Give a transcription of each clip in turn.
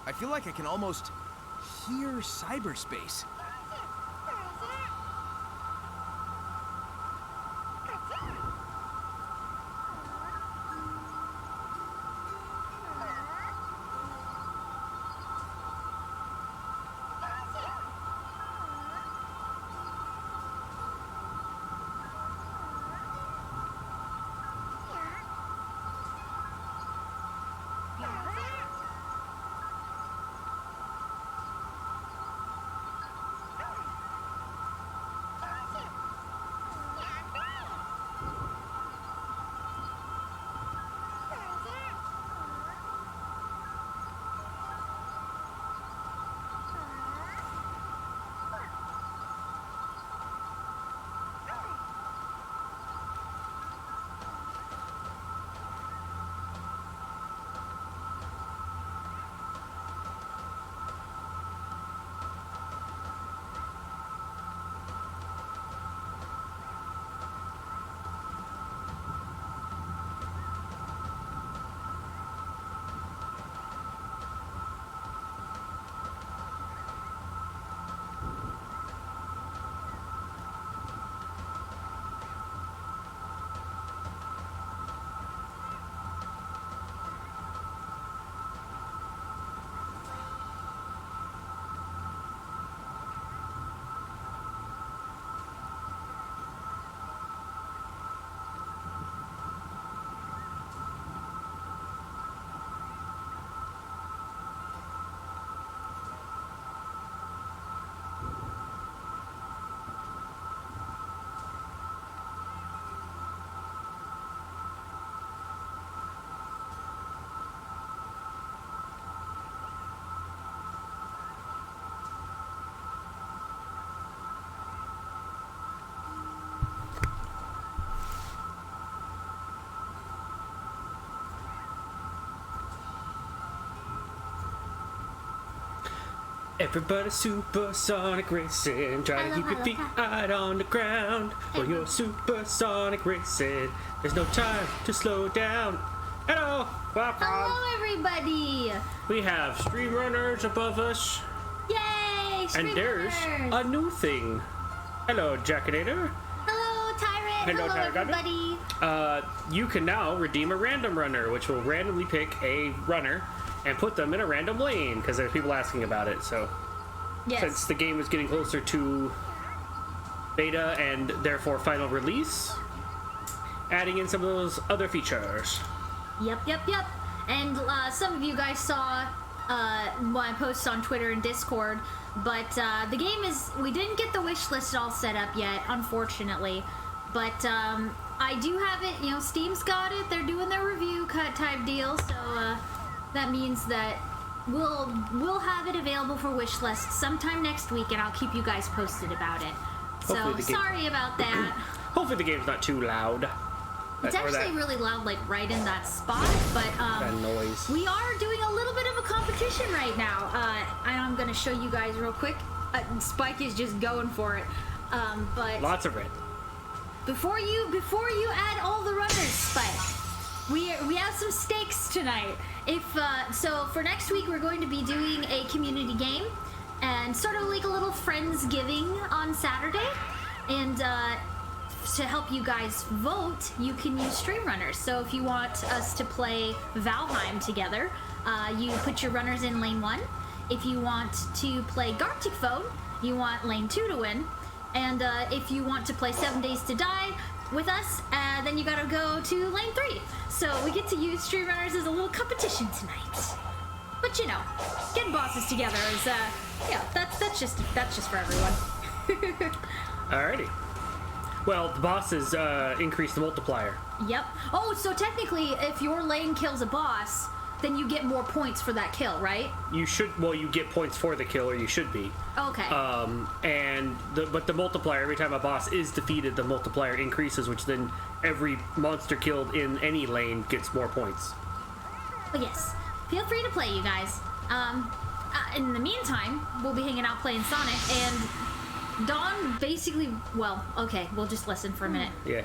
I feel like I can almost hear cyberspace. Everybody supersonic racing, try to keep your feet out on the ground. For your supersonic racing, there's no time to slow down. Hello! Hello, everybody! We have stream runners above us. Yay! Stream and there's runners. a new thing. Hello, Jackinator. Hello, Tyrant. Hello, everybody. You can now redeem a random runner, which will randomly pick a runner and put them in a random lane, because there's people asking about it. So Yes. since the game is getting closer to beta and therefore final release, adding in some of those other features. Yep. And some of you guys saw my posts on Twitter and Discord, but the game is... We didn't get the wish list all set up yet, unfortunately. But I do have it. You know, Steam's got it. They're doing their review cut type deal, so that means that we'll have it available for wish list sometime next week, and I'll keep you guys posted about it. So sorry about that. Hopefully the game's not too loud. It's actually really loud, like right in that spot, but that noise. We are doing a little bit of a competition right now, and I'm gonna show you guys real quick. Spike is just going for it, but lots of red. Before you add all the runners, Spike, we have some stakes tonight. So for next week we're going to be doing a community game, and sort of like a little Friendsgiving on Saturday, and to help you guys vote, you can use stream runners. So if you want us to play Valheim together, you put your runners in lane 1. If you want to play Gartic Phone, you want lane 2 to win. And if you want to play 7 Days to Die with us, then you gotta go to lane 3. So we get to use stream runners as a little competition tonight. But you know, getting bosses together is yeah, that's just for everyone. Alrighty. Well, the bosses increase the multiplier. Yep. Oh, so technically, if your lane kills a boss, then you get more points for that kill, right? You should. Well, you get points for the kill, or you should be. Okay. But the multiplier, every time a boss is defeated, the multiplier increases, which then every monster killed in any lane gets more points. But yes, feel free to play, you guys. In the meantime, we'll be hanging out playing Sonic, and Dawn basically... Well, okay, we'll just listen for a minute. Yeah.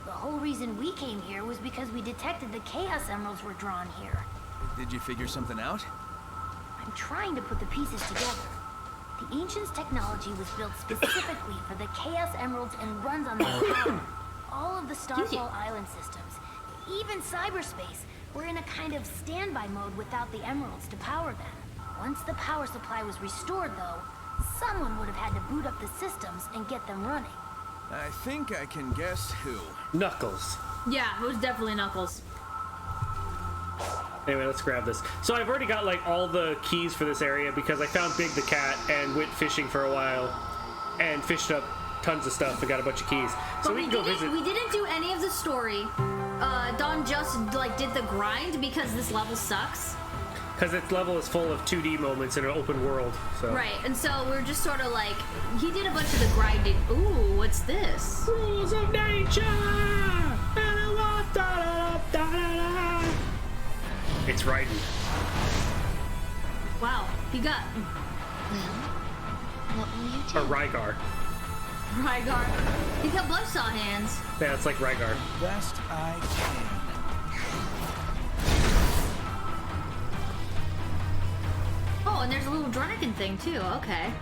The whole reason we came here was because we detected the Chaos Emeralds were drawn here. Did you figure something out? I'm trying to put the pieces together. The Ancients' technology was built specifically for the Chaos Emeralds and runs on their power. All of the Starfall Island systems, even cyberspace, were in a kind of standby mode without the Emeralds to power them. Once the power supply was restored, though, someone would have had to boot up the systems and get them running. I think I can guess who. Knuckles. Yeah, it was definitely Knuckles. Anyway, let's grab this. So I've already got like all the keys for this area because I found Big the cat and went fishing for a while and fished up tons of stuff and got a bunch of keys. So we can go visit. We didn't do any of the story. Don just like did the grind because this level sucks. Because its level is full of 2D moments in an open world. So. Right, and so we're just sort of like, he did a bunch of the grinding. Ooh, what's this? Rules of nature! It's Raiden. Wow, he got What will you do? Or Rygar. Rygar. He got buzzsaw hands. Yeah, it's like Rygar. Best I can. Oh, and there's a little Drunican thing too. Okay.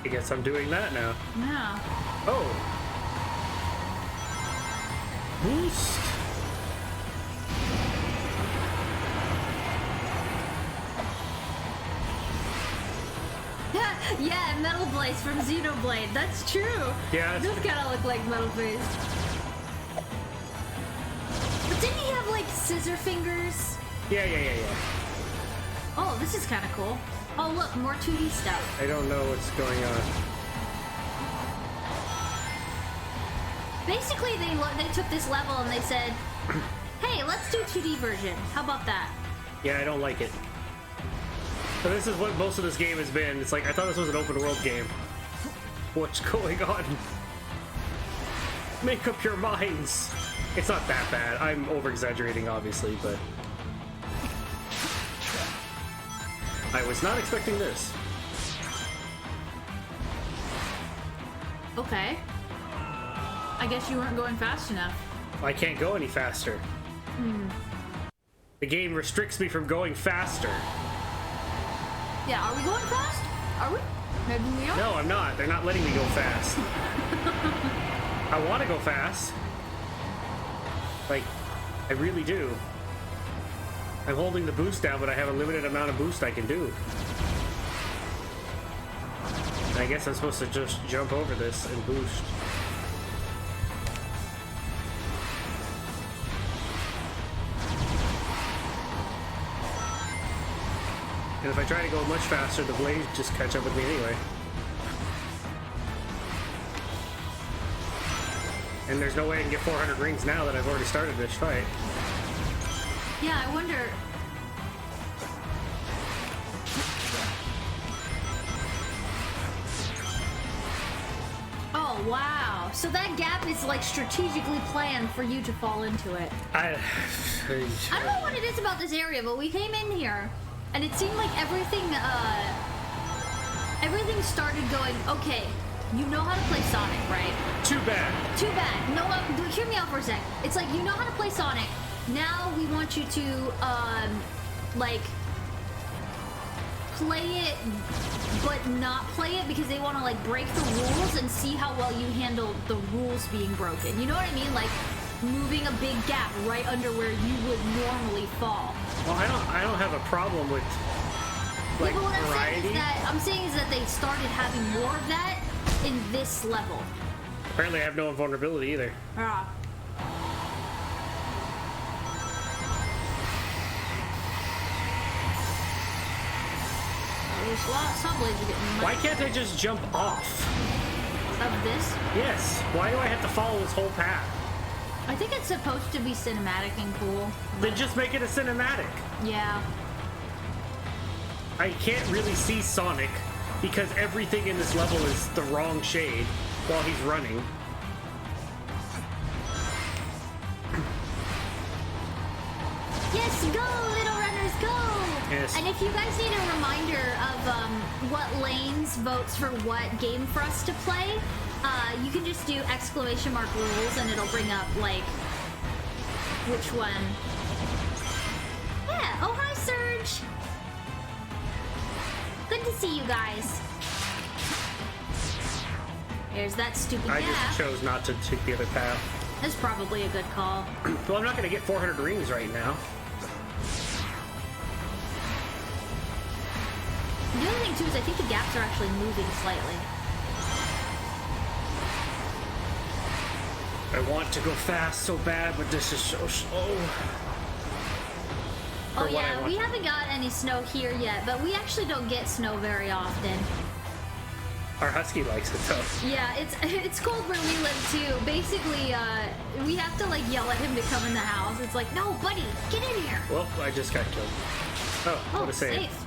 I guess I'm doing that now. Yeah. Oh. Boost. Yeah, Metal Blaze from Xenoblade. That's true. Yeah, It does kind of look like Metal Blaze. But didn't he have like scissor fingers? Yeah. Oh, this is kind of cool. Oh, look, more 2D stuff. I don't know what's going on. Basically, they took this level and they said, hey, let's do 2D version. How about that? Yeah, I don't like it. So this is what most of this game has been. It's like, I thought this was an open world game. What's going on? Make up your minds. It's not that bad. I'm over-exaggerating, obviously, but... I was not expecting this. Okay. I guess you weren't going fast enough. I can't go any faster. The game restricts me from going faster. Yeah, are we going fast? Are we? Maybe we are. No, I'm not. They're not letting me go fast. I want to go fast. Like, I really do. I'm holding the boost down, but I have a limited amount of boost I can do. And I guess I'm supposed to just jump over this and boost. And if I try to go much faster, the blades just catch up with me anyway. And there's no way I can get 400 rings now that I've already started this fight. Yeah, I wonder. Oh, wow. So that gap is like strategically planned for you to fall into it. I don't know what it is about this area, but we came in here and it seemed like everything started going, okay, you know how to play Sonic, right? Too bad. Too bad. No, hear me out for a sec. It's like, you know how to play Sonic. Now we want you to, like, play it, but not play it because they want to, like, break the rules and see how well you handle the rules being broken. You know what I mean? Like, moving a big gap right under where you would normally fall. Well, I don't have a problem with, like, yeah, but what variety. I'm saying is that they started having more of that in this level. Apparently I have no invulnerability either. Yeah. Why can't I just jump off? Of this? Yes. Why do I have to follow this whole path? I think it's supposed to be cinematic and cool. Then just make it a cinematic. Yeah. I can't really see Sonic because everything in this level is the wrong shade while he's running. Yes, go, little runners, go! Yes. And if you guys need a reminder of what lanes votes for what game for us to play, you can just do !rules and it'll bring up, like, which one. Yeah, oh, hi, Surge! Good to see you guys. There's that stupid I gap. just chose not to take the other path. That's probably a good call. Well, I'm not going to get 400 rings right now. The other thing too is I think the gaps are actually moving slightly. I want to go fast so bad, but this is so slow. Oh yeah, we haven't got any snow here yet, but we actually don't get snow very often. Our husky likes it though. Yeah, it's cold where we live too. Basically, we have to like yell at him to come in the house. It's like, no, buddy, get in here. Well, I just got killed. Oh, what a save. Safe.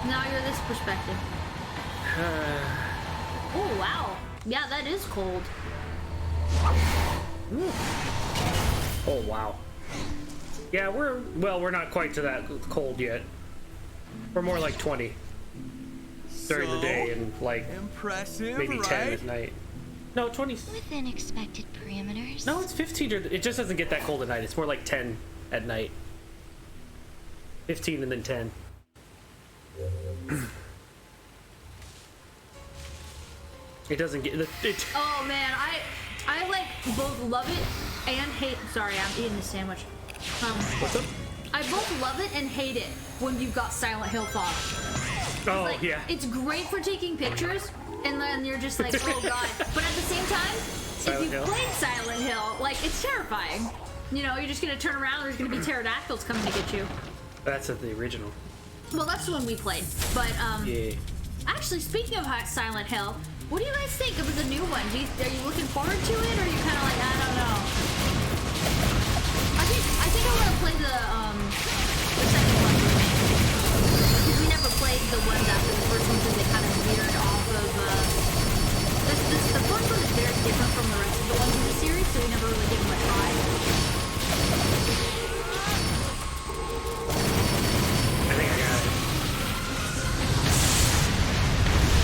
Now you're this perspective. Oh wow, yeah, that is cold. Oh wow. Yeah, we're not quite to that cold yet. We're more like 20 during the day and like impressive, maybe 10 right? at night. No, 20. Within expected parameters. No, it's 15. It just doesn't get that cold at night. It's more like 10 at night. 15 and then 10. It doesn't get it. Oh man, I like both love it and hate. Sorry, I'm eating the sandwich. What's up? I both love it and hate it when you've got Silent Hill fog. Oh Like, yeah. it's great for taking pictures, and then you're just like, oh god. But at the same time, Silent if you Hill? played Silent Hill, like it's terrifying. You know, you're just gonna turn around, there's gonna be pterodactyls coming to get you. That's at the original. Well, that's the one we played. But Yeah. actually, speaking of Silent Hill, what do you guys think of the new one? Are you looking forward to it, or are you kind of like, I don't know? I think I want to play the second one. We never played the ones after the first one because they kind of veered off of. The first one is very different from the rest of the ones in the series, so we never really gave them a try. I think I got it.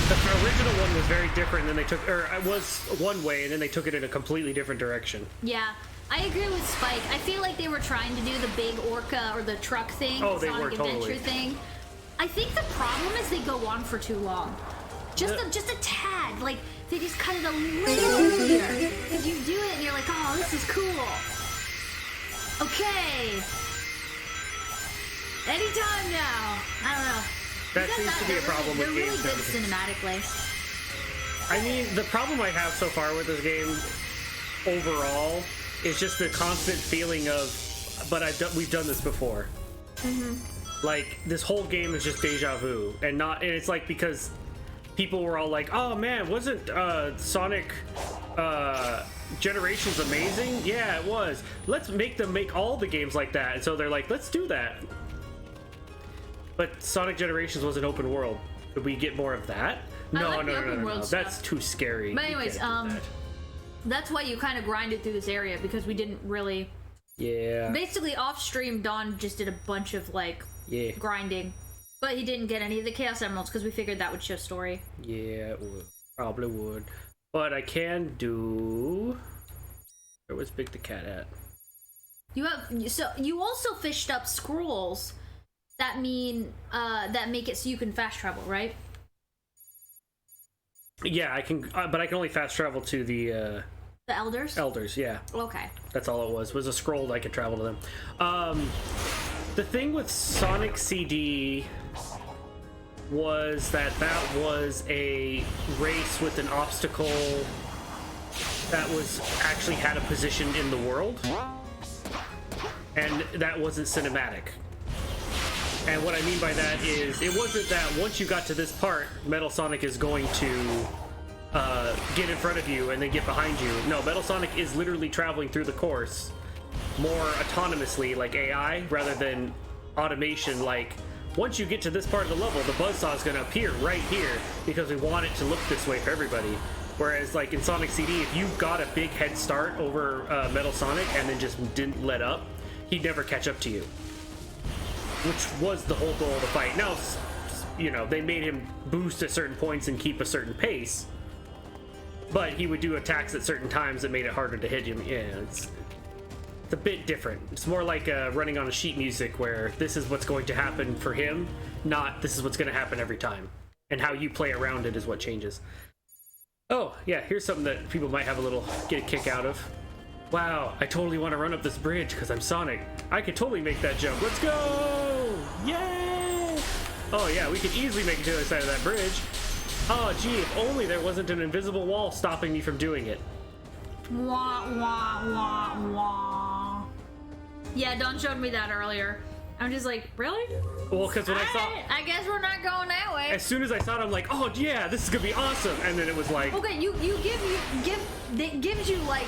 The original one was very different, and then they took, or it was one way, and then they took it in a completely different direction. Yeah, I agree with Spike. I feel like they were trying to do the big orca or the truck thing, Oh, the they Sonic were, Adventure totally. thing. I think the problem is they go on for too long. Just a tad. Like, they just cut it a little here. Because you do it and you're like, oh, this is cool. Okay. Anytime now. I don't know. That Because seems to be a problem they're with really games. good cinematically. I mean, the problem I have so far with this game, overall, is just the constant feeling of, but we've done this before. Like, this whole game is just deja vu, and it's like because people were all like, oh man, wasn't Sonic Generations amazing? Yeah, it was. Let's make them make all the games like that. And so they're like, let's do that. But Sonic Generations was an open world. Could we get more of that? No, like the no, open no. world That's stuff. too scary. But You anyways, can't do that. that's why you kind of grinded through this area, because we didn't really... Yeah. Basically, off stream, Don just did a bunch of like Yeah. grinding, but he didn't get any of the Chaos Emeralds because we figured that would show story. Yeah, it would. Probably would. But I can do... Where was Big the Cat at? You also fished up scrolls that that make it so you can fast travel, right? Yeah, I can, but I can only fast travel to the The Elders. Elders. Yeah, Okay. that's all it was a scroll that I could travel to them. The thing with Sonic CD was that was a race with an obstacle that was actually had a position in the world, and that wasn't cinematic. And what I mean by that is, it wasn't that once you got to this part, Metal Sonic is going to get in front of you and then get behind you. No, Metal Sonic is literally traveling through the course more autonomously, like AI, rather than automation. Like, once you get to this part of the level, the buzzsaw is going to appear right here because we want it to look this way for everybody. Whereas, like in Sonic CD, if you got a big head start over Metal Sonic and then just didn't let up, he'd never catch up to you. Which was the whole goal of the fight. Now, you know, they made him boost at certain points and keep a certain pace, but he would do attacks at certain times that made it harder to hit him. Yeah, It's a bit different. It's more like running on a sheet music where this is what's going to happen for him, not this is what's going to happen every time. And how you play around it is what changes. Oh, yeah, here's something that people might have get a kick out of. Wow, I totally want to run up this bridge because I'm Sonic. I could totally make that jump. Let's go! Yay! Oh yeah, we could easily make it to the other side of that bridge. Oh gee, if only there wasn't an invisible wall stopping me from doing it. Wah, wah, wah, wah. Yeah, Don showed me that earlier. I'm just like, really? Well, because when I saw... I guess we're not going that way. As soon as I saw it, I'm like, oh yeah, this is gonna be awesome. And then it was like... Okay, it gives you like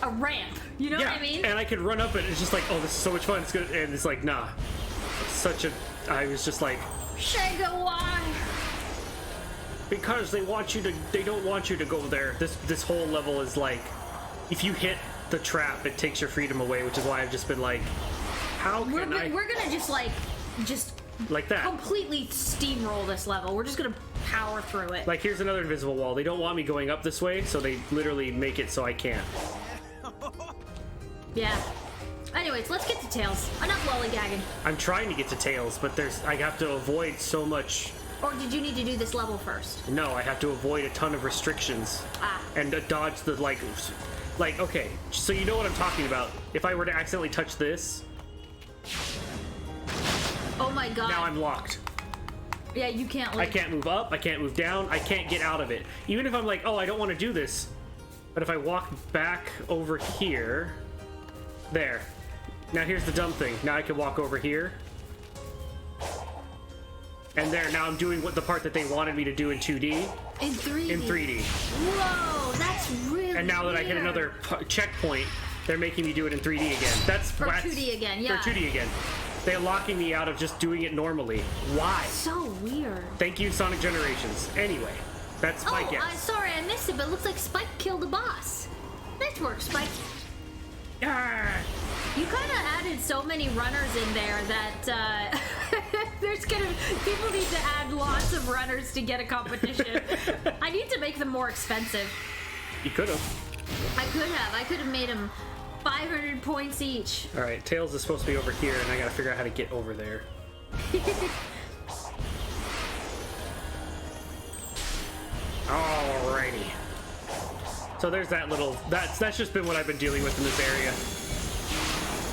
a ramp. You know what I mean? And I could run up it. It's just like, oh, this is so much fun. It's good. And it's like, nah. I was just like... Shega, why? Because they don't want you to go there. This whole level is like, if you hit the trap, it takes your freedom away, which is why I've just been like, how can We're gonna just like that completely steamroll this level. We're just gonna power through it. like here's another invisible wall. They don't want me going up this way, so they literally make it so I can't. Yeah. Anyways, let's get to Tails. Enough lollygagging. I'm trying to get to Tails, but I have to avoid so much. Or did you need to do this level first? No, I have to avoid a ton of restrictions and dodge the like okay, so you know what I'm talking about. If I were to accidentally touch this, oh my god. now I'm locked. Yeah, you can't leave. I can't move up, I can't move down, I can't get out of it. Even if I'm like, oh, I don't want to do this. But if I walk back over here, there. Now here's the dumb thing. Now I can walk over here. And there, now I'm doing the part that they wanted me to do in 2D. In 3D. In 3D. Whoa, that's really And now that I hit weird. another checkpoint, they're making me do it in 3D again. That's For 2D again, yeah. For 2D again. They're locking me out of just doing it normally. Why? So weird. Thank you, Sonic Generations. Anyway, that's my guess. I'm sorry I missed it, but it looks like Spike killed the boss. Nice work, Spike. Ah. You kind of added so many runners in there that people need to add lots of runners to get a competition. I need to make them more expensive. You could have. I could have made them 500 points each. All right, Tails is supposed to be over here, and I gotta figure out how to get over there. Alrighty. So there's that little. That's just been what I've been dealing with in this area.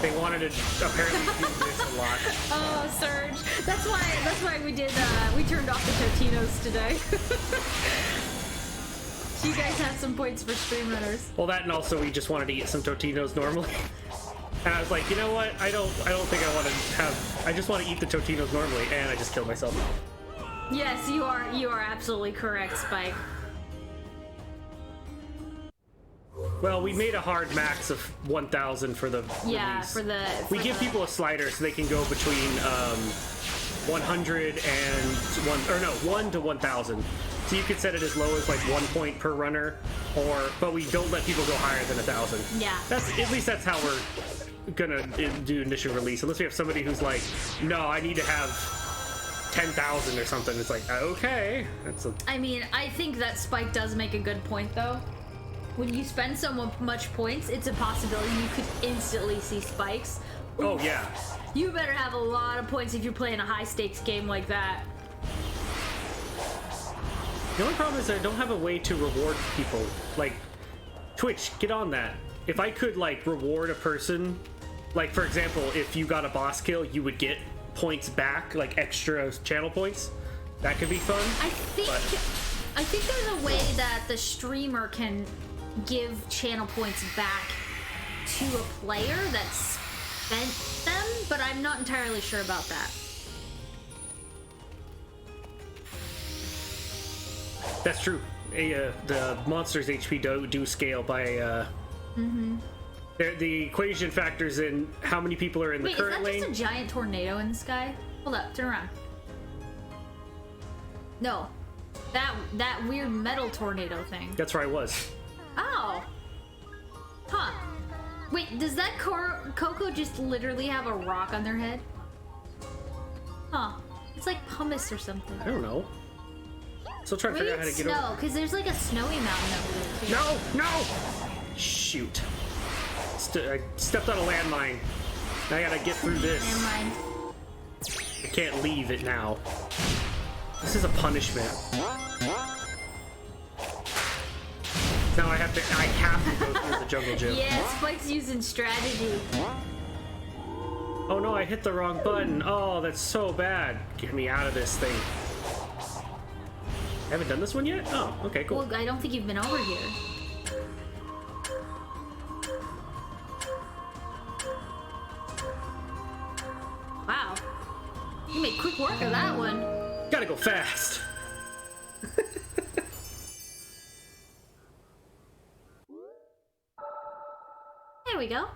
They wanted to apparently do this a lot. Oh, Surge. That's why we turned off the Totinos today. You guys have some points for stream runners. Well, that and also we just wanted to eat some Totinos normally. And I was like, you know what? I don't think I want to have. I just want to eat the Totinos normally, and I just killed myself. Yes, you are absolutely correct, Spike. Well, we made a hard max of 1,000 for the release. We give people a slider so they can go between 100 and 1 to 1,000. So you could set it as low as like 1 point per runner, but we don't let people go higher than 1,000. Yeah. At least that's how we're gonna do initial release. Unless we have somebody who's like, no, I need to have 10,000 or something. It's like, okay. I mean, I think that Spike does make a good point though. When you spend so much points, it's a possibility you could instantly see spikes. Ooh, oh yeah. You better have a lot of points if you're playing a high stakes game like that. The only problem is I don't have a way to reward people. Like, Twitch, get on that. If I could, like, reward a person, like, for example, if you got a boss kill, you would get points back, like extra channel points. That could be fun. I think there's a way that the streamer can give channel points back to a player that spent them, but I'm not entirely sure about that. That's true. The monster's HP do scale by the equation factors in how many people are in the current lane. Is that just a giant tornado in the sky? Hold up, turn around. No, that weird metal tornado thing. That's where I was. Oh. Huh. Wait, does that Coco just literally have a rock on their head? Huh. It's like pumice or something. I don't know. Still trying to figure out how to get over. Because there's like a snowy mountain over there too. No! Shoot. I stepped on a landmine. Now I gotta get through this. Never mind. I can't leave it now. This is a punishment. Now I have to go through the jungle gym. Yeah, Spike's using strategy. Oh no, I hit the wrong button. Oh, that's so bad. Get me out of this thing. I haven't done this one yet? Oh, okay, cool. Well, I don't think you've been over here. Wow. You made quick work of that one. Gotta go fast. There we go.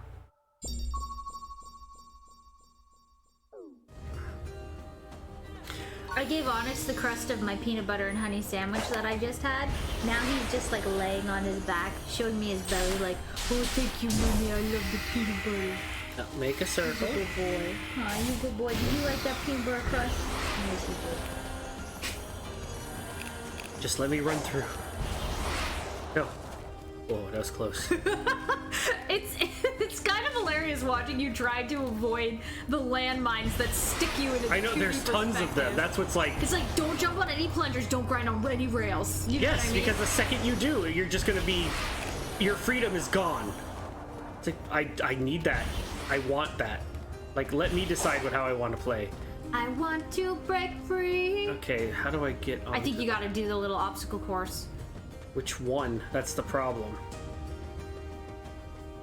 I gave Onyx the crust of my peanut butter and honey sandwich that I just had. Now he's just like laying on his back, showing me his belly like, oh, thank you, mommy, I love the peanut butter. Make a circle. Good boy. Aw, you good boy. Did you like that peanut butter crust? Yes, you did. Just let me run through. No. Whoa, that was close. It's kind of hilarious watching you try to avoid the landmines that stick you in a I know, 2D there's tons of them. perspective. That's what's like... It's like, don't jump on any plungers, don't grind on any rails. You know Yes, what I mean? because the second you do, you're just gonna be... Your freedom is gone. It's like, I need that. I want that. Like, let me decide how I want to play. I want to break free. Okay, how do I get on? I think you gotta do the little obstacle course. Which one? That's the problem.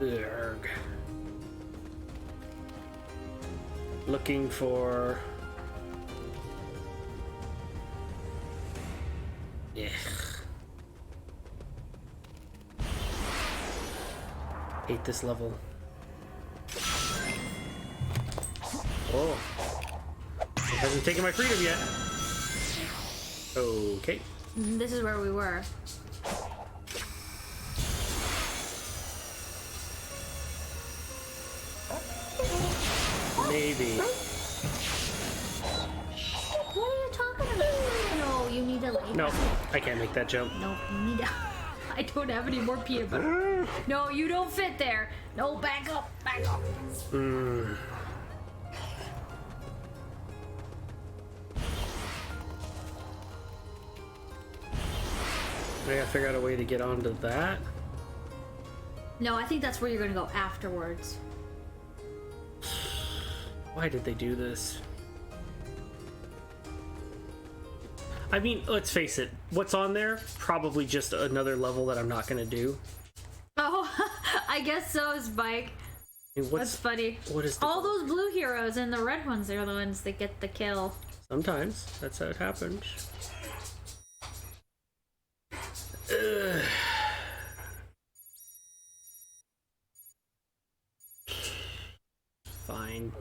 Urgh. Looking for... Yeah. Hate this level. Oh. It hasn't taken my freedom yet. Okay. This is where we were. Maybe. What are you talking about? No, you need to lay No, down. I can't make that jump. Nope, you need to... I don't have any more peanut butter. No, you don't fit there. No, back up, back up. I gotta figure out a way to get onto that. No, I think that's where you're gonna go afterwards. Why did they do this? I mean, let's face it. What's on there? Probably just another level that I'm not gonna do. Oh, I guess so, Spike. I mean, That's funny. What is the... All those blue heroes and the red ones, they're the ones that get the kill. Sometimes. That's how it happens. Ugh. Fine.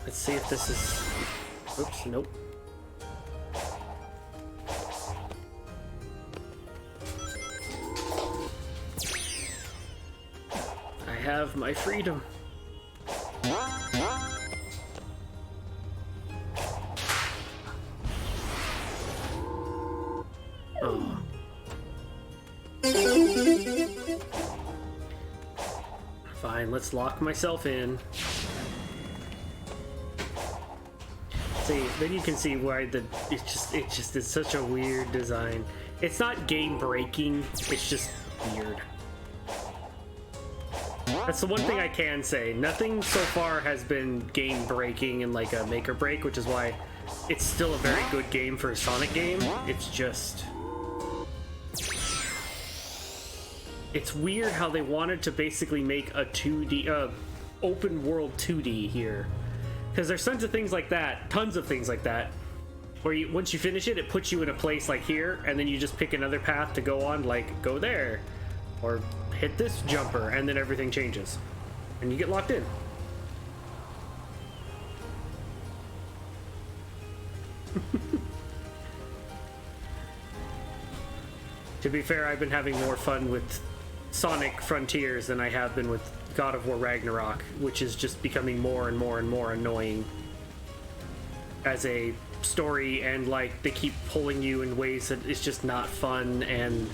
Let's see if this is... Oops, nope. I have my freedom. Oh. Fine, let's lock myself in. See, then you can see why it just is such a weird design. It's not game breaking, it's just weird. That's the one thing I can say. Nothing so far has been game breaking and like a make or break, which is why it's still a very good game for a Sonic game. It's just... It's weird how they wanted to basically make a 2D, open world 2D here. Because there's tons of things like that, where you, once you finish it, it puts you in a place like here, and then you just pick another path to go on, like, go there, or hit this jumper, and then everything changes. And you get locked in. To be fair, I've been having more fun with Sonic Frontiers than I have been with God of War Ragnarok, which is just becoming more and more and more annoying. as a story, and like they keep pulling you in ways that it's just not fun and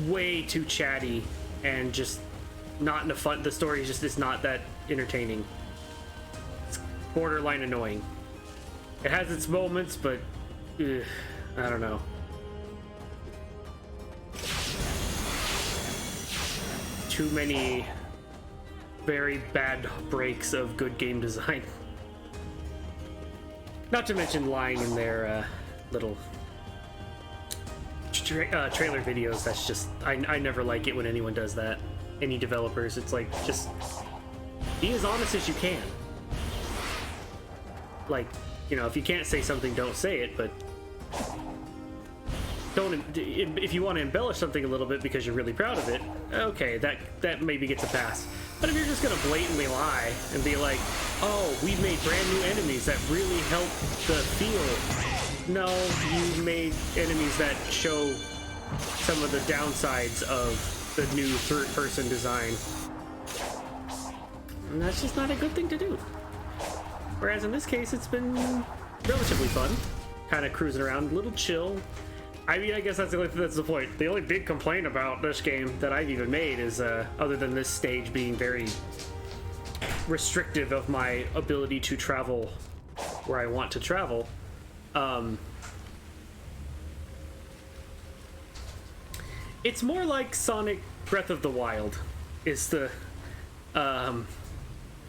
way too chatty and just not in a fun. The story is not that entertaining. It's borderline annoying. It has its moments, but I don't know. Too many very bad breaks of good game design. Not to mention lying in their little trailer videos. That's just, I never like it when anyone does that. Any developers, it's like, just be as honest as you can. Like, you know, if you can't say something, don't say it, but don't, if you want to embellish something a little bit because you're really proud of it, okay, that maybe gets a pass. But if you're just gonna blatantly lie and be like, oh, we made brand new enemies that really help the feel. No, you made enemies that show some of the downsides of the new third-person design. And that's just not a good thing to do. Whereas in this case, it's been relatively fun. Kind of cruising around, a little chill. I mean, I guess that's the point. The only big complaint about this game that I've even made is, other than this stage being very restrictive of my ability to travel where I want to travel, it's more like Sonic Breath of the Wild is the,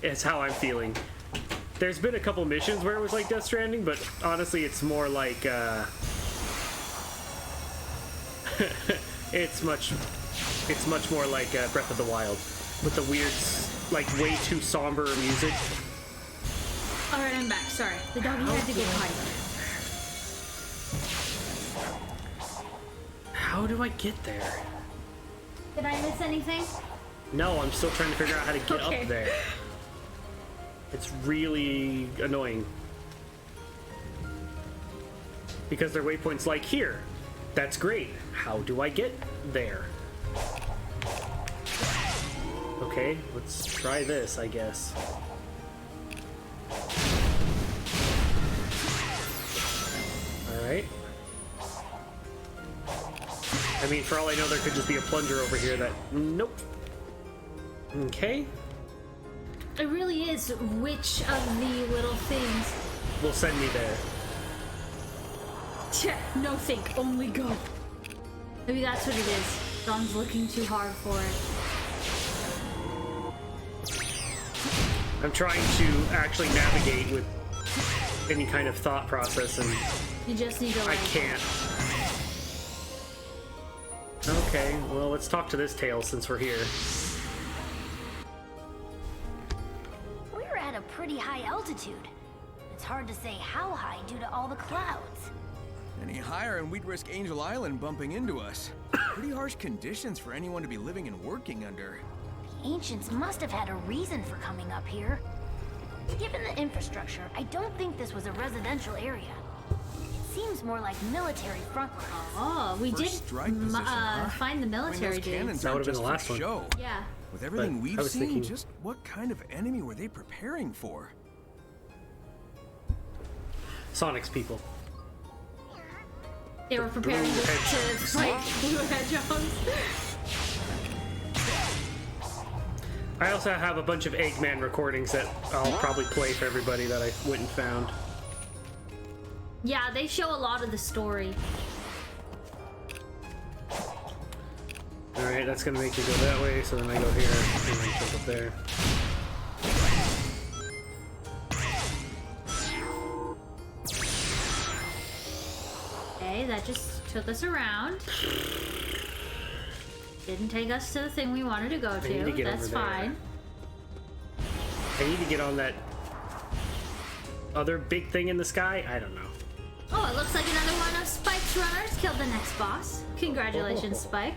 is how I'm feeling. There's been a couple missions where it was like Death Stranding, but honestly, it's more like, it's much more like Breath of the Wild, with the weird, like, way too somber music. All right, I'm back. Sorry, the doggy had to get potty. How do I get there? Did I miss anything? No, I'm still trying to figure out how to get Okay. up there. It's really annoying. Because there are waypoints like here. That's great. How do I get there? Okay, let's try this, I guess. Alright. I mean, for all I know, there could just be a plunger over here that... Nope. Okay. It really is which of the little things. Will send me there. No think, only go. Maybe that's what it is. Don's looking too hard for it. I'm trying to actually navigate with any kind of thought process, and You just need to I like... can't. Okay, well, let's talk to this tail since we're here. We're at a pretty high altitude. It's hard to say how high due to all the clouds. Any higher and we'd risk Angel Island bumping into us. Pretty harsh conditions for anyone to be living and working under. The ancients must have had a reason for coming up here. Given the infrastructure, I don't think this was a residential area. It seems more like military front lines. Oh, we did First strike position, huh? find the I mean, military those dudes. cannons That aren't would've been just the last for one. show. Yeah. With everything But we've I was seen, thinking- just what kind of enemy were they preparing for? Sonic's people. They were preparing to fight blue hedgehogs. I also have a bunch of Eggman recordings that I'll probably play for everybody that I went and found. Yeah, they show a lot of the story. Alright, that's gonna make me go that way, so then I go here, and then jump up there. Okay, that just took us around. Didn't take us to the thing we wanted to go need to to. get That's over there. fine. I need to get on that other big thing in the sky? I don't know. Oh, it looks like another one of Spike's runners killed the next boss. Congratulations, Oh. Spike.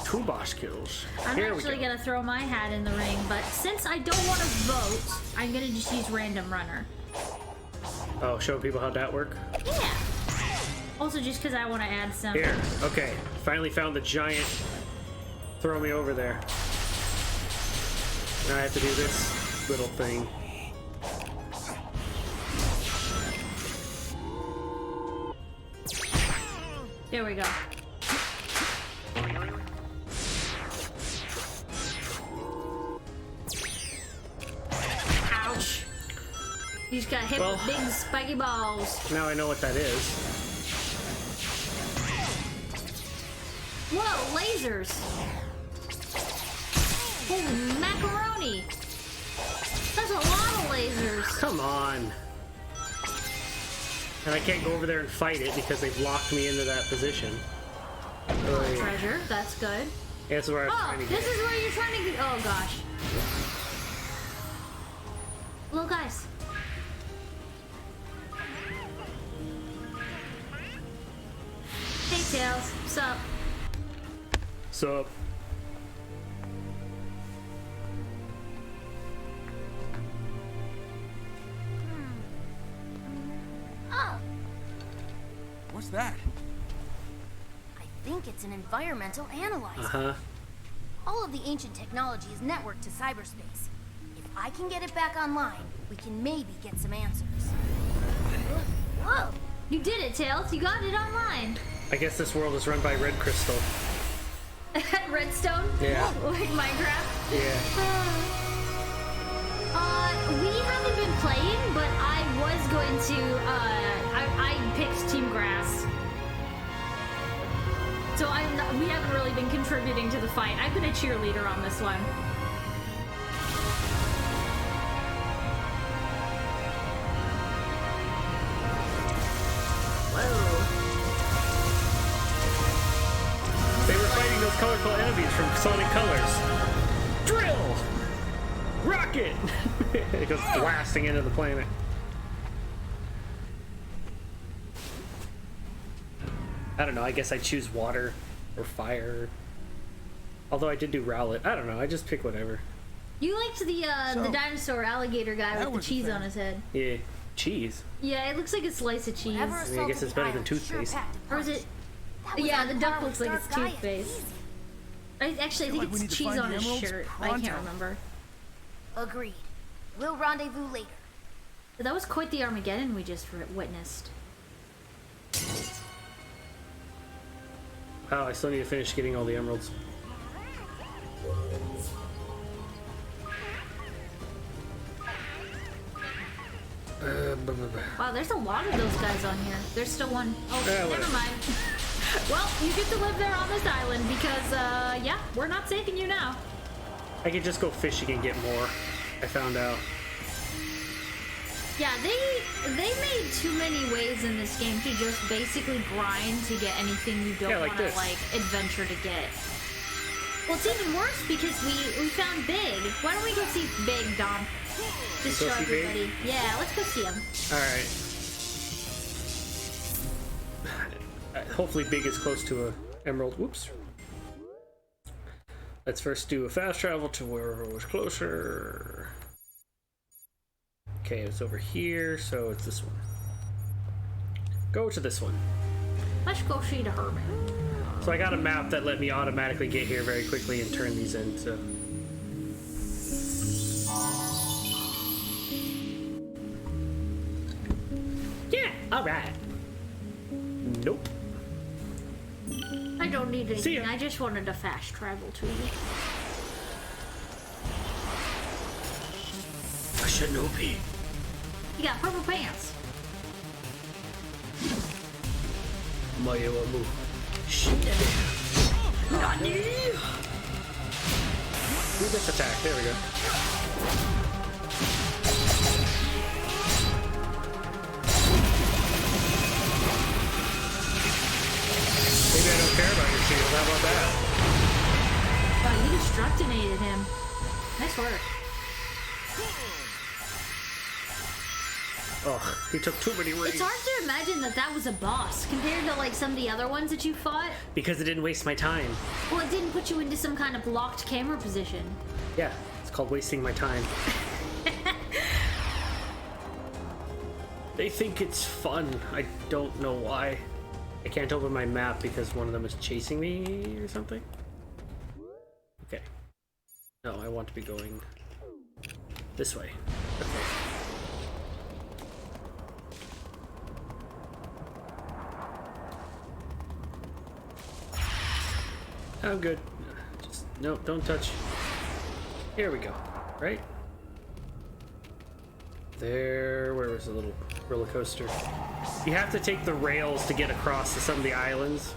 2 boss kills. I'm Here we actually go. gonna throw my hat in the ring, but since I don't want to vote, I'm gonna just use random runner. Oh, show people how that work? Yeah. Also, just because I want to add some. Here, okay. Finally found the giant. Throw me over there. Now I have to do this little thing. There we go. Ouch. You just got hit with big spiky balls. Now I know what that is. Whoa, lasers. Holy macaroni. That's a lot of lasers. Come on. And I can't go over there and fight it because they've locked me into that position. Oh, Treasure, that's good. That's where I was trying to get. This is where you're trying to get. Oh gosh. Little guys. Hey Tails, what's up? So, Oh, What's that? I think it's an environmental analyzer. uh-huh. All of the ancient technology is networked to cyberspace. If I can get it back online, we can maybe get some answers. Whoa! You did it, Tails. You got it online. I guess this world is run by Red Crystal. Redstone? Yeah. Like Minecraft? Yeah. We haven't been playing, but I was going to, I picked Team Grass. So we haven't really been contributing to the fight. I've been a cheerleader on this one. They were fighting those colorful enemies from Sonic Colors. Drill! Rocket! It goes blasting into the planet. I don't know, I guess I choose water or fire. Although I did do Rowlet. I don't know, I just pick whatever. You liked the dinosaur alligator guy with the was a cheese thing. on his head. Yeah, cheese. Yeah, it looks like a slice of cheese. Whatever I guess assaulted it's the better than island toothpaste. sure packed a Or is punch. it? That was Yeah, on the duck par looks with like it's Dark Gaia. toothpaste. Easy. Actually, I Feel think like we need it's to cheese find on the his emeralds shirt. I can't pronto. remember. Agreed. We'll rendezvous later. But that was quite the Armageddon we just witnessed. Oh, I still need to finish getting all the emeralds. Wow, there's a lot of those guys on here. There's still one. Oh, Yeah, never whatever. mind. Well, you get to live there on this island because, yeah, we're not saving you now. I could just go fishing and get more. I found out. Yeah, they made too many ways in this game to just basically grind to get anything you don't Yeah, like want to, this. like, adventure to get. Well, it's even worse because we found Big. Why don't we go see Big, Dom? Just Go show see Big? everybody. Yeah, let's go see him. Alright. Hopefully Big is close to a emerald. Whoops. Let's first do a fast travel to wherever was closer. Okay, it's over here, so it's this one. Go to this one. Let's go see the hermit. So I got a map that let me automatically get here very quickly and turn these in, so. Yeah, alright. Nope. I don't need See anything. ya. I just wanted to fast travel to you. I should know be. You got purple pants. Mayo move. Nani? Do this attack. There we go. Maybe I don't care about your shield. How about that? Wow, you destructinated him. Nice work. Ugh, he took too many rings. It's hard to imagine that that was a boss compared to like some of the other ones that you fought. Because it didn't waste my time. Well, it didn't put you into some kind of locked camera position. Yeah, it's called wasting my time. They think it's fun. I don't know why. I can't open my map because one of them is chasing me or something. Okay. No, I want to be going this way. Okay. I'm good. Just no, don't touch. Here we go. Right there. Where was the little roller coaster? You have to take the rails to get across to some of the islands.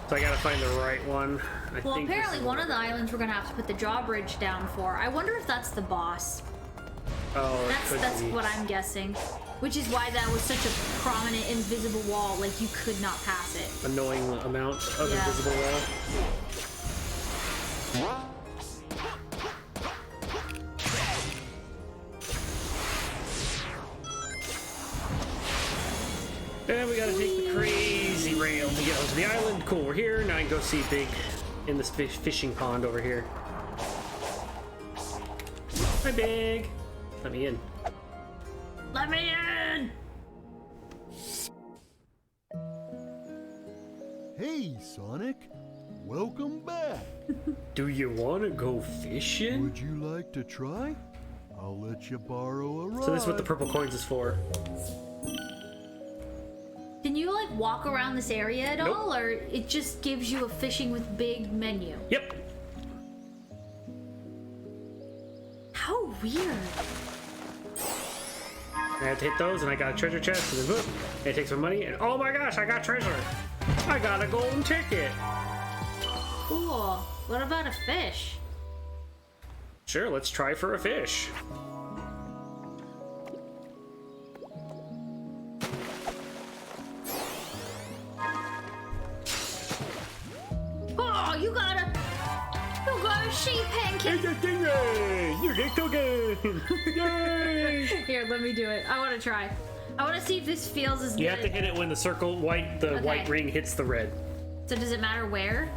So I gotta find the right one. Well, apparently one of the islands we're gonna have to put the drawbridge down for. I wonder if that's the boss. Oh, That's what I'm guessing. Which is why that was such a prominent invisible wall, like you could not pass it. Annoying amount of invisible wall. And we gotta take the crazy rail to get onto the island. Cool, we're here. Now I can go see Big in this fishing pond over here. Hi, Big. Let me in. Let me in! Hey, Sonic. Welcome back. Do you want to go fishing? Would you like to try? I'll let you borrow a rod. So this is what the purple coins is for. Can you like walk around this area at Nope. all, or it just gives you a fishing with Big menu? Yep. How weird. I had to hit those, and I got a treasure chest, and then boom, it takes my money, and oh my gosh, I got treasure! I got a golden ticket! Cool. What about a fish? Sure, let's try for a fish. Oh, you got a sheep pancake. It's a stingray! You get cooking! Yay! Here, let me do it. I want to try. I want to see if this feels as You good. have to hit it when the circle white ring hits the red. So does it matter where?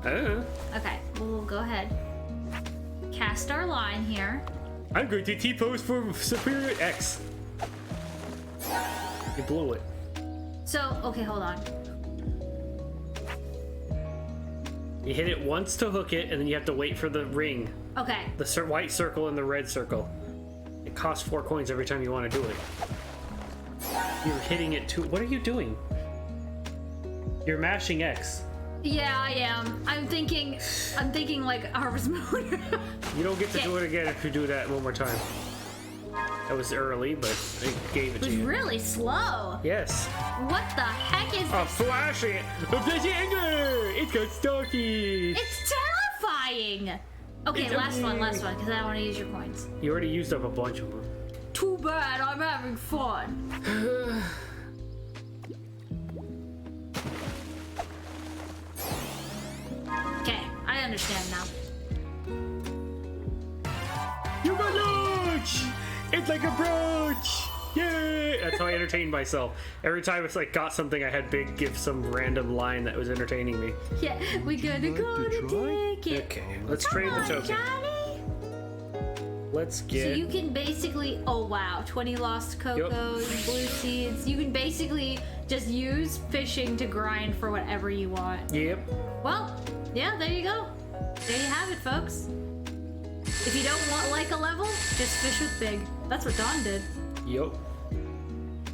Okay, we'll go ahead. Cast our line here. I'm going to T-pose for superior X. You blew it. So, okay, hold on. You hit it once to hook it, and then you have to wait for the ring. Okay. The white circle and the red circle. It costs 4 coins every time you want to do it. You're hitting it too. What are you doing? You're mashing X. Yeah, I am. I'm thinking like Harvest Moon. You don't get to do it again if you do that one more time. That was early, but it gave it It to was you. really slow. Yes. What the heck is A this? flashy anger! It's got Starkey! It's terrifying. Okay, It's last one, amazing. because I want to use your coins. You already used up a bunch of them. Too bad, I'm having fun. Okay, I understand now. You got lunch! It's like a brooch! Yay! That's how I entertained myself. Every time it's like got something, I had Big give some random line that was entertaining me. Yeah, we gotta like go to to try? ticket. Okay, let's Come trade the on, token. Johnny. Let's So get. you can basically, oh wow, 20 lost cocos, blue seeds. You can basically just use fishing to grind for whatever you want. Yep. Well, yeah, there you go. There you have it, folks. If you don't want like a level, just fish with Big. That's what Dawn did. Yup.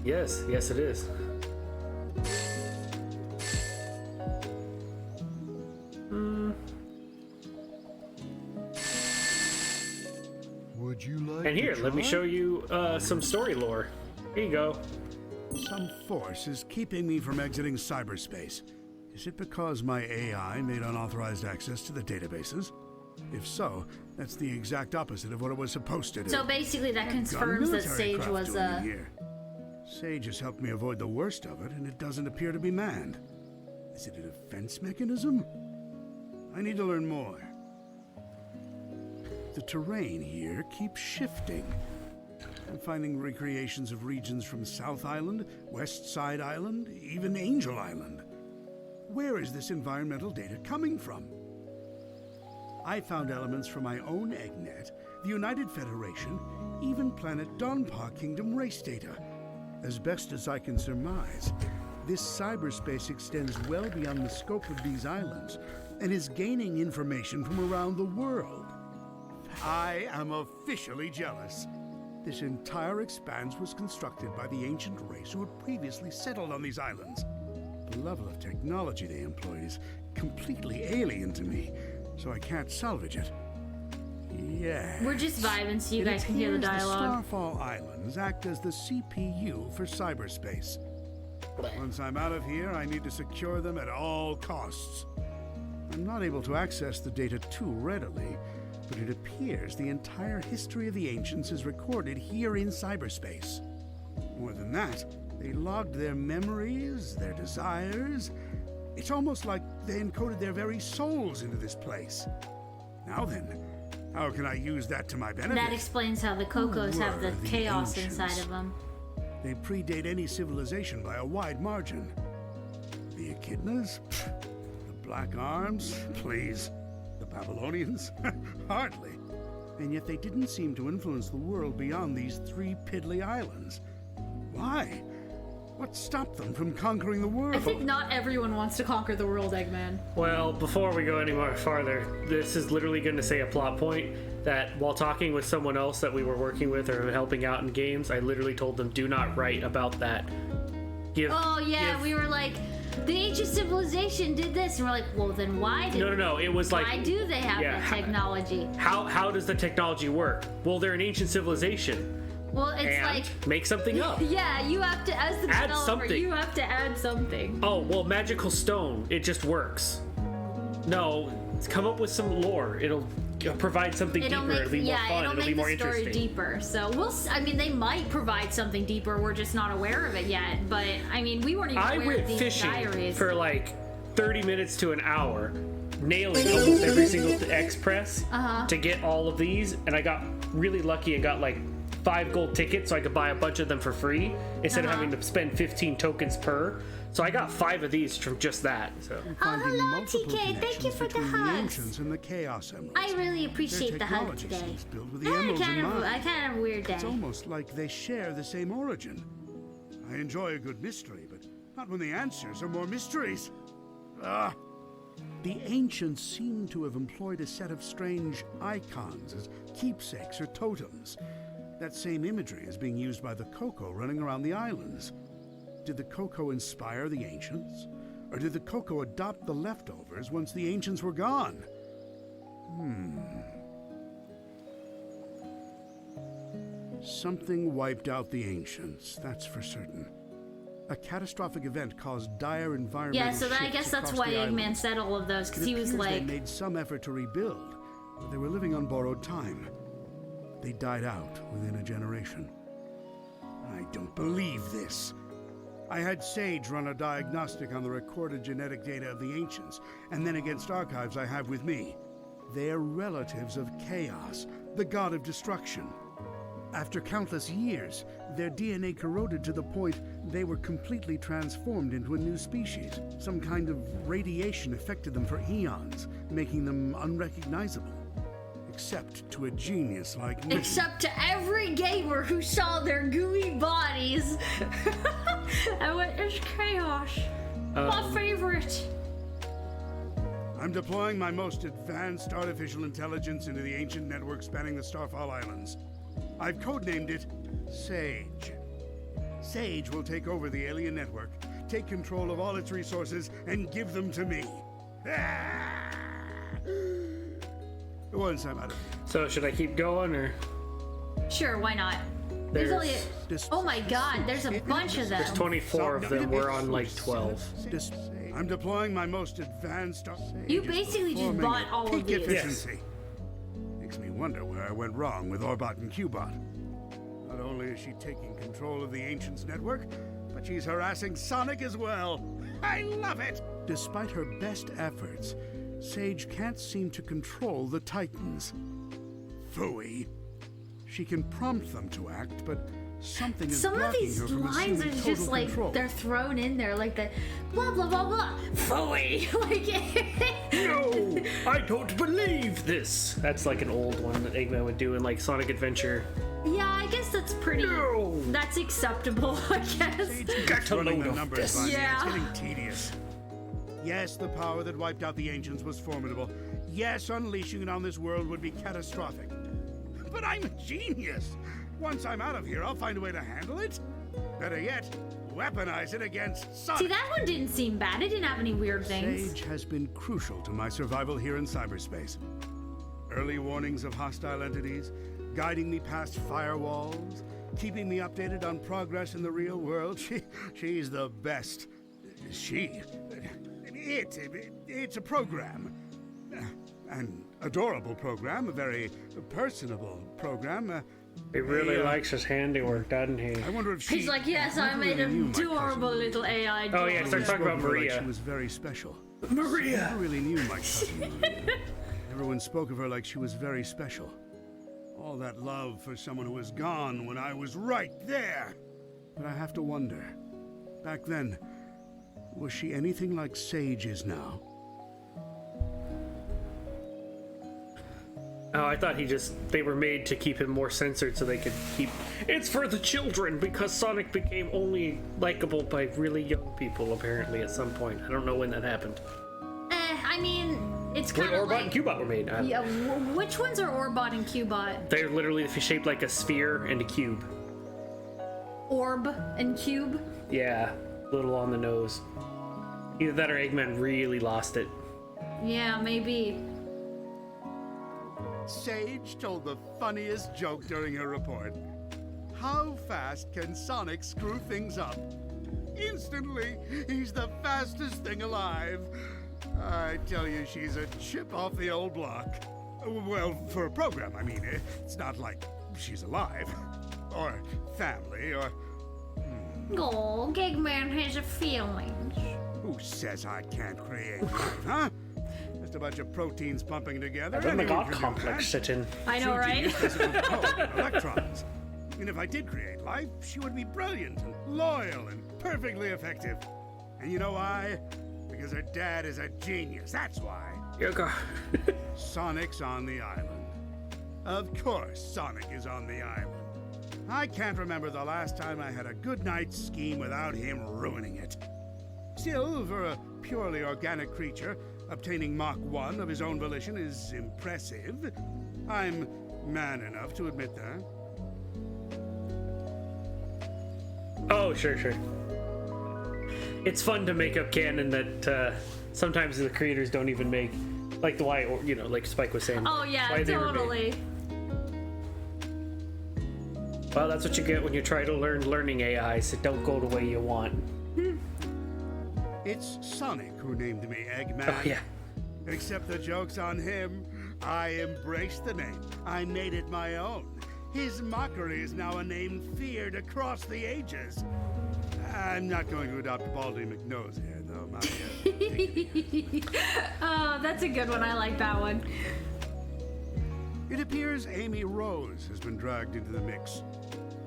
Yes, yes it is. Would you like And here, to let me try? show you some story lore. Here you go. Some force is keeping me from exiting cyberspace. Is it because my AI made unauthorized access to the databases? If so, that's the exact opposite of what it was supposed to do. So basically that Got confirms that military Sage craft was doing it here. Sage has helped me avoid the worst of it, and it doesn't appear to be manned. Is it a defense mechanism? I need to learn more. The terrain here keeps shifting. I'm finding recreations of regions from South Island, West Side Island, even Angel Island. Where is this environmental data coming from? I found elements from my own EggNet, the United Federation, even planet Donpa Kingdom race data. As best as I can surmise, this cyberspace extends well beyond the scope of these islands and is gaining information from around the world. I am officially jealous. This entire expanse was constructed by the ancient race who had previously settled on these islands. The level of technology they employed is completely alien to me, so I can't salvage it. Yeah. We're just vibing so you guys can hear the dialogue. The Starfall Islands act as the CPU for cyberspace. Once I'm out of here, I need to secure them at all costs. I'm not able to access the data too readily, but it appears the entire history of the Ancients is recorded here in cyberspace. More than that, they logged their memories, their desires. It's almost like they encoded their very souls into this place. Now then, how can I use that to my benefit? That explains how the Cocos have the chaos inside of them. They predate any civilization by a wide margin. The Echidnas? The Black Arms? Please. The Babylonians? Hardly. And yet they didn't seem to influence the world beyond these 3 piddly islands. Why? What stopped them from conquering the world? I think not everyone wants to conquer the world, Eggman. Well, before we go any more farther, this is literally going to say a plot point that while talking with someone else that we were working with or helping out in games, I literally told them, do not write about that. We were like, the ancient civilization did this, and we're like, well, then why did No, it was like... why do they have that technology? How does the technology work? Well, they're an ancient civilization. Well, it's and like... make something up. Yeah, you have to, as the Add developer, something. you have to add something. Oh, well, magical stone, it just works. No, come up with some lore. It'll provide something deeper. It'll be more fun. It'll be more the story interesting. deeper. So they might provide something deeper. We're just not aware of it yet. But I mean, we weren't even I aware went of these fishing diaries. for like 30 minutes to an hour, nailing almost every single express to get all of these, and I got really lucky and got like 5 gold tickets so I could buy a bunch of them for free instead of having to spend 15 tokens per. So I got 5 of these from just that. So. Hello, TK. Thank you for the hugs. And the Chaos Emeralds. I really appreciate the hug technology today. seems built with the I emeralds in kind mind. of a weird day. It's almost like they share the same origin. I enjoy a good mystery, but not when the answers are more mysteries. Ah. The ancients seem to have employed a set of strange icons as keepsakes or totems. That same imagery is being used by the Coco running around the islands. Did the Coco inspire the ancients? Or did the Coco adopt the leftovers once the ancients were gone? Something wiped out the ancients, that's for certain. A catastrophic event caused dire environmental Yeah, so I guess that's why Eggman said all of those, because he was like... They made some effort to rebuild, but they were living on borrowed time. They died out within a generation. I don't believe this. I had Sage run a diagnostic on the recorded genetic data of the ancients, and then against archives I have with me. They're relatives of Chaos, the god of destruction. After countless years, their DNA corroded to the point they were completely transformed into a new species. Some kind of radiation affected them for eons, making them unrecognizable. Except to a genius like me. Except to every gamer who saw their gooey bodies. I went, it's Chaos. My favorite. I'm deploying my most advanced artificial intelligence into the ancient network spanning the Starfall Islands. I've codenamed it Sage. Sage will take over the alien network, take control of all its resources, and give them to me. Once I'm out of here. So should I keep going or? Sure, why not? There's only oh my god, there's a bunch of them. There's 24 of them. We're on like 12. I'm deploying my most advanced. You basically just bought all of these. Efficiency. Makes me wonder where I went wrong with Orbot and Qbot. Not only is she taking control of the Ancients network, but she's harassing Sonic as well. I love it! Despite her best efforts, Sage can't seem to control the Titans. Phooey. She can prompt them to act, but something is Some of blocking these her from lines are assuming just total like control. they're thrown in there like the blah blah blah blah phooey. Like No, I don't believe this. That's like an old one that Eggman would do in like Sonic Adventure. yeah, I guess that's pretty. No. That's acceptable, I guess. Got to Running load the of numbers this. by me, Yeah. it's getting tedious. Yes, the power that wiped out the Ancients was formidable. Yes, unleashing it on this world would be catastrophic. But I'm a genius. Once I'm out of here, I'll find a way to handle it. Better yet, weaponize it against Sonic. See, that one didn't seem bad. It didn't have any weird things. Sage has been crucial to my survival here in cyberspace. Early warnings of hostile entities, guiding me past firewalls, keeping me updated on progress in the real world. She's the best. It's a program. An adorable program, a very personable program. He really likes his handiwork, doesn't he? I wonder if He's like, yes, I made an adorable little AI doll. Oh yeah, start talking about Maria. Like she was very special. Maria! I never really knew my cousin Maria. Everyone spoke of her like she was very special. All that love for someone who was gone when I was right there. But I have to wonder, back then, was she anything like Sage is now? Oh, I thought they were made to keep him more censored so they could keep... It's for the children, because Sonic became only likable by really young people, apparently, at some point. I don't know when that happened. I mean, it's When kind of Orbot like... and Cubot were made. Yeah, which ones are Orbot and Cubot? They're literally shaped like a sphere and a cube. Orb and Cube? Yeah, a little on the nose. Either that or Eggman really lost it. Yeah, maybe. Sage told the funniest joke during her report. How fast can Sonic screw things up? Instantly, he's the fastest thing alive. I tell you, she's a chip off the old block. Well, for a program, I mean. It's not like she's alive. Or family, or... Oh, Eggman has a feeling. Who says I can't create life, huh? Just a bunch of proteins pumping together. Then the Anyone God can do complex that. set in. I know, True right? genius doesn't need code, electrons. And if I did create life, she would be brilliant and loyal and perfectly effective. And you know why? Because her dad is a genius. That's why. Yoga. Sonic's on the island. Of course, Sonic is on the island. I can't remember the last time I had a good night's scheme without him ruining it. Still, for a purely organic creature, obtaining Mach 1 of his own volition is impressive. I'm man enough to admit that. Oh, sure. It's fun to make up canon that sometimes the creators don't even make, like the why, or like Spike was saying. Oh yeah, why they were totally. made. Well, that's what you get when you try to learn learning AIs that don't go the way you want. It's Sonic who named me Eggman. Oh yeah. Except the joke's on him. I embraced the name. I made it my own. His mockery is now a name feared across the ages. I'm not going to adopt Baldy McNose here, though. Oh, that's a good one. I like that one. It appears Amy Rose has been dragged into the mix.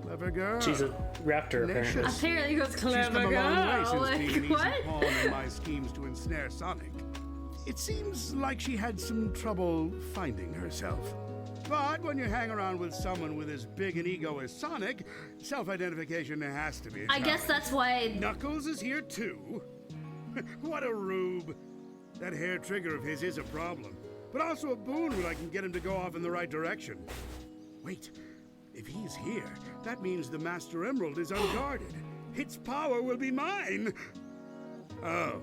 Clever girl. She's a raptor, apparently. Delicious. Apparently, he goes She's come clever a long way girl. since Like, being an easy what? pawn in my schemes to ensnare Sonic. It seems like she had some trouble finding herself. But when you hang around with someone with as big an ego as Sonic, self-identification has to be a I guess challenge. that's why. Knuckles is here too. What a rube. That hair trigger of his is a problem, but also a boon when I can get him to go off in the right direction. Wait, if he's here, that means the Master Emerald is unguarded. Its power will be mine. Oh,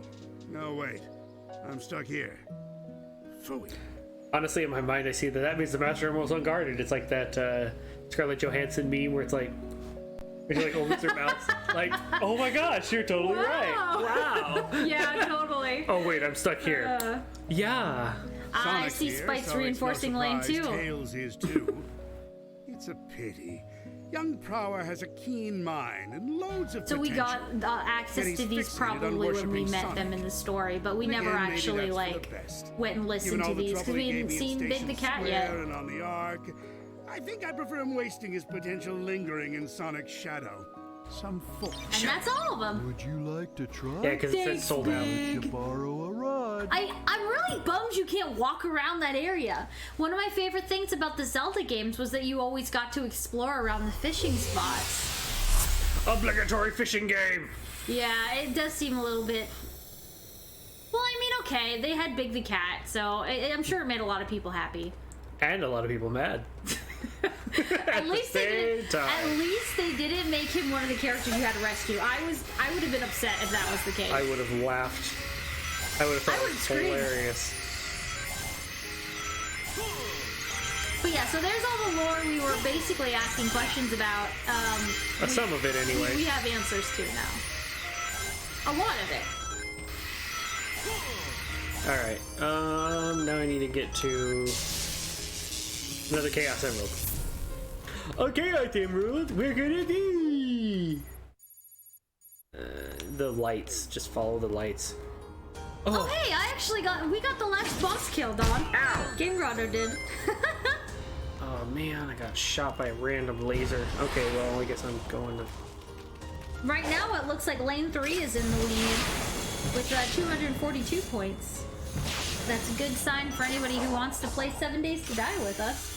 no wait. I'm stuck here. Phooey. Honestly, in my mind, I see that means the Master Emerald's unguarded. It's like that Scarlett Johansson meme where it's like, when she like opens her mouth, like, oh my gosh, you're totally right. Wow. Yeah, totally. Oh wait, I'm stuck here. Yeah. I Sonic's see here, Spike's so it's reinforcing no lane surprise too. Tails is too. It's a pity. Young Prower has a keen mind and loads of So we potential. got access Yet to he's these fixated on probably when we worshipping met Sonic. them in the story, but we And never again, maybe actually that's for the like best. went and listened Given to all the these because trouble we he hadn't gave me in seen Big the Station Cat Square yet. And on the Ark, I think I prefer him wasting his potential lingering in Sonic's shadow. Some fool. And that's all of them. Would you like to try? Yeah, because it says Thanks, sold out. Let you borrow a rod. I'm really bummed you can't walk around that area. One of my favorite things about the Zelda games was that you always got to explore around the fishing spots. Obligatory fishing game. Yeah, it does seem a little bit... Well, I mean, okay, they had Big the Cat, so I'm sure it made a lot of people happy. And a lot of people mad. At least they didn't make him one of the characters you had to rescue. I would have been upset if that was the case. I would have laughed. I would have thought it was hilarious. But yeah, so there's all the lore we were basically asking questions about. Some of it, anyway. We have answers to now. A lot of it. Alright, now I need to get to another Chaos Emerald. Okay, Chaos Emerald, we're gonna do the lights. Just follow the lights. Oh, hey, we got the last boss kill, Don. Ow! Game Grotto did. Oh man, I got shot by a random laser. Okay, well, I guess I'm going to... Right now, it looks like Lane 3 is in the lead with 242 points. That's a good sign for anybody who wants to play 7 Days to Die with us.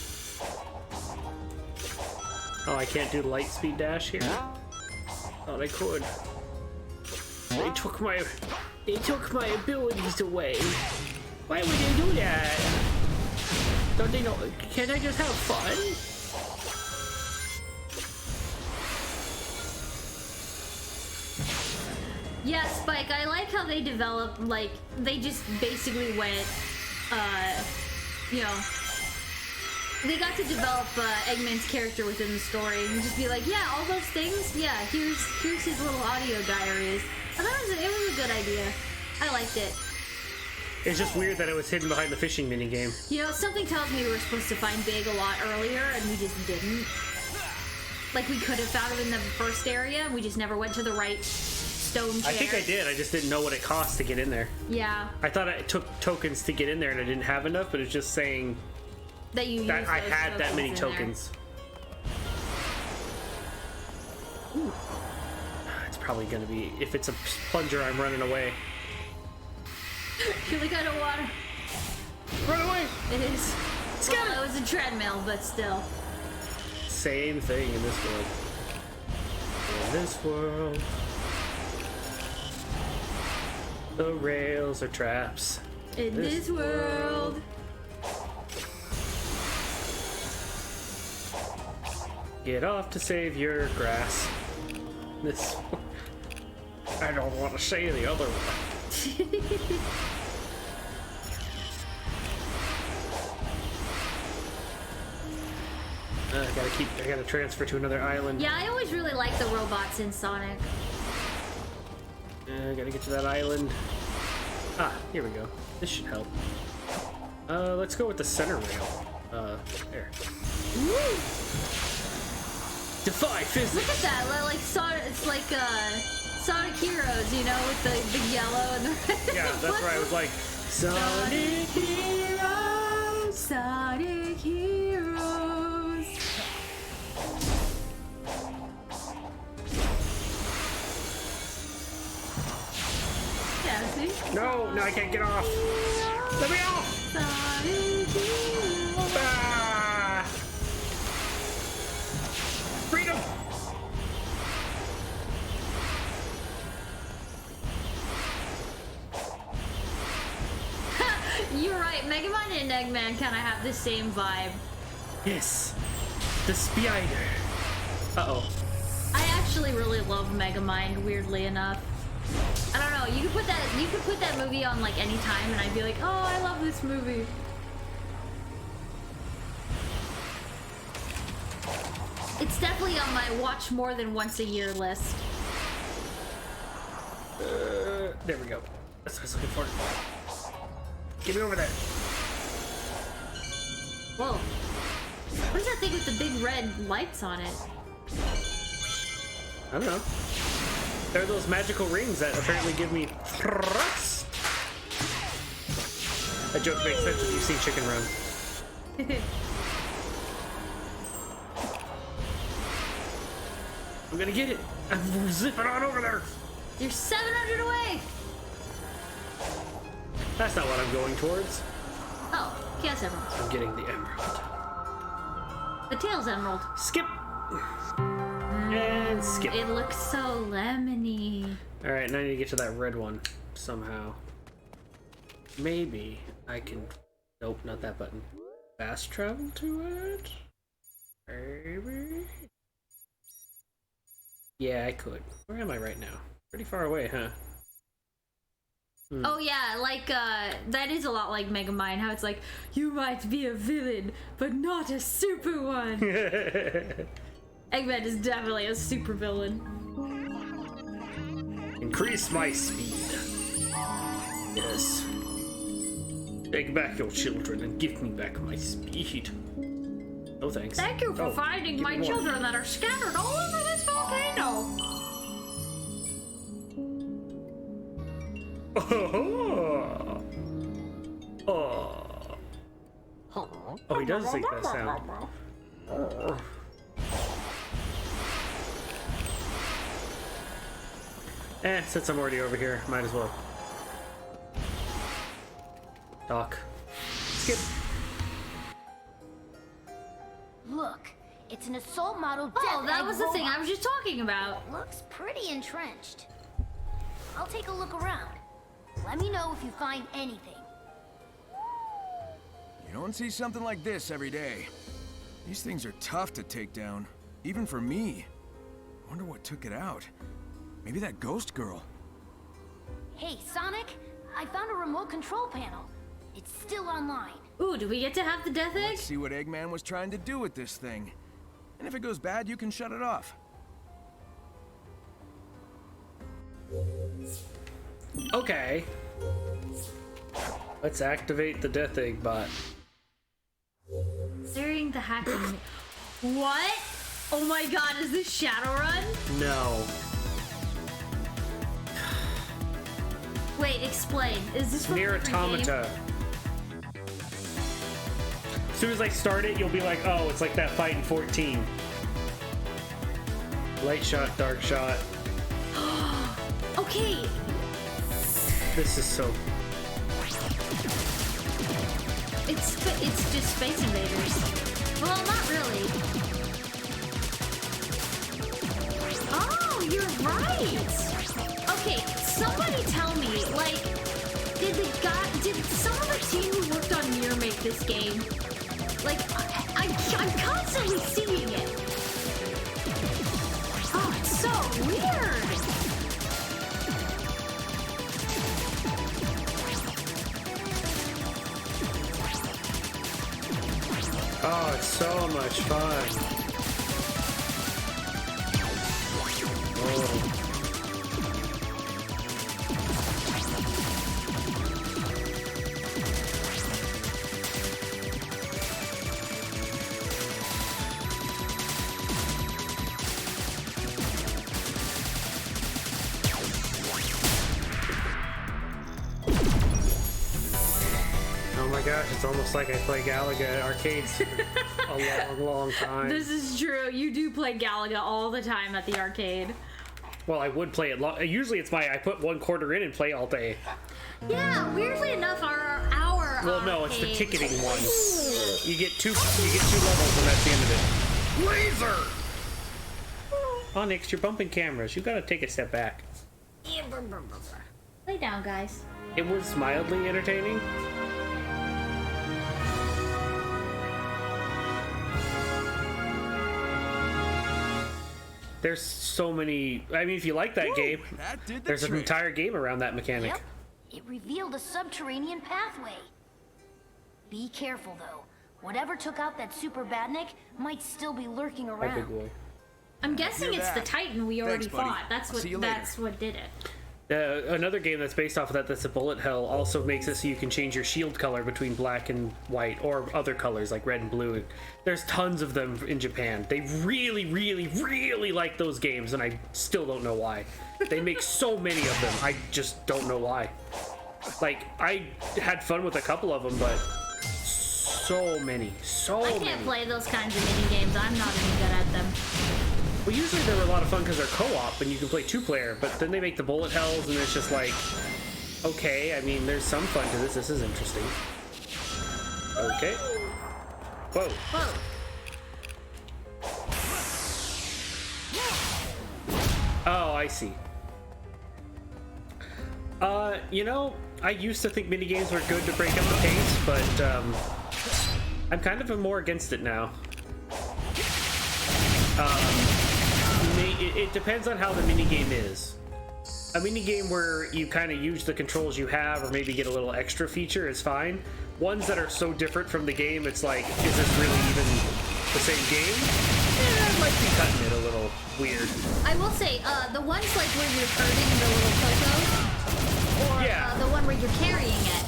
Oh, I can't do light speed dash here? Thought I could. They took my abilities away. Why would they do that? Don't they know? Can't I just have fun? Yeah, Spike, I like how they developed, like, they just basically went, you know, they got to develop Eggman's character within the story and just be like, yeah, all those things, yeah, here's his little audio diaries. I thought it was a good idea. I liked it. It's just weird that it was hidden behind the fishing minigame. You know, something tells me we were supposed to find Big a lot earlier and we just didn't. Like, we could have found him in the first area, we just never went to the right stone chair. I think I did, I just didn't know what it cost to get in there. Yeah. I thought it took tokens to get in there and I didn't have enough, but it's just saying that I had that many tokens. Ooh. It's probably gonna be, if it's a plunger, I'm running away. You're like, I don't want to. Run away! It is. Well, it was a treadmill, but still. Same thing in this world. In this world, the rails are traps. In this world. Get off to save your grass. This. I don't want to say the other one. I gotta transfer to another island. Yeah, I always really like the robots in Sonic. I gotta get to that island. Ah, here we go. This should help. Let's go with the center rail. There. Woo! Defy physics! Look at that, like Sonic, it's like, Sonic Heroes, you know, with the yellow and the red. Yeah, that's right, I was like, Sonic Heroes! Sonic Heroes! Yeah, see? No, I can't get off! Let me off! Sonic Heroes! Ah! Freedom! You're right, Megamind and Eggman kind of have the same vibe. Yes, the spider. Uh-oh. I actually really love Megamind, weirdly enough. I don't know, you could put that movie on like any time and I'd be like, oh, I love this movie. It's definitely on my watch more than once a year list. There we go. That's what I was looking for. Get me over there. Whoa. What is that thing with the big red lights on it? I don't know. There are those magical rings that apparently give me thrust. That joke makes sense if you've seen Chicken Run. I'm gonna get it. I'm zipping on over there. You're 700 away. That's not what I'm going towards. Oh, Chaos Emerald. I'm getting the emerald. The Tails Emerald. Skip. And skip. It looks so lemony. Alright, now I need to get to that red one somehow. Maybe I can... Nope, not that button. Fast travel to it? Yeah, I could. Where am I right now? Pretty far away, huh? Oh yeah, like that is a lot like Megamind, how it's like, you might be a villain, but not a super one. Eggman is definitely a super villain. Increase my speed. Yes. Take back your children and give me back my speed. No thanks. Thank you for finding give my me more. children that are scattered all over this volcano. Oh, he does make that sound. Since I'm already over here, might as well. Doc. Skip. Look, it's an assault model death Oh, that egg was the thing I robot. was just talking about. Looks pretty entrenched. I'll take a look around. Let me know if you find anything. You don't see something like this every day. These things are tough to take down, even for me. I wonder what took it out. Maybe that ghost girl. Hey, Sonic, I found a remote control panel. It's still online. Ooh, do we get to have the death egg? Let's see what Eggman was trying to do with this thing. And if it goes bad, you can shut it off. Okay. Let's activate the Death Egg bot. During the hacking. What? Oh my god, is this Shadowrun? No. Wait, explain. Is this from a Near different game? Automata. As soon as I start it, you'll be like, oh, it's like that fight in 14. Light shot, dark shot. Okay. This is so... It's just Space Invaders. Well, not really. Oh, you're right. Okay, somebody tell me, like, did some of the team who worked on Nier make this game? Like, I'm constantly seeing it. Oh, it's so weird. Oh, it's so much fun. Oh. Oh my gosh, it's almost like I play Galaga at arcades for a long, long time. This is true. You do play Galaga all the time at the arcade. Well, I would play it usually it's I put 1 quarter in and play all day. Yeah, weirdly enough, our Well, no, it's the arcade- ticketing one. You get two levels and that's the end of it. Laser! Onyx, you're bumping cameras. You gotta take a step back. Lay down, guys. It was mildly entertaining. There's so many... I mean, if you like that game, That did the there's an trick. entire game around that mechanic. Yep, it revealed a subterranean pathway. Be careful, though. Whatever took out that super badnik might still be lurking Hi, around. big boy. I'm guessing Hear it's the that. Titan we already Thanks, buddy. fought. That's I'll see you what. later. That's what did it. Another game that's based off of that's a bullet hell also makes it so you can change your shield color between black and white or other colors like red and blue. There's tons of them in Japan. They really, really, really like those games, and I still don't know why. They make so many of them. I just don't know why. Like, I had fun with a couple of them, but so many. I can't play those kinds of mini games. I'm not any good at them. Well, usually they're a lot of fun because they're co-op and you can play 2-player, but then they make the bullet hells and it's just like, okay, I mean, there's some fun to this. This is interesting. Okay. Whoa. Whoa. Oh, I see. You know, I used to think minigames were good to break up the pace, but, I'm kind of more against it now. It depends on how the minigame is. A minigame where you kind of use the controls you have or maybe get a little extra feature is fine. Ones that are so different from the game, it's like, is this really even the same game? Yeah, that might be cutting it a little weird. I will say, the ones like where you're hurting the little Coco, or the one where you're carrying it,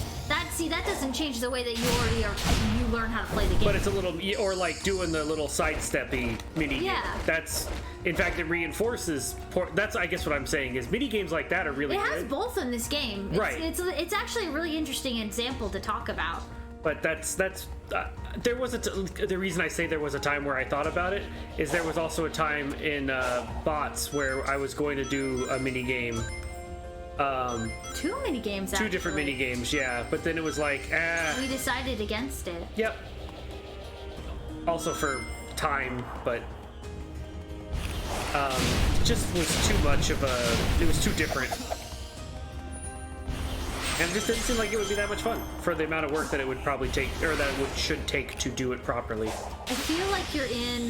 that doesn't change the way that you learn how to play the game. But it's a little, or like doing the little sidesteppy mini game. Yeah. That's, in fact, it reinforces. That's, I guess, what I'm saying is mini games like that are really good. It has both in this game. Right. It's actually a really interesting example to talk about. But there was the reason I say there was a time where I thought about it is there was also a time in bots where I was going to do a mini game. Two mini games. Two different mini games, yeah. But then it was like, we decided against it. Yep. Also for time, but just was too much of a. It was too different. And it just didn't seem like it would be that much fun for the amount of work that it would probably take, or that it should take to do it properly. I feel like you're in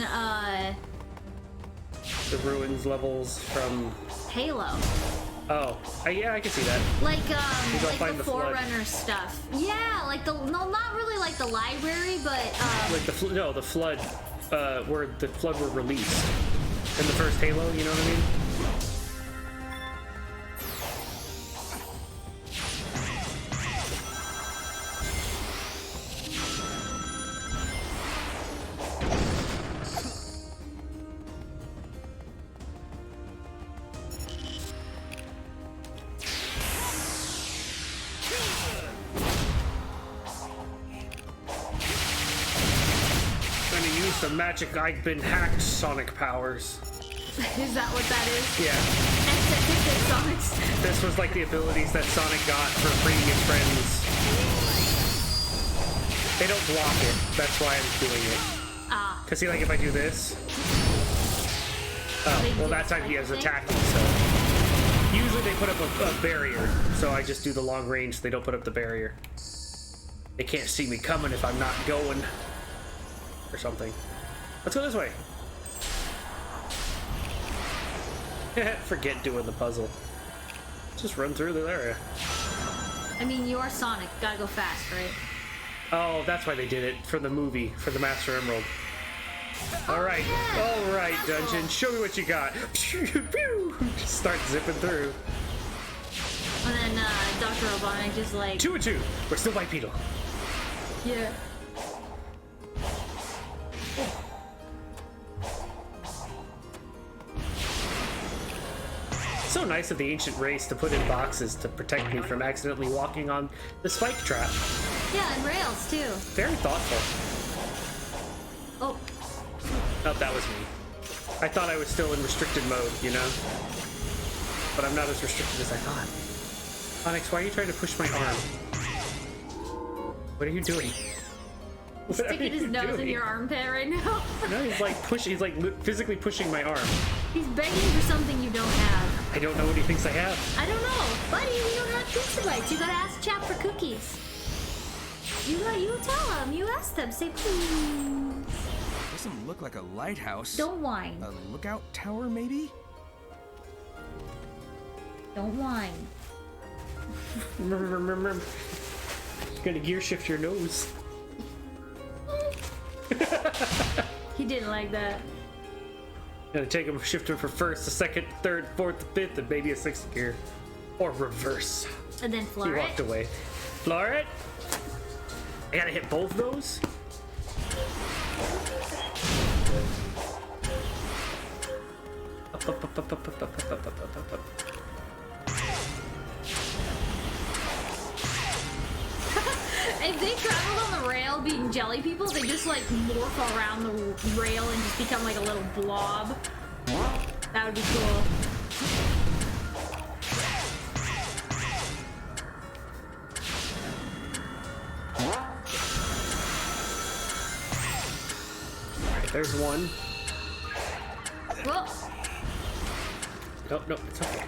the ruins levels from Halo. Oh, yeah, I can see that. Like the flood. Forerunner stuff. Yeah, like not really like the library, but like the flood, where the flood were released in the first Halo. You know what I mean? The magic, I've been hacked Sonic powers. Is that what that is? Yeah. Sonics. This was like the abilities that Sonic got for freeing his friends. They don't block it. That's why I'm doing it. Ah. Cause see, like if I do this. Oh, well that time he has attacking, so. Usually they put up a barrier, so I just do the long range so they don't put up the barrier. They can't see me coming if I'm not going. Or something. Let's go this way. Forget doing the puzzle. Just run through the area. I mean, you're Sonic. Gotta go fast, right? Oh, that's why they did it for the movie, for the Master Emerald. All right, dungeon. Show me what you got. Just start zipping through. And then Dr. Robotnik just like 2 and 2. We're still bipedal. Yeah. So nice of the ancient race to put in boxes to protect me from accidentally walking on the spike trap. Yeah, and rails too. Very thoughtful. Oh. Oh, that was me. I thought I was still in restricted mode, you know? But I'm not as restricted as I thought. Onyx, why are you trying to push my arm? What are you doing? He's sticking his nose in your armpit right now. No, he's like physically pushing my arm. He's begging for something you don't have. I don't know what he thinks I have. I don't know. Buddy, we don't have pizza bites. You gotta ask Chap for cookies. You tell him. You ask them. Say, please. Doesn't look like a lighthouse. Don't whine. A lookout tower, maybe? Don't whine. You're gonna gear shift your nose. He didn't like that. Gonna take him, shift him for first, a second, third, fourth, fifth, and maybe a sixth gear. Or reverse. And then floor He walked away. Floor it. I gotta hit both those? If they traveled on the rail being jelly people, they just like morph around the rail and just become like a little blob. That would be cool. Alright, there's one. Well, Nope, it's okay.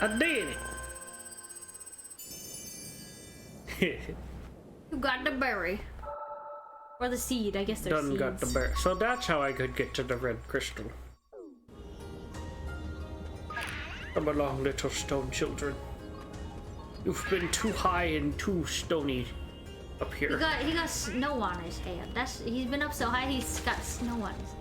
I did it. You got the berry. Or the seed, I guess they're Done seeds. got the bear. So that's how I could get to the red crystal. Come along, little stone children. You've been too high and too stony up here. He got snow on his hand. He's been up so high he's got snow on his hand.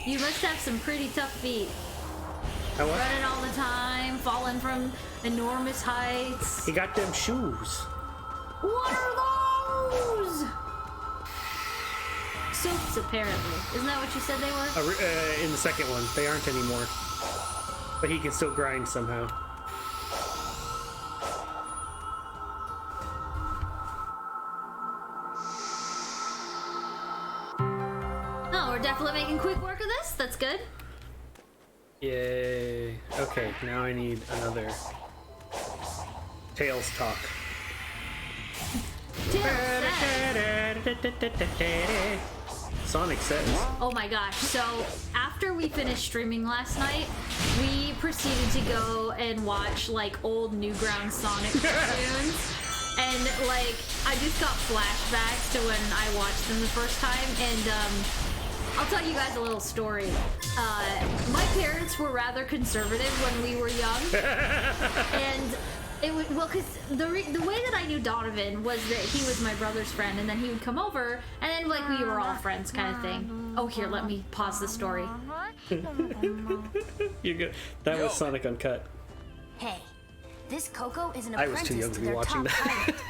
You must have some pretty tough feet. What? Running all the time, falling from enormous heights. He got them shoes. What are those? Soaps, apparently. Isn't that what you said they were? In the second one, they aren't anymore. But he can still grind somehow. Oh, we're definitely making quick work of this. That's good. Yay. Okay, now I need another Tails talk. Sonic says. Oh my gosh, so after we finished streaming last night, we proceeded to go and watch like old Newgrounds Sonic cartoons. And like, I just got flashbacks to when I watched them the first time, and I'll tell you guys a little story. My parents were rather conservative when we were young, and it was, well, because the way that I knew Donovan was that he was my brother's friend, and then he would come over, and then like we were all friends, kind of thing. Oh, here, let me pause the story. You're good. That was Sonic Uncut. Hey, this Coco is an I was apprentice too young to to be their watching top that. pilot.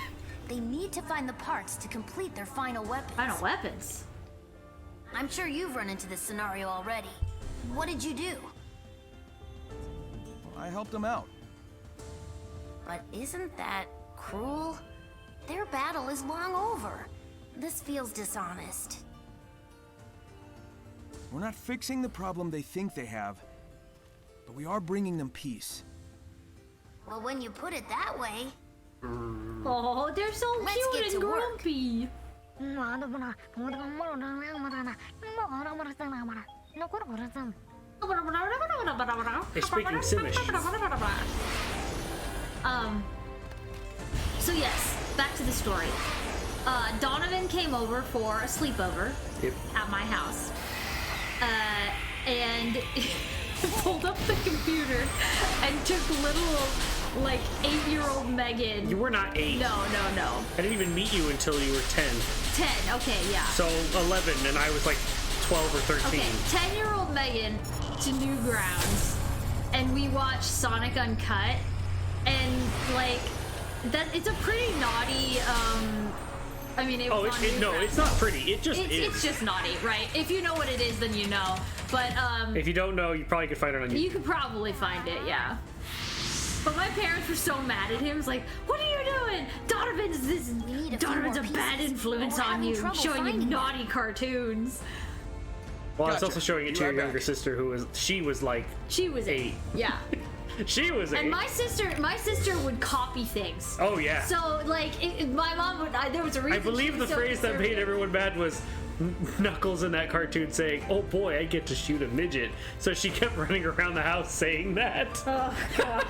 They need to find the parts to complete their final weapons. Final weapons. I'm sure you've run into this scenario already. What did you do? I helped him out. But isn't that cruel? Their battle is long over. This feels dishonest. We're not fixing the problem they think they have, but we are bringing them peace. Well, when you put it that way... Oh, they're so Let's cute get and to work. grumpy. They're speaking Simish. So yes, back to the story. Donovan came over for a sleepover at my house. And pulled up the computer and took little, like, 8-year-old Megan. You were not 8. No. I didn't even meet you until you were 10. 10, okay, yeah. So 11, and I was like 12 or 13. Okay, 10-year-old Megan to Newgrounds, and we watched Sonic Uncut, and like that. It's a pretty naughty. I mean, it was on Newgrounds. It's not pretty. It just is. It's just naughty, right? If you know what it is, then you know. But if you don't know, you probably could find it on YouTube. you could probably find it, yeah. But my parents were so mad at him. It's like, what are you doing? Donovan's a bad influence on you, showing you naughty cartoons. Well, it's Gotcha. also showing it to Be your right younger back. sister, she was like She was 8. Yeah. She was 8. And my sister would copy things. Oh yeah. So like, my mom would. There was a reason. I believe she the was so phrase that made conservative. everyone mad was Knuckles in that cartoon saying, "Oh boy, I get to shoot a midget." So she kept running around the house saying that. Oh god.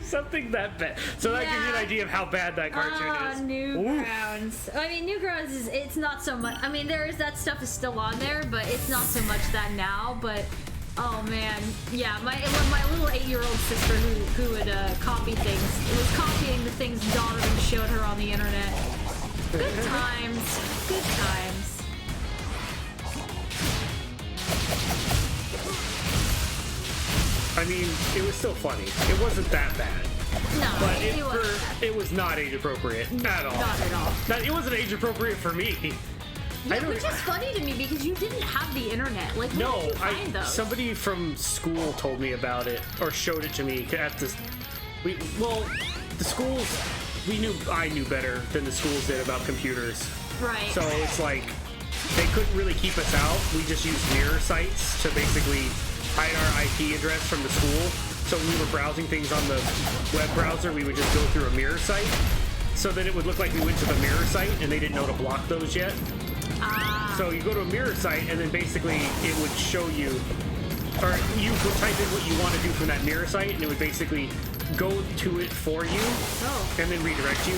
Something that bad. So that gives you an Yeah. idea of how bad that cartoon is. Newgrounds. I mean, Newgrounds is. It's not so much. I mean, that stuff is still on there, but it's not so much that now. But oh man, yeah, my little 8-year-old sister who would copy things. It was copying the things Donovan showed her on the internet. Good times. Good times. I mean, it was still funny. It wasn't that bad. No, But it wasn't. it was not age appropriate at all. Not at all. It wasn't age appropriate for me. Yeah, which is funny to me because you didn't have the internet. Like, where did you find those? somebody from school told me about it or showed it to me at this. The schools I knew better than the schools did about computers. Right. So it's like they couldn't really keep us out. We just used mirror sites to basically hide our IP address from the school. So when we were browsing things on the web browser, we would just go through a mirror site. So then it would look like we went to the mirror site and they didn't know to block those yet. So you go to a mirror site, and then basically it would show you, or you would type in what you want to do from that mirror site, and it would basically go to it for you, and then redirect you.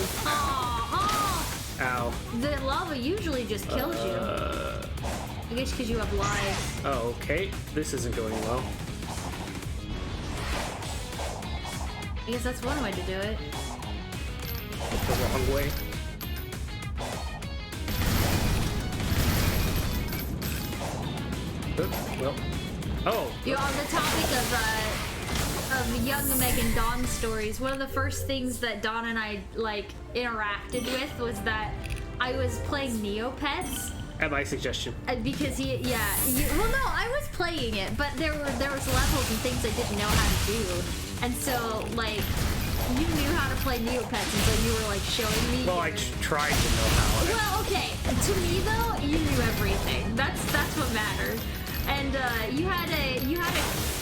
Ow. The lava usually just kills you. I guess because you have lives. Oh, okay. This isn't going well. I guess that's one way to do it. The wrong way. Oops, well. Oh. You're on the topic of young Megan Dawn stories. One of the first things that Dawn and I like interacted with was that I was playing Neopets. At my suggestion. Because well, no, I was playing it, but there was levels and things I didn't know how to do, and so like you knew how to play Neopets, and so you were like showing me. Well, I tried to know how. Well, okay. To me though, you knew everything. That's what matters. And you had a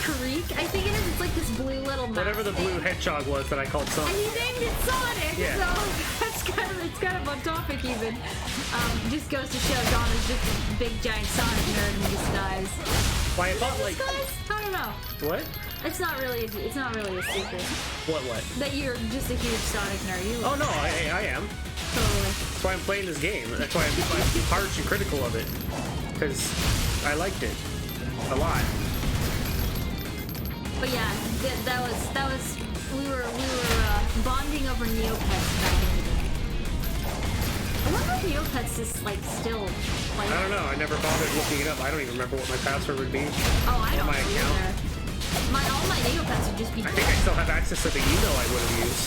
creek, I think it is. It's like this blue little mouse Whatever the blue thing. hedgehog was that I called Sonic. And you named it Sonic, Yeah. so it's kind of on topic even. Just goes to show Don is just a big giant Sonic nerd in disguise. Why I thought like Disguise? I don't know. what? It's not really a secret What? that you're just a huge Sonic nerd. You Oh no, I am. totally. That's why I'm playing this game. That's why I'm harsh and critical of it. Because I liked it a lot. But yeah, that was we were bonding over Neopets back in the day. I wonder if Neopets is like still like. I don't know. I never bothered looking it up. I don't even remember what my password would be. Oh, I don't my know account. either. All my Neopets would just be. I think I still have access to the email I would have used.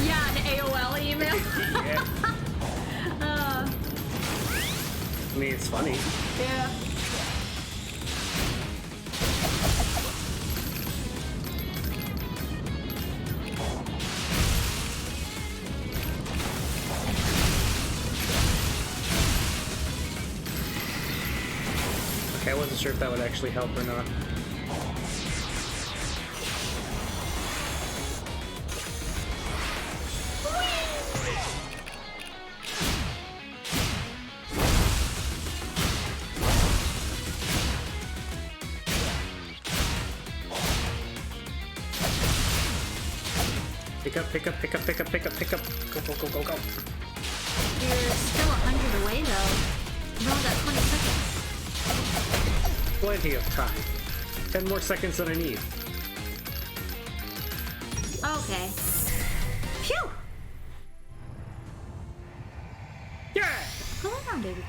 Yeah, an AOL email. Yeah. I mean, it's funny. Yeah. Okay, I wasn't sure if that would actually help or not. Pick up. Go. You're still 100 away though. You've only got 20 seconds. Plenty of time. 10 more seconds than I need. Okay. Phew! Yeah! Come on, baby.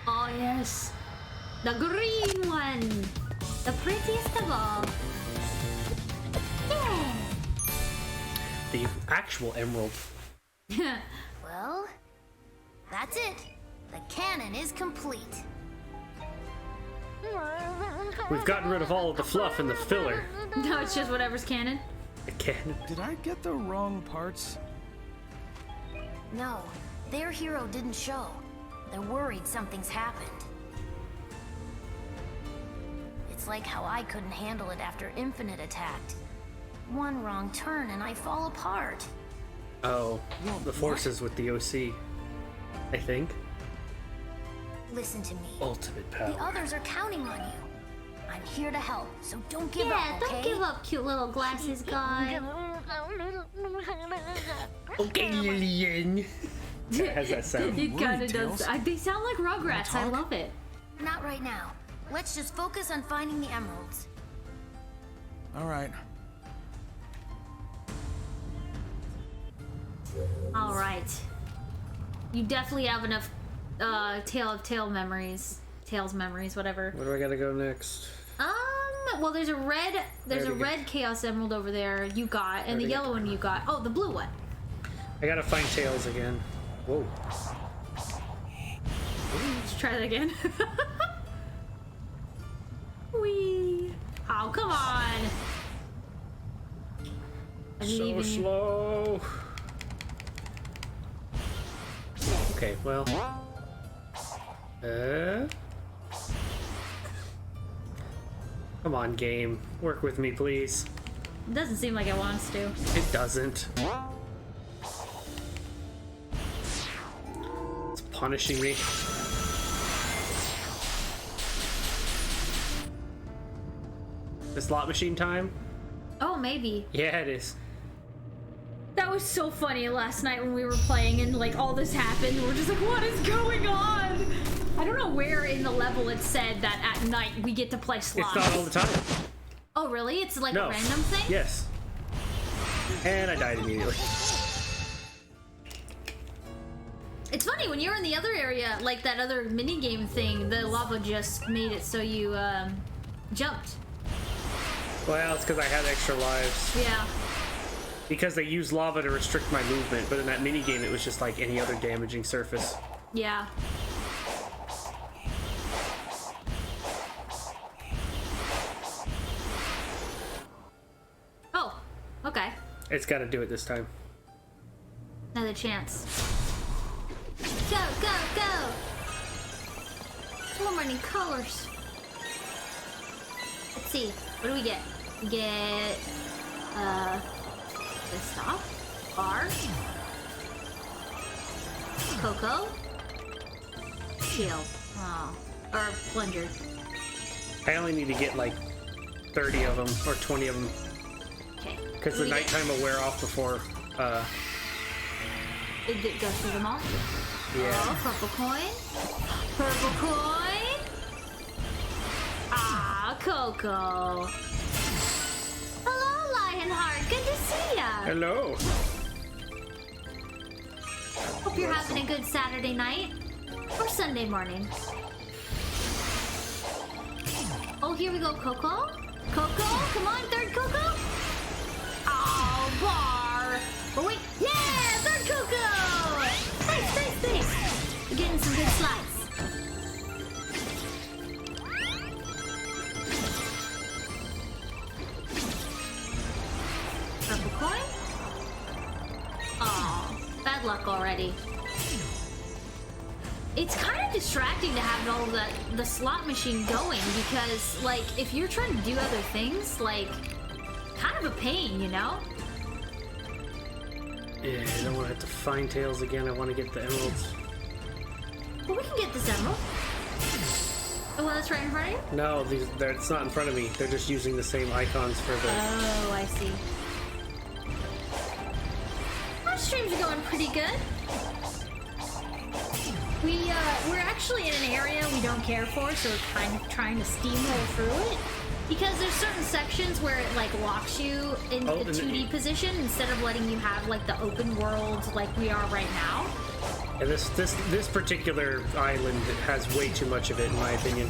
Oh yes, the green one, the prettiest of all. Yeah. The actual emerald. Well, that's it. The cannon is complete. We've gotten rid of all of the fluff and the filler. No, it's just whatever's canon. The cannon. Did I get the wrong parts? No, their hero didn't show. They're worried something's happened. It's like how I couldn't handle it after Infinite attacked. One wrong turn and I fall apart. Oh, the forces with the OC, I think. Listen to me. Ultimate The power. others are counting on you. I'm here to help, so don't give Yeah, up, okay? don't give up, cute little glasses guy. Okay, Lillian. It has that sound. It kind of Tails. does. They sound like Rugrats. I love it. Not right now. Let's just focus on finding the emeralds. All right. All right. You definitely have enough Tails memories, whatever. Where do I gotta go next? Well, there's a red Chaos Emerald over there you got, and the yellow one you got. Oh, the blue one. I gotta find Tails again. Whoa. Let's try that again. Whee! Oh, come on! I'm So leaving you. slow. Okay, well. Come on, game. Work with me, please. It doesn't seem like it wants to. It doesn't. punishing me. The slot machine time? Oh, maybe. Yeah, it is. That was so funny last night when we were playing and like all this happened. We're just like, what is going on? I don't know where in the level it said that at night we get to play slots. It's not all the time. Oh, really? It's like No. a random thing? Yes. And I died immediately. It's funny, when you're in the other area, like that other minigame thing, the lava just made it so you jumped. Well, it's because I had extra lives. Yeah. Because they use lava to restrict my movement, but in that minigame it was just like any other damaging surface. Yeah. Oh, okay. It's got to do it this time. Another chance. Go, go, go! So many colors. Let's see. What do we get? We get the stop, bar, cocoa, shield, or plunger. I only need to get like 30 of them or 20 of them Okay. because the nighttime will wear off before. It goes through them all. Yeah. Oh, purple coin. Purple coin. Ah, Coco. Hello, Lionheart. Good to see ya. Hello. Hope you're having a good Saturday night or Sunday morning. Oh, here we go, Coco. Coco, come on, third Coco. Oh, bar. Oh, wait. Yeah, third Coco. Nice, nice, nice. We're getting some good slides. Purple coin. Oh, bad luck already. It's kind of distracting to have all the slot machine going because, like, if you're trying to do other things, like, kind of a pain, you know? Yeah, I don't want to have to find tails again. I want to get the emeralds. Well, we can get this emerald. The one that's right in front of you? No, it's not in front of me. They're just using the same icons for the... Oh, I see. Our streams are going pretty good. We're actually in an area we don't care for, so we're kind of trying to steamroll through it. Because there's certain sections where it like locks you in the 2D position instead of letting you have like the open world like we are right now. And this particular island has way too much of it, in my opinion.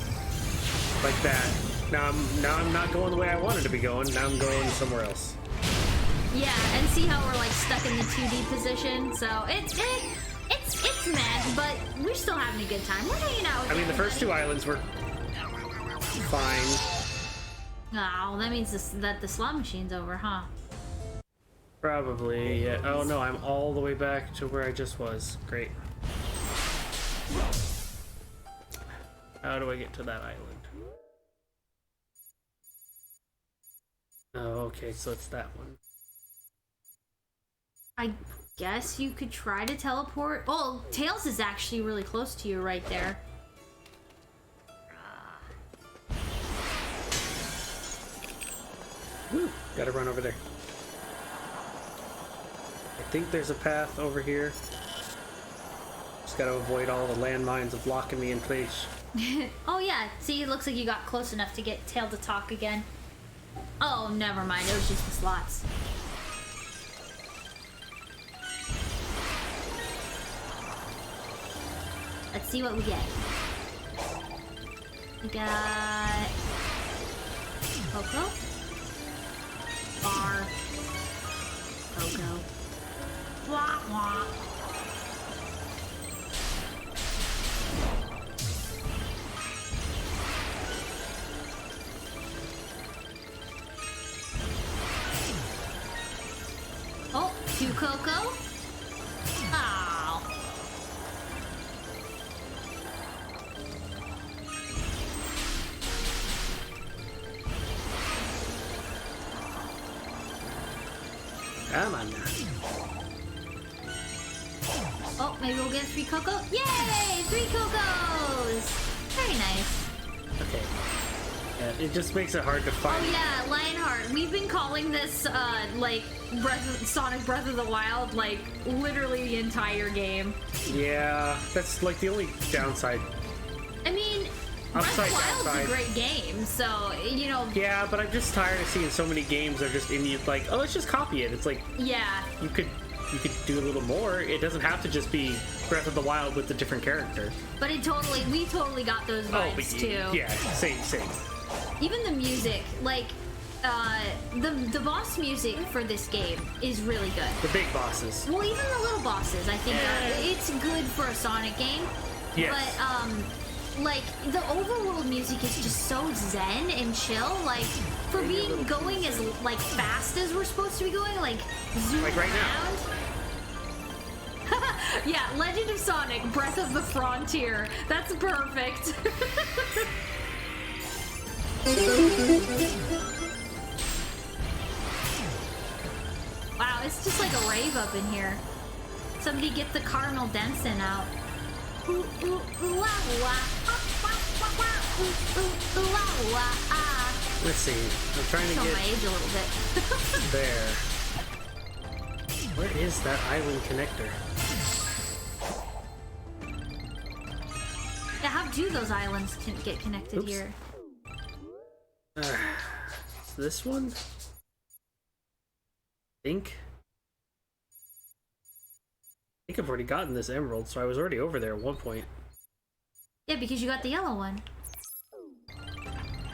Like that. Now I'm not going the way I wanted to be going. Now I'm going somewhere else. Yeah, and see how we're like stuck in the 2D position. So it's meh, but we're still having a good time. We're hanging out with I mean, the first two islands were fine. Oh, that means that the slot machine's over, huh? Probably, yeah. Oh no, I'm all the way back to where I just was. Great. How do I get to that island? Oh, okay, so it's that one. I guess you could try to teleport. Oh, Tails is actually really close to you right there. Woo! Gotta run over there. I think there's a path over here. Just gotta avoid all the landmines of blocking me in place. Oh yeah, see, it looks like you got close enough to get Tail to talk again. Oh, never mind, it was just the slots. Let's see what we get. We got Coco, bar, Coco, wah wah. Oh, two Coco. Ow. Come on now. Oh, Maybe we'll get 3 Coco. Yay! 3 Cocos! Very nice. Okay. Yeah, it just makes it hard to find. Oh yeah, Lionheart. We've been calling this, like, Sonic Breath of the Wild, like, literally the entire game. Yeah, that's like the only downside. I mean, Breath of the Wild's a great game, so, you know... Yeah, but I'm just tired of seeing so many games are just like, oh, let's just copy it. It's like... Yeah. You could do a little more. It doesn't have to just be Breath of the Wild with a different character. But we totally got those vibes, too. Yeah, same. Even the music, like, the boss music for this game is really good. The big bosses. Well, even the little bosses, I think, it's good for a Sonic game. Yes. But, like, the overworld music is just so zen and chill. Like, for being going as, like, fast as we're supposed to be going, like, zooming like right around. Yeah, Legend of Sonic, Breath of the Frontier. That's perfect. Wow, it's just like a rave up in here. Somebody get the Cardinal Denson out. Ooh, ooh, ooh, wah, wah. Ooh, ooh, ooh, wah, wah, ah. Let's see. I'm trying to Show get my age a little bit. there. Where is that island connector? Yeah, how do those islands get connected here? This one? I think I've already gotten this emerald, so I was already over there at one point. Yeah, because you got the yellow one.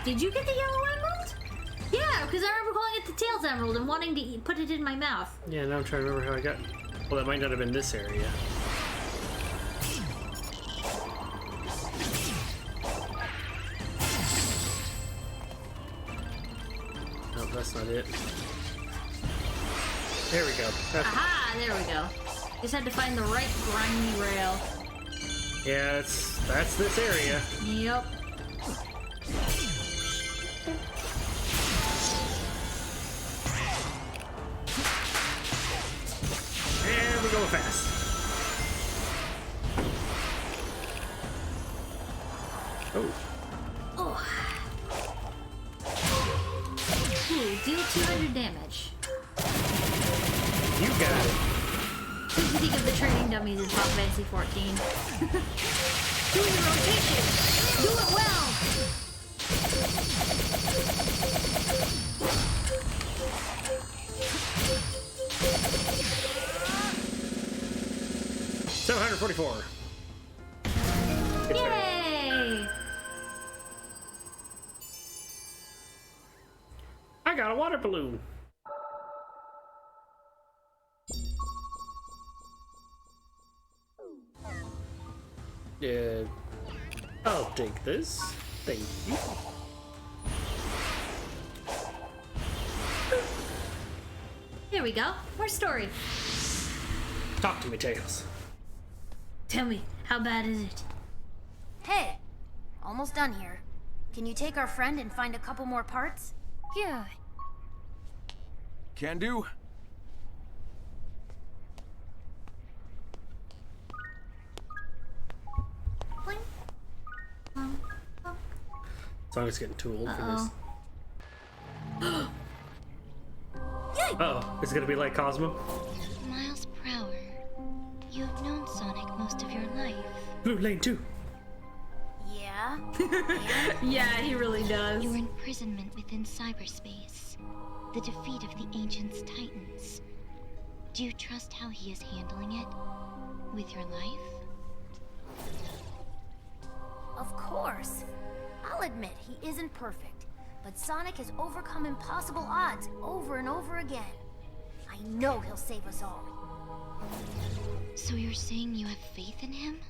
Did you get the yellow emerald? Yeah, because I remember calling it the Tails Emerald and wanting to put it in my mouth. Yeah, now I'm trying to remember how I got... Well, that might not have been this area. Nope, that's not it. There we go. Aha, there we go. Just had to find the right grimy rail. Yeah, that's this area. Yep. And we're going fast. Oh. Oh. Ooh, deal 200 damage. You got it. What do you think of the training dummies in Final Fantasy 14? Do the rotation! Do it well! $744. Yay! I got a water balloon. Yeah, I'll take this. Thank you. Here we go. More story. Talk to me, Tails. Tell me, how bad is it? Hey, almost done here. Can you take our friend and find a couple more parts? Yeah. Can do. Song is getting too old for this. Uh-oh, is it gonna be like Cosmo? Miles per hour. You have known Sonic most of your life. Blue Lane 2. Yeah? Yeah, he really does. Your imprisonment within cyberspace. The defeat of the Ancient's Titans. Do you trust how he is handling it? With your life? Of course. I'll admit he isn't perfect, but Sonic has overcome impossible odds over and over again. I know he'll save us all. So you're saying you have faith in him?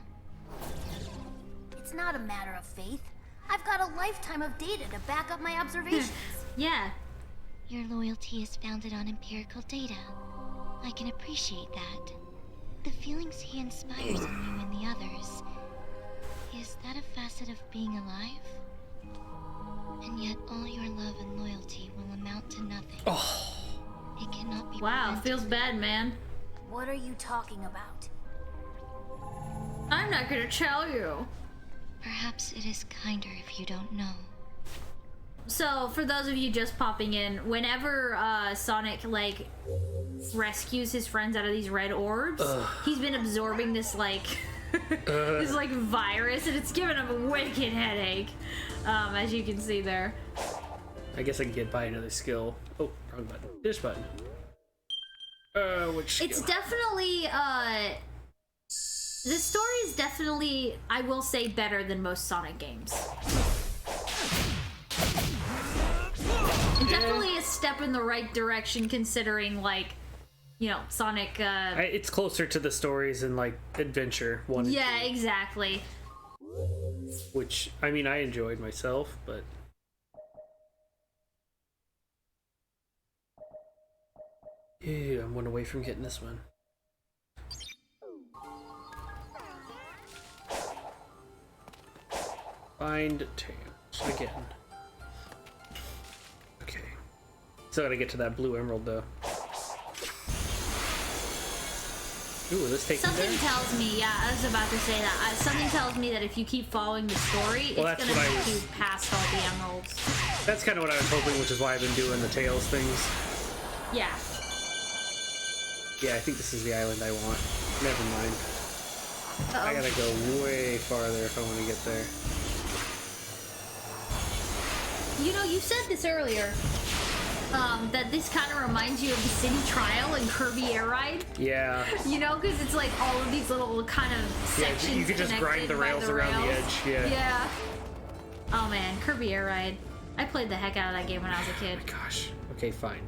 It's not a matter of faith. I've got a lifetime of data to back up my observations. Yeah. Your loyalty is founded on empirical data. I can appreciate that. The feelings he inspires in you and the others. Is that a facet of being alive? And yet all your love and loyalty will amount to nothing. Oh. It cannot be Wow, prevented. feels bad, man. What are you talking about? I'm not gonna tell you. Perhaps it is kinder if you don't know. So, for those of you just popping in, whenever Sonic, like, rescues his friends out of these red orbs, he's been absorbing this, like, this, like, virus, and it's giving him a wicked headache, as you can see there. I guess I can get by another skill. Oh, wrong button. This button. Which skill? It's definitely, the story is definitely, I will say, better than most Sonic games. Definitely a step in the right direction considering, like, you know, Sonic, It's closer to the stories in, like, Adventure 1 and yeah, 2, exactly. which, I mean, I enjoyed myself, but... Ew, I'm one away from getting this one. Find Tails again. Okay. Still gotta get to that blue emerald though. Ooh, this takes me Something there? tells me, yeah, I was about to say that. Something tells me that if you keep following the story, Well, it's that's gonna what I make was- you past all the emeralds. That's kind of what I was hoping, which is why I've been doing the Tails things. Yeah. Yeah, I think this is the island I want. Never mind. I gotta go way farther if I want to get there. You know, you said this earlier, that this kind of reminds you of the City Trial and Kirby Air Ride. Yeah. You know, because it's like all of these little kind of sections. Yeah, you could just grind the connected by rails around the rails. edge, yeah. Yeah. Oh man, Kirby Air Ride. I played the heck out of that game when I was a kid. Gosh. Okay, fine.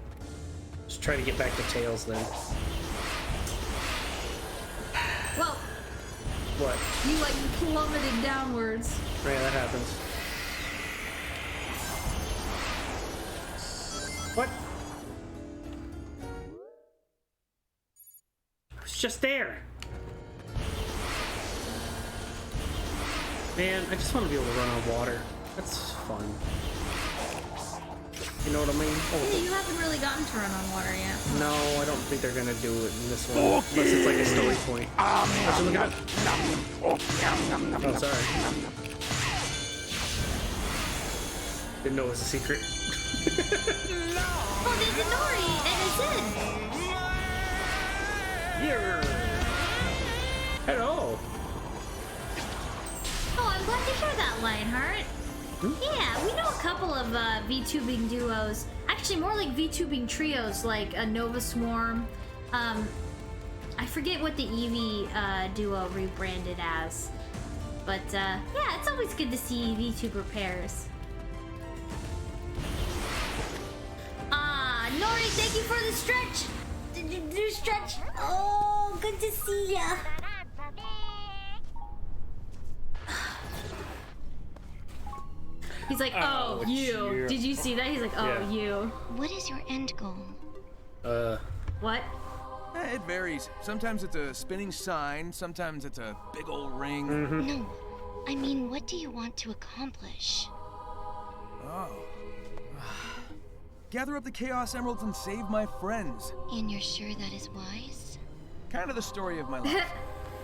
Just try to get back to Tails then. Well, What? you like plummeted downwards. Yeah, that happens. What? I was just there. Man, I just want to be able to run on water. That's fun. You know what I mean? Yeah, Oh, you haven't really gotten to run on water yet. no, I don't think they're gonna do it in this one. Unless it's like a story point. Let's look it up. Oh, sorry. Didn't know it was a secret. Oh, there's a Nori, and it's in. Yeah. Hello. Oh, I'm glad to hear that, Lionheart. Yeah, we know a couple of VTubing duos. Actually, more like VTubing trios, like a Nova Swarm. I forget what the Eevee duo rebranded as. But yeah, it's always good to see VTuber pairs. Nori, thank you for the stretch. Did you do stretch? Oh, good to see ya. He's like, oh, you. you. Did you see that? He's like, oh, Yeah. you. What is your end goal? What? It varies. Sometimes it's a spinning sign, sometimes it's a big old ring. No, I mean, what do you want to accomplish? Oh. Gather up the Chaos Emeralds and save my friends. And you're sure that is wise? Kind of the story of my life.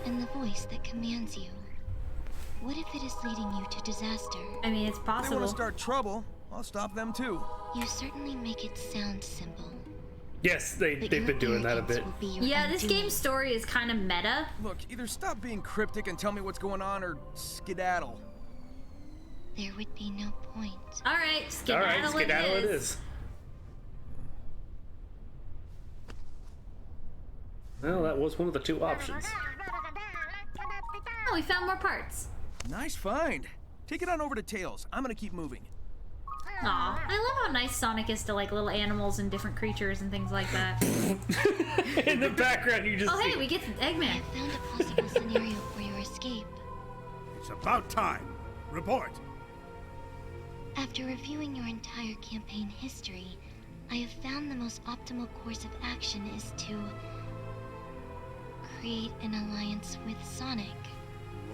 And the voice that commands you? What if it is leading you to disaster? I mean, it's If they want possible. to start trouble, I'll stop them too. You certainly make it sound simple. Yes, But they've your been doing that a arrogance bit. will be your Yeah, this undoing. game's story is kind of meta. Look, either stop being cryptic and tell me what's going on, or skedaddle. There would be no point. All right, skedaddle, All right, skedaddle it is. Well, that was one of the two options. Oh, we found more parts. Nice find. Take it on over to Tails. I'm gonna keep moving. Aw, I love how nice Sonic is to like little animals and different creatures and things like that. In the background, you just Oh, see. hey, we get I Eggman. have found a possible scenario for your escape. It's about time. Report. After reviewing your entire campaign history, I have found the most optimal course of action is to create an alliance with Sonic.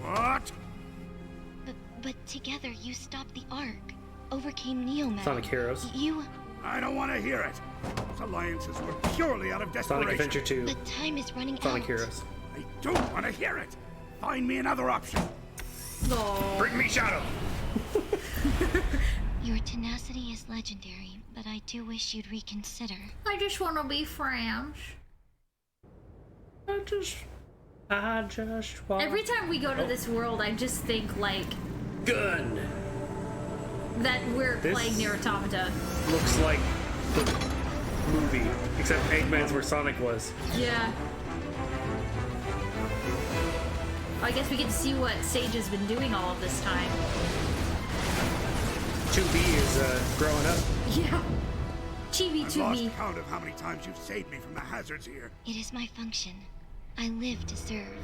What? But together you stopped the Ark, overcame Neomag. Sonic Heroes. You... I don't want to hear it. Those alliances were purely out of desperation. Sonic Adventure 2. But time is running Sonic out. Heroes. I don't want to hear it. Find me another option. Oh. Bring me Shadow. Your tenacity is legendary, but I do wish you'd reconsider. I just want to be friends. I just want. Every time we go to this world, I just think like gun. that we're This- playing Nier Automata. Looks like the movie, except Eggman's where Sonic was. Yeah. I guess we get to see what Sage has been doing all of this time. 2B is growing up. Yeah. Chibi I've to lost me. count of how many times you've saved me from the hazards here. It is my function. I live to serve.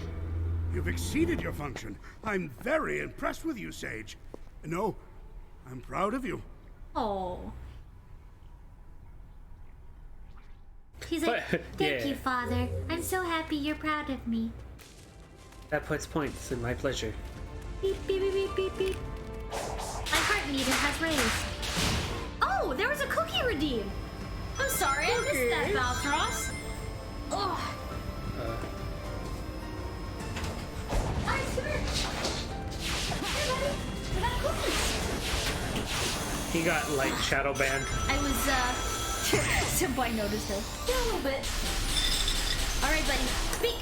You've exceeded your function. I'm very impressed with you, Sage. No, I'm proud of you. Oh. He's like, But- thank yeah. you, Father. I'm so happy you're proud of me. That puts points in my pleasure. Beep, beep, beep, beep, beep, beep. My heart meter has raised. Oh, there was a cookie redeem. I'm sorry, I missed that, Valtros. Oh. Alright, come here. Here, buddy. I got cookies. He got like shadow banned. I was, Senpai noticed him. Yeah, a little bit. Alright, buddy. Speak.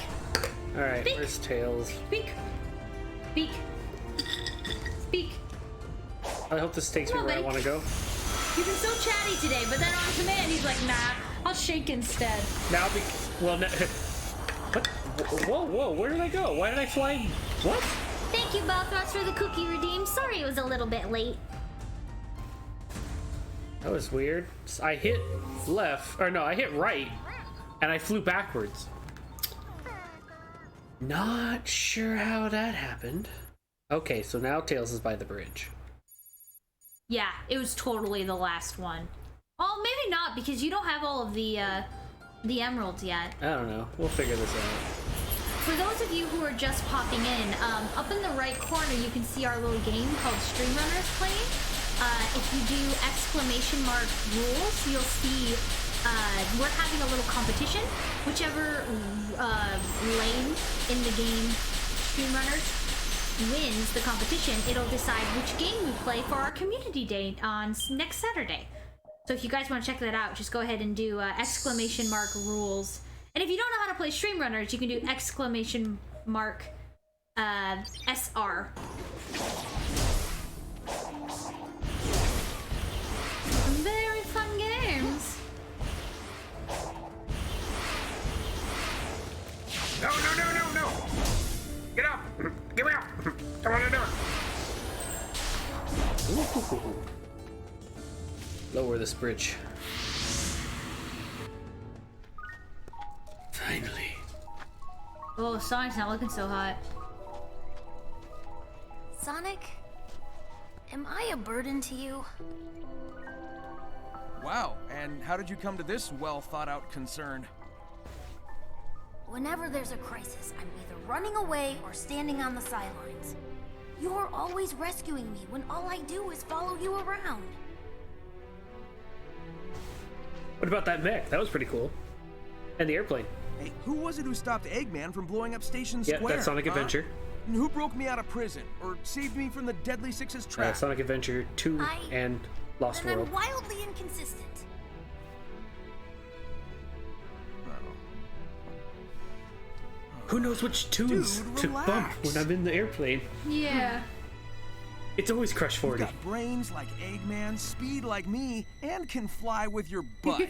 All right, Speak. where's Tails? Speak. Speak. Speak. I hope this takes me Come on, where I buddy. want to go. You've been so chatty today, but then on command, he's like, nah, I'll shake instead. Now, well, what? Whoa, where did I go? Why did I fly? What? Thank you, Balthros, for the cookie redeem. Sorry it was a little bit late. That was weird. I hit left, or no, I hit right, and I flew backwards. Not sure how that happened. Okay, so now Tails is by the bridge. Yeah, it was totally the last one. Oh, maybe not, because you don't have all of the emeralds yet. I don't know. We'll figure this out. For those of you who are just popping in, up in the right corner, you can see our little game called Stream Runners playing. If you do exclamation mark rules, you'll see we're having a little competition. Whichever lane in the game Stream Runners wins the competition, it'll decide which game we play for our community day on next Saturday. So if you guys want to check that out, just go ahead and do exclamation mark rules. And if you don't know how to play Stream Runners, you can do exclamation mark SR. Very fun games. No! Get up! Get me out! I want to do it! Ooh. Lower this bridge. Finally. Oh, Sonic's not looking so hot. Sonic, am I a burden to you? Wow, and how did you come to this well-thought-out concern? Whenever there's a crisis, I'm either running away or standing on the sidelines. You're always rescuing me when all I do is follow you around. What about that mech? That was pretty cool. And the airplane. Hey, who was it who stopped Eggman from blowing up Station Yeah, Square? that's Sonic huh? Adventure. And who broke me out of prison? Or saved me from the Deadly Six's trap? Sonic Adventure 2 and Lost And World. I'm wildly inconsistent. Who knows which tunes Dude, to relax. bump when I'm in the airplane? Yeah. It's always Crush 40. You've got brains like Eggman, speed like me, and can fly with your butt.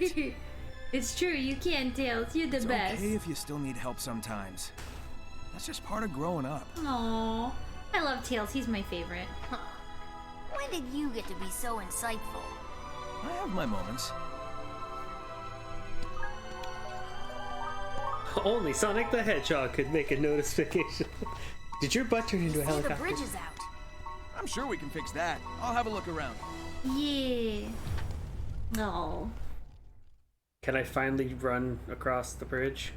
It's true, you can, Tails. You're the It's best. okay if you still need help sometimes. That's just part of growing up. Aww. I love Tails. He's my favorite. Huh. When did you get to be so insightful? I have my moments. Only Sonic the Hedgehog could make a notification. Did your butt turn into a Say the helicopter? bridge is out. I'm sure we can fix that. I'll have a look around. Yeah. Oh. Can I finally run across the bridge?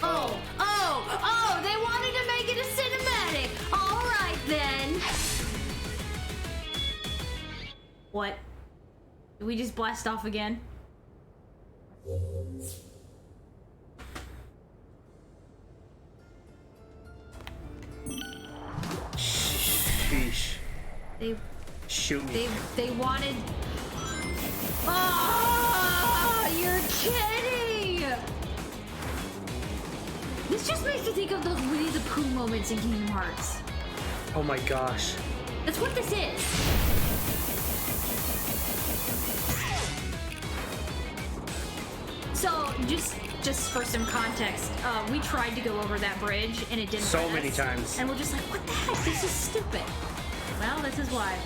Oh, they wanted to make it a cinematic. All right, then. What? Did we just blast off again? shoot me. They wanted. Oh, you're kidding! This just makes me think of those Winnie the Pooh moments in Kingdom Hearts. Oh my gosh. That's what this is. So, just for some context, we tried to go over that bridge and it didn't So let many us. times. And we're just like, what the heck? This is stupid. Well, this is why.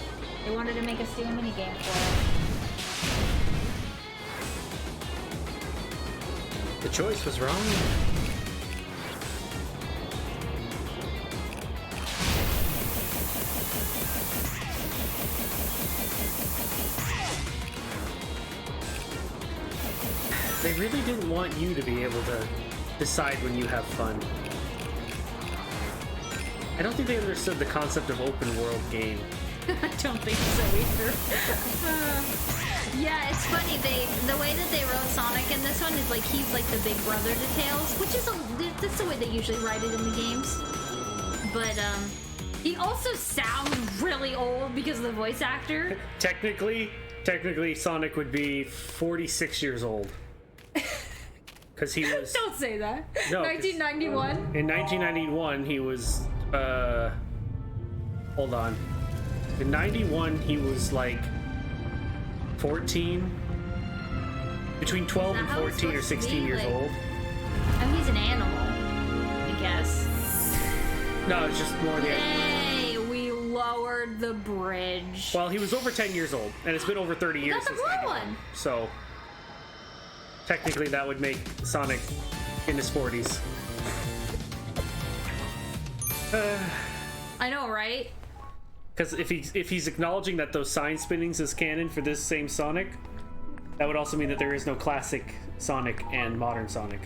They wanted to make us do a minigame for it. The choice was wrong. They really didn't want you to be able to decide when you have fun. I don't think they understood the concept of open world game. I don't think so either. Yeah, it's funny. The way that they wrote Sonic in this one is like he's like the big brother to Tails, which is that's the way they usually write it in the games. But he also sounds really old because of the voice actor. Technically, Sonic would be 46 years old. Because he was... Don't say that. No, 1991. In 1991, he was... hold on. In 91, he was like 14. Between 12 and 14 or 16 years old. I mean, he's an animal, I guess. No, it's just more the... Yay, we lowered the bridge. Well, he was over 10 years old, and it's been over 30 years got the since blue 91. one. So, technically, that would make Sonic in his 40s. I know, right? Because if he's acknowledging that those sign spinnings is canon for this same Sonic, that would also mean that there is no classic Sonic and modern Sonic.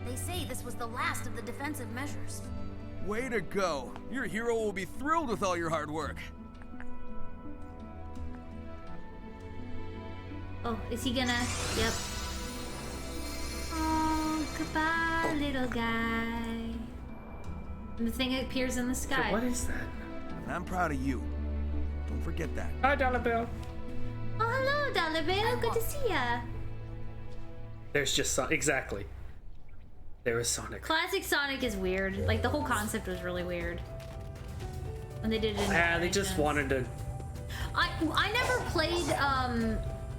They say this was the last of the defensive measures. Way to go. Your hero will be thrilled with all your hard work. Oh, is he gonna? Yep. Oh, goodbye, little guy. And the thing appears in the sky. What is that? And I'm proud of you. Don't forget that. Hi, Dollar Bill. Oh, hello, Dollar Bill. Good to see ya. There's just Sonic. Exactly. There is Sonic. Classic Sonic is weird. Like, the whole concept was really weird. When they did it in They just Generations. wanted to... I never played,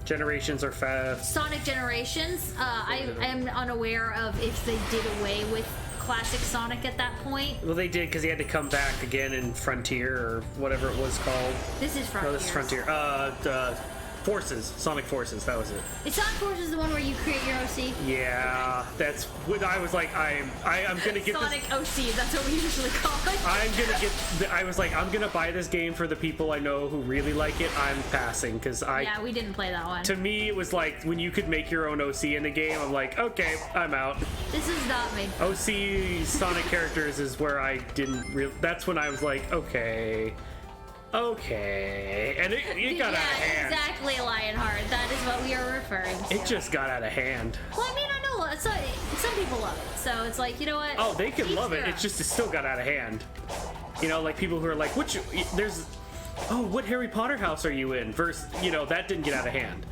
Generations are fast. Sonic Generations. I am unaware of if they did away with classic Sonic at that point. Well, they did because he had to come back again in Frontier or whatever it was called. This is Frontier. No, this is Frontier. Forces. Sonic Forces. That was it. Is Sonic Forces the one where you create your OC? Yeah, that's what I was like. I'm gonna get Sonic this. OC. That's what we usually call it. I was like, I'm gonna buy this game for the people I know who really like it. I'm passing because Yeah, we didn't play that one. To me, it was like when you could make your own OC in the game. I'm like, okay, I'm out. This is not made. OC Sonic characters is where I didn't real. That's when I was like, okay, and it got out of hand. Exactly, Lionheart. That is what we are referring to. It just got out of hand. Well, I mean, I know some people love it, so it's like, you know what? Oh, they can Each love it. their It's just it still got out of hand. You know, like people who are like, what Harry Potter house are you in? Versus, that didn't get out of hand.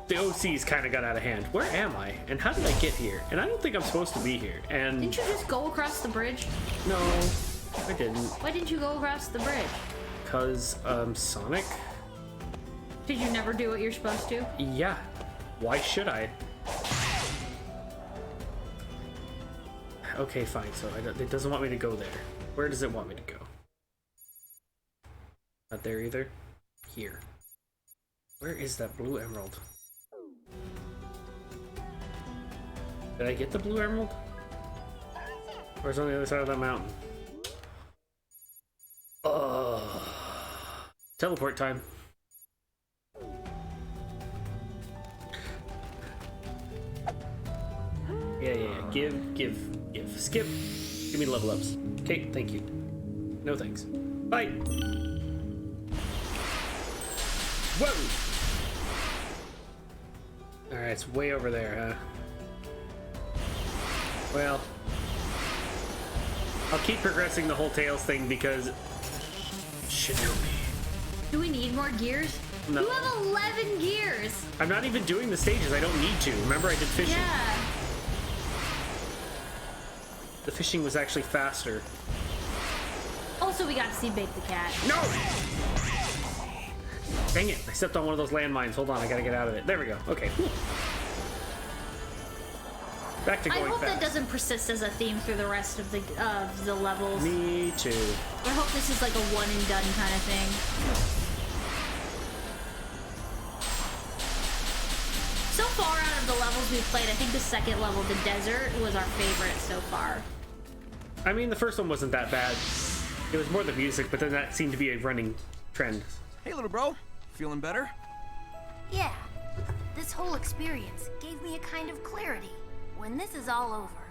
The OCs kind of got out of hand. Where am I? And how did I get here? And I don't think I'm supposed to be here. And Didn't you just go across the bridge? no, I didn't. Why didn't you go across the bridge? Because Sonic. Did you never do what you're supposed to? Yeah. Why should I? Okay, fine. So it doesn't want me to go there. Where does it want me to go? Not there either. Here. Where is that blue emerald? Did I get the blue emerald? Or is it on the other side of that mountain? Teleport time. Yeah. Give. Skip. Give me level ups. Okay, thank you. No thanks. Bye. Whoa! Alright, it's way over there, huh? Well, I'll keep progressing the whole Tails thing because Shinobi. Do we need more gears? No. You have 11 gears. I'm not even doing the stages. I don't need to. Remember, I did fishing. Yeah. The fishing was actually faster. Also, we got to see Bake the Cat. No! Dang it. I stepped on one of those landmines. Hold on. I gotta get out of it. There we go. Okay. Whew. Back to I going hope fast. that doesn't persist as a theme through the rest of the levels. Me too. I hope this is like a one and done kind of thing. So far out of the levels we've played, I think the second level, the desert, was our favorite so far. I mean, the first one wasn't that bad. It was more the music, but then that seemed to be a running trend. Hey, little bro. Feeling better? Yeah, this whole experience gave me a kind of clarity. When this is all over,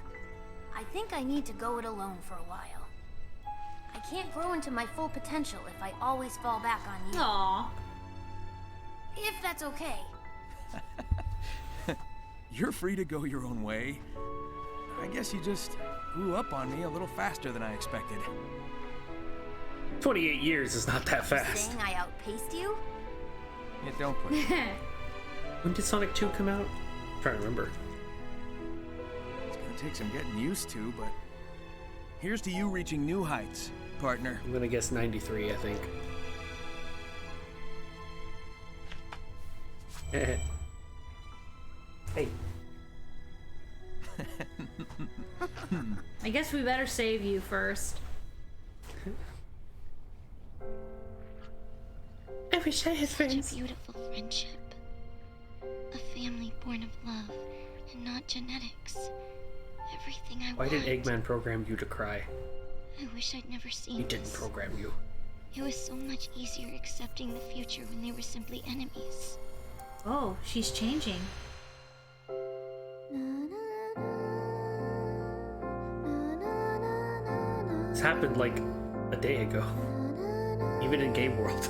I think I need to go it alone for a while. I can't grow into my full potential if I always fall back on you. Aww. If that's okay. You're free to go your own way. I guess you just grew up on me a little faster than I expected. 28 years is not that fast. Saying I outpaced you? Yeah, don't put it. When did Sonic 2 come out? I'm trying to remember. It's gonna take some getting used to, but here's to you reaching new heights, partner. I'm gonna guess 93, I think. Hey. I guess we better save you first. I wish I had Such friends. a beautiful friendship. A family born of love and not genetics. Everything I Why want. did Eggman program you to cry? I wish I'd never seen He didn't this. program you. It was so much easier accepting the future when they were simply enemies. Oh, she's changing. This happened like a day ago. Even in Game World.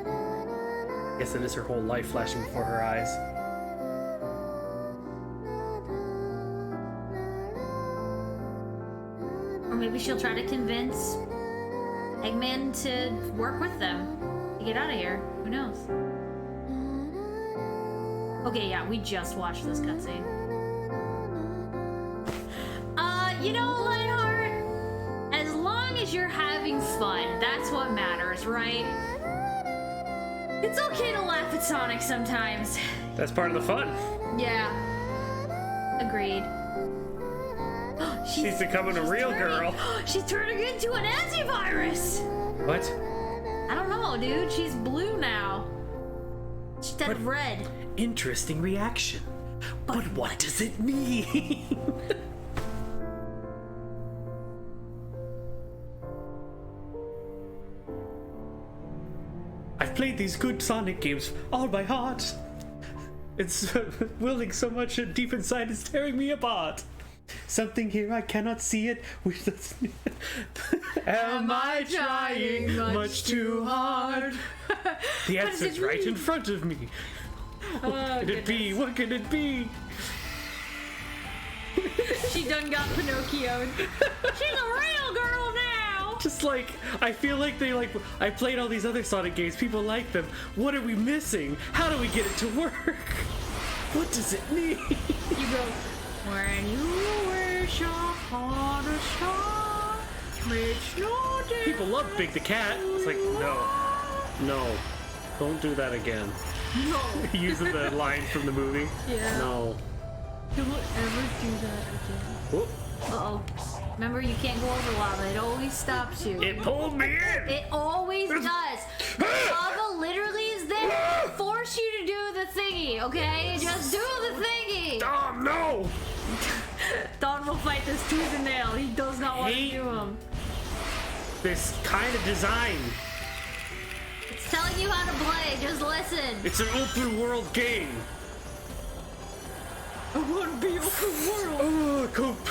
I guess it is her whole life flashing before her eyes. Or maybe she'll try to convince Eggman to work with them to get out of here. Who knows? Okay, yeah, we just watched this cutscene. You know, Lionheart, as long as you're having fun, that's what matters, right? It's okay to laugh at Sonic sometimes. That's part of the fun. Yeah. Agreed. She's becoming a real girl. She's turning into an antivirus. What? I don't know, dude. She's blue now. Instead of red. Interesting reaction. But what does it mean? I've played these good Sonic games all by heart. It's willing so much deep inside it's tearing me apart. Something here I cannot see it. Am I trying much too hard? The answer's right in front of me. What could it be? What could it be? She done got Pinocchio'd. She's a real girl now. Just like, I feel like I played all these other Sonic games. People like them. What are we missing? How do we get it to work? What does it mean? You go, when you wish upon a star, makes no difference. People love Big the Cat. It's like, no, don't do that again. No. Using the line from the movie. Yeah. No. Don't ever do that again. Whoop. Uh-oh. Remember, you can't go over lava. It always stops you. It pulled me in. It always does. The lava literally is there to force you to do the thingy, okay? Just do the thingy. Oh no! Don will fight this tooth and nail. He does not want to Hate- do them. This kind of design. It's telling you how to play. Just listen. It's an open world game. I want to be open world. Oh, cope.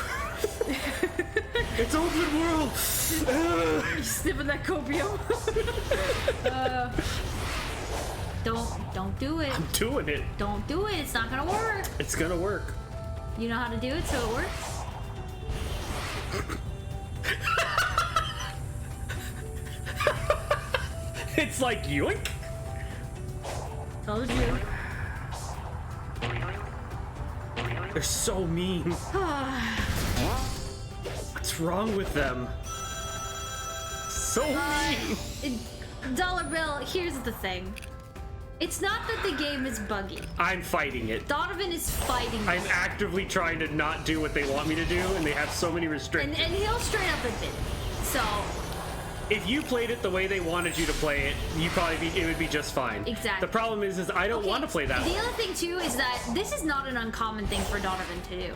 It's open world. Sniffing that copium. Don't do it. I'm doing it. Don't do it. It's not gonna work. It's gonna work. You know how to do it, so it works. It's like yoink. Told you. They're so mean. What's wrong with them? So mean. Dollar Bill, here's the thing. It's not that the game is buggy. I'm fighting it. Donovan is fighting it. I'm actively trying to not do what they want me to do, and they have so many restrictions. And he'll straight up admit it. So, if you played it the way they wanted you to play it, it would be just fine. Exactly. The problem is I don't want to play that way. The other thing too is that this is not an uncommon thing for Donovan to do.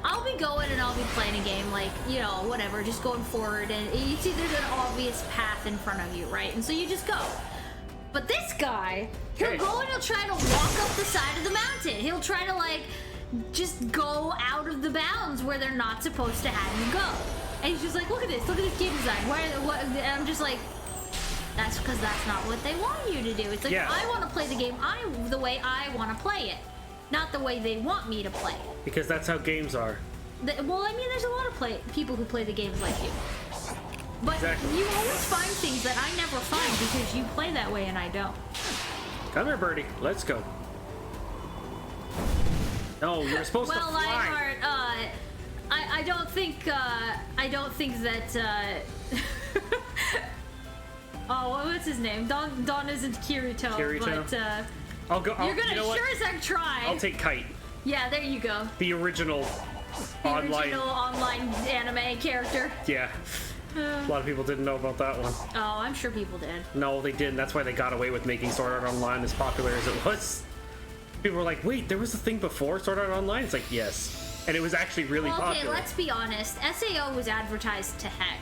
I'll be going and I'll be playing a game like, you know, whatever, just going forward, and you see there's an obvious path in front of you, right? And so you just go. But this guy, he'll go and he'll try to walk up the side of the mountain. He'll try to like just go out of the bounds where they're not supposed to have you go. And he's just like, look at this game design. And I'm just like, that's because that's not what they want you to do. It's like, I want to play the game the way I want to play it, not the way they want me to play it. Because that's how games are. Well, I mean, there's a lot of people who play the games like you. But you always find things that I never find because you play that way and I don't. Come here, birdie. Let's go. No, you're supposed to fly. Well, Lionheart, I don't think that, oh, what's his name? Don isn't Kirito, but, I'll go. you're gonna sure as heck try. I'll take Kite. Yeah, there you go. The original online anime character. Yeah. A lot of people didn't know about that one. Oh, I'm sure people did. No, they didn't. That's why they got away with making Sword Art Online as popular as it was. People were like, wait, there was a thing before Sword Art Online? It's like, yes. And it was actually really popular. Okay, let's be honest. SAO was advertised to heck.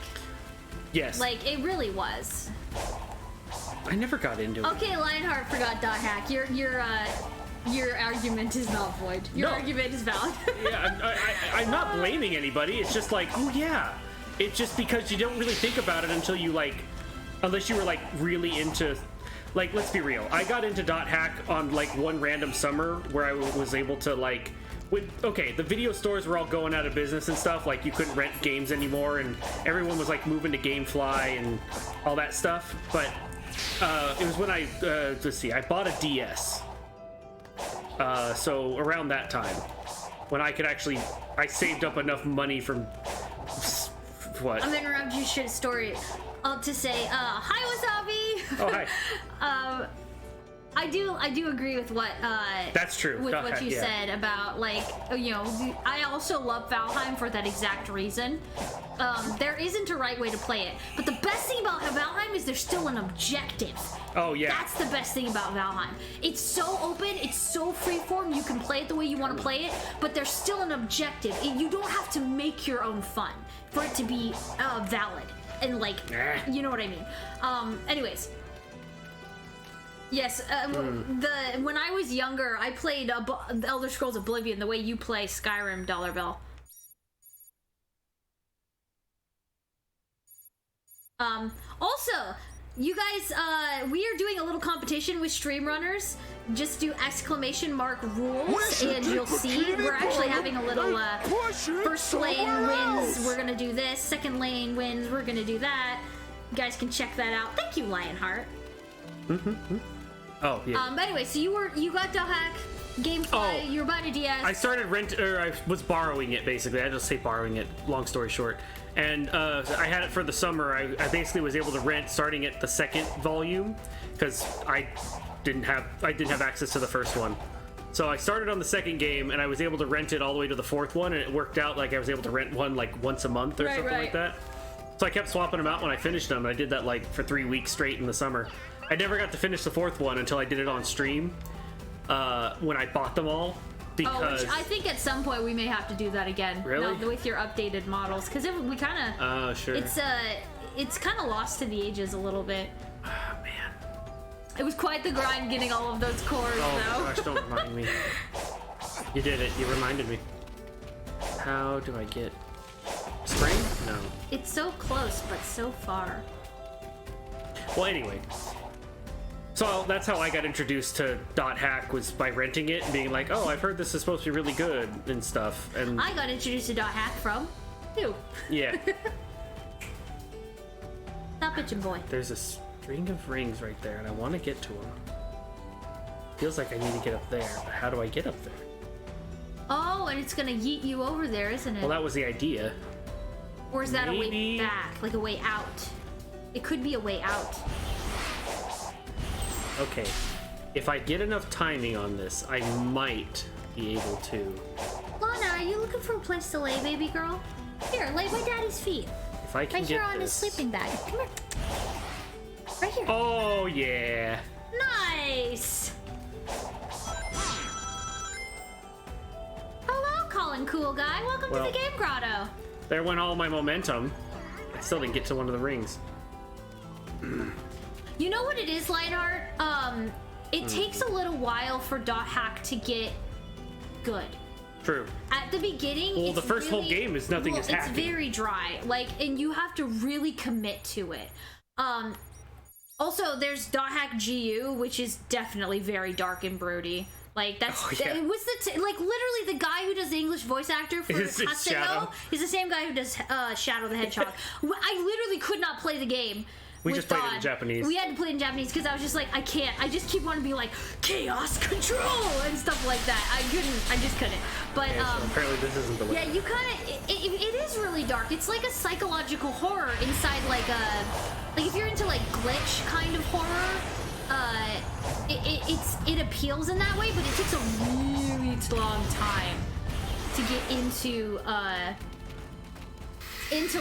Yes. Like, it really was. I never got into it. Okay, Lionheart forgot .hack. Your argument is not void. Your argument is valid. Yeah, I'm not blaming anybody. It's just like, oh yeah. It's just because you don't really think about it until you unless you were like really into, like, let's be real. I got into .hack on like one random summer where I was able to like, the video stores were all going out of business and stuff. Like you couldn't rent games anymore, and everyone was like moving to GameFly and all that stuff. But it was when I bought a DS. So around that time, when I saved up enough money from. What? I'm gonna interrupt your shit story to say, hi Wasabi! Oh, hi. I do agree with what that's true. With what you said about, like, you know, I also love Valheim for that exact reason. There isn't a right way to play it, but the best thing about Valheim is there's still an objective. Oh yeah. That's the best thing about Valheim. It's so open, it's so freeform, you can play it the way you want to play it, but there's still an objective. You don't have to make your own fun for it to be valid and like, you know what I mean. Anyways. Yes, when I was younger, I played Elder Scrolls Oblivion the way you play Skyrim, Dollar Bill. Also, you guys, we are doing a little competition with stream runners. Just do !rules and you'll see we're actually having a little first lane wins, we're gonna do this, second lane wins, we're gonna do that. You guys can check that out. Thank you, Lionheart. Oh yeah. But anyway, so you got .hack, GameFly, you were buying a DS. I started I was borrowing it basically. I just say borrowing it. Long story short, and I had it for the summer. I basically was able to rent starting at the second volume because I didn't have access to the first one. So I started on the second game and I was able to rent it all the way to the fourth one, and it worked out like I was able to rent one like once a month or something like that. So I kept swapping them out when I finished them. I did that like for 3 weeks straight in the summer. I never got to finish the fourth one until I did it on stream when I bought them all. Because which I think at some point we may have to do that again. Really? Now, with your updated models, because we kind of. Sure. It's kind of lost to the ages a little bit. Oh man. It was quite the grind getting all of those cores, though. Gosh, don't remind me. You did it. You reminded me. How do I get spring? No. It's so close, but so far. Well, anyway. So that's how I got introduced to .hack, was by renting it and being like, oh, I've heard this is supposed to be really good and stuff. And I got introduced to .hack from you. Yeah. Stop bitching, boy. There's this Ring of rings right there, and I want to get to them. Feels like I need to get up there, but how do I get up there? Oh, and it's gonna yeet you over there, isn't it? Well, that was the idea. Or is that a way maybe- back, like a way out? It could be a way out. Okay, if I get enough timing on this, I might be able to. Lana, are you looking for a place to lay, baby girl? Here, lay by Daddy's feet. If I can Right get here on his this. sleeping bag. Come here. Right here. Oh yeah. Nice! Hello, Colin Cool Guy. Welcome to Well- the Game Grotto. There went all my momentum. I still didn't get to one of the rings. You know what it is, Lionheart? It takes a little while for Dot Hack to get good. True. At the beginning, Well, it's the first whole really- game is nothing is It's hacking. very dry, like, and you have to really commit to it. Also, there's Dot Hack GU, which is definitely very dark and broody. Like that's Oh, yeah. it was like literally the guy who does the English voice actor for It's Haseo Shadow. is the same guy who does Shadow the Hedgehog. I literally could not play the game. We with just played it in Dawn. Japanese. We had to play it in Japanese because I was just like, I can't. I just keep wanting to be like chaos control and stuff like that. I couldn't. I just couldn't. But Yeah, so apparently this isn't the way. yeah, you kind of. It is really dark. It's like a psychological horror inside like if you're into like glitch kind of horror. It appeals in that way, but it takes a really long time to get into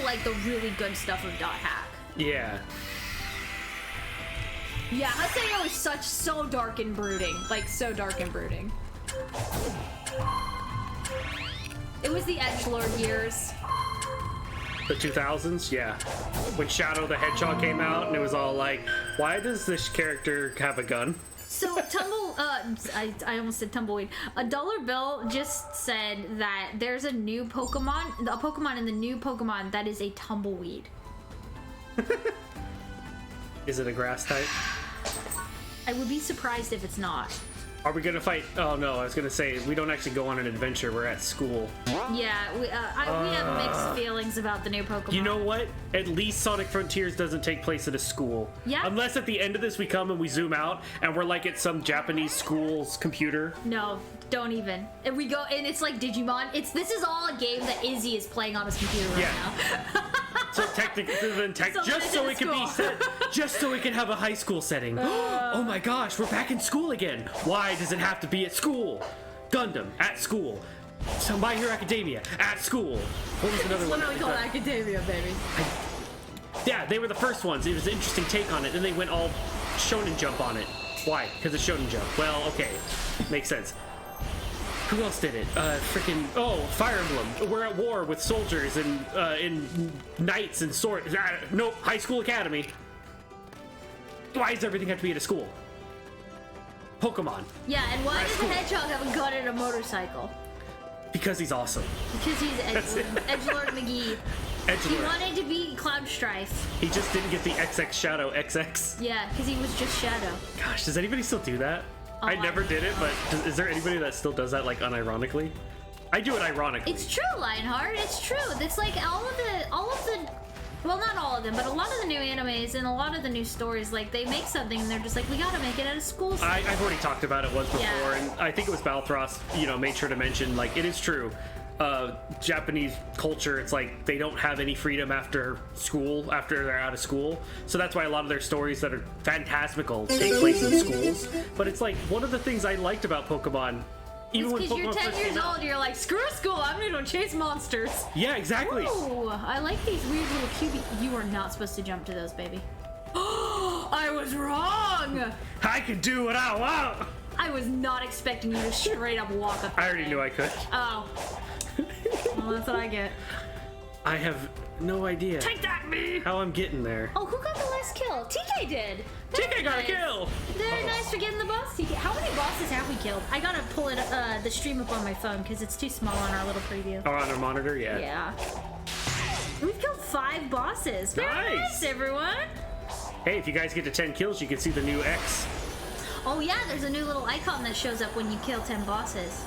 like the really good stuff of Dot Hack. Yeah. Yeah, Haseo is so dark and brooding, like so dark and brooding. It was the edgelord years. The 2000s, yeah. When Shadow the Hedgehog came out, and it was all like, why does this character have a gun? So I almost said tumbleweed. A dollar bill just said that there's a new Pokemon, a Pokemon in the new Pokemon that is a tumbleweed. Is it a grass type? I would be surprised if it's not. Are we gonna fight? Oh no, I was gonna say, we don't actually go on an adventure, we're at school. Yeah, we have mixed feelings about the new Pokemon. You know what? At least Sonic Frontiers doesn't take place at a school. Yeah. Unless at the end of this we come and we zoom out and we're like at some Japanese school's computer. No, don't even. And we go, and it's like Digimon. This is all a game that Izzy is playing on his computer right now. So technically, So just so it's it can be school. set, just so it can have a high school setting. Oh my gosh, we're back in school again. Why does it have to be at school? Gundam at school. So My Hero Academia at school. What was another It's one? literally called Academia, baby. Yeah, they were the first ones. It was an interesting take on it. Then they went all Shonen Jump on it. Why? Because it's Shonen Jump. Well, okay, makes sense. Who else did it? Fire Emblem. We're at war with soldiers and knights and swords. Nope, High School Academy. Why does everything have to be at a school? Pokemon. Yeah, and why does the cool. hedgehog have a gun and a motorcycle? Because he's awesome. Because he's Edgelord McGee. He Edgelord. wanted to be Cloud Strife. He just didn't get the XX Shadow XX. Yeah, because he was just Shadow. Gosh, does anybody still do that? I I never don't did it, but is there anybody that still does that, like, unironically? I do it ironically. It's true, Lionheart. It's true. It's like all of the, well, not all of them, but a lot of the new animes and a lot of the new stories, like they make something and they're just like, we gotta make it at a school. I've already talked about it once before, Yeah. and I think it was Balthros, made sure to mention, like, it is true. Japanese culture, it's like they don't have any freedom after school, after they're out of school. So that's why a lot of their stories that are phantasmical take place in schools. But it's like, one of the things I liked about Pokemon, even when Because you're Pokemon 10 first years came out. old, you're like, screw school, I'm gonna go chase monsters. Yeah, exactly. Ooh, I like these weird little cubie. You are not supposed to jump to those, baby. I was wrong! I can do what I want. I was not expecting you to straight up walk up. I already knew I could. Oh. Well, that's what I get. I have no idea Take that, me! how I'm getting there. Oh, who got the last kill? TK did! Very TK got a nice. kill! Very nice for getting the boss, TK. How many bosses have we killed? I gotta pull it, the stream up on my phone because it's too small on our little preview. Oh, on our monitor, yeah. Yeah. We've killed 5 bosses. Very Nice. nice, everyone! Hey, if you guys get to 10 kills, you can see the new X. Oh yeah, there's a new little icon that shows up when you kill 10 bosses.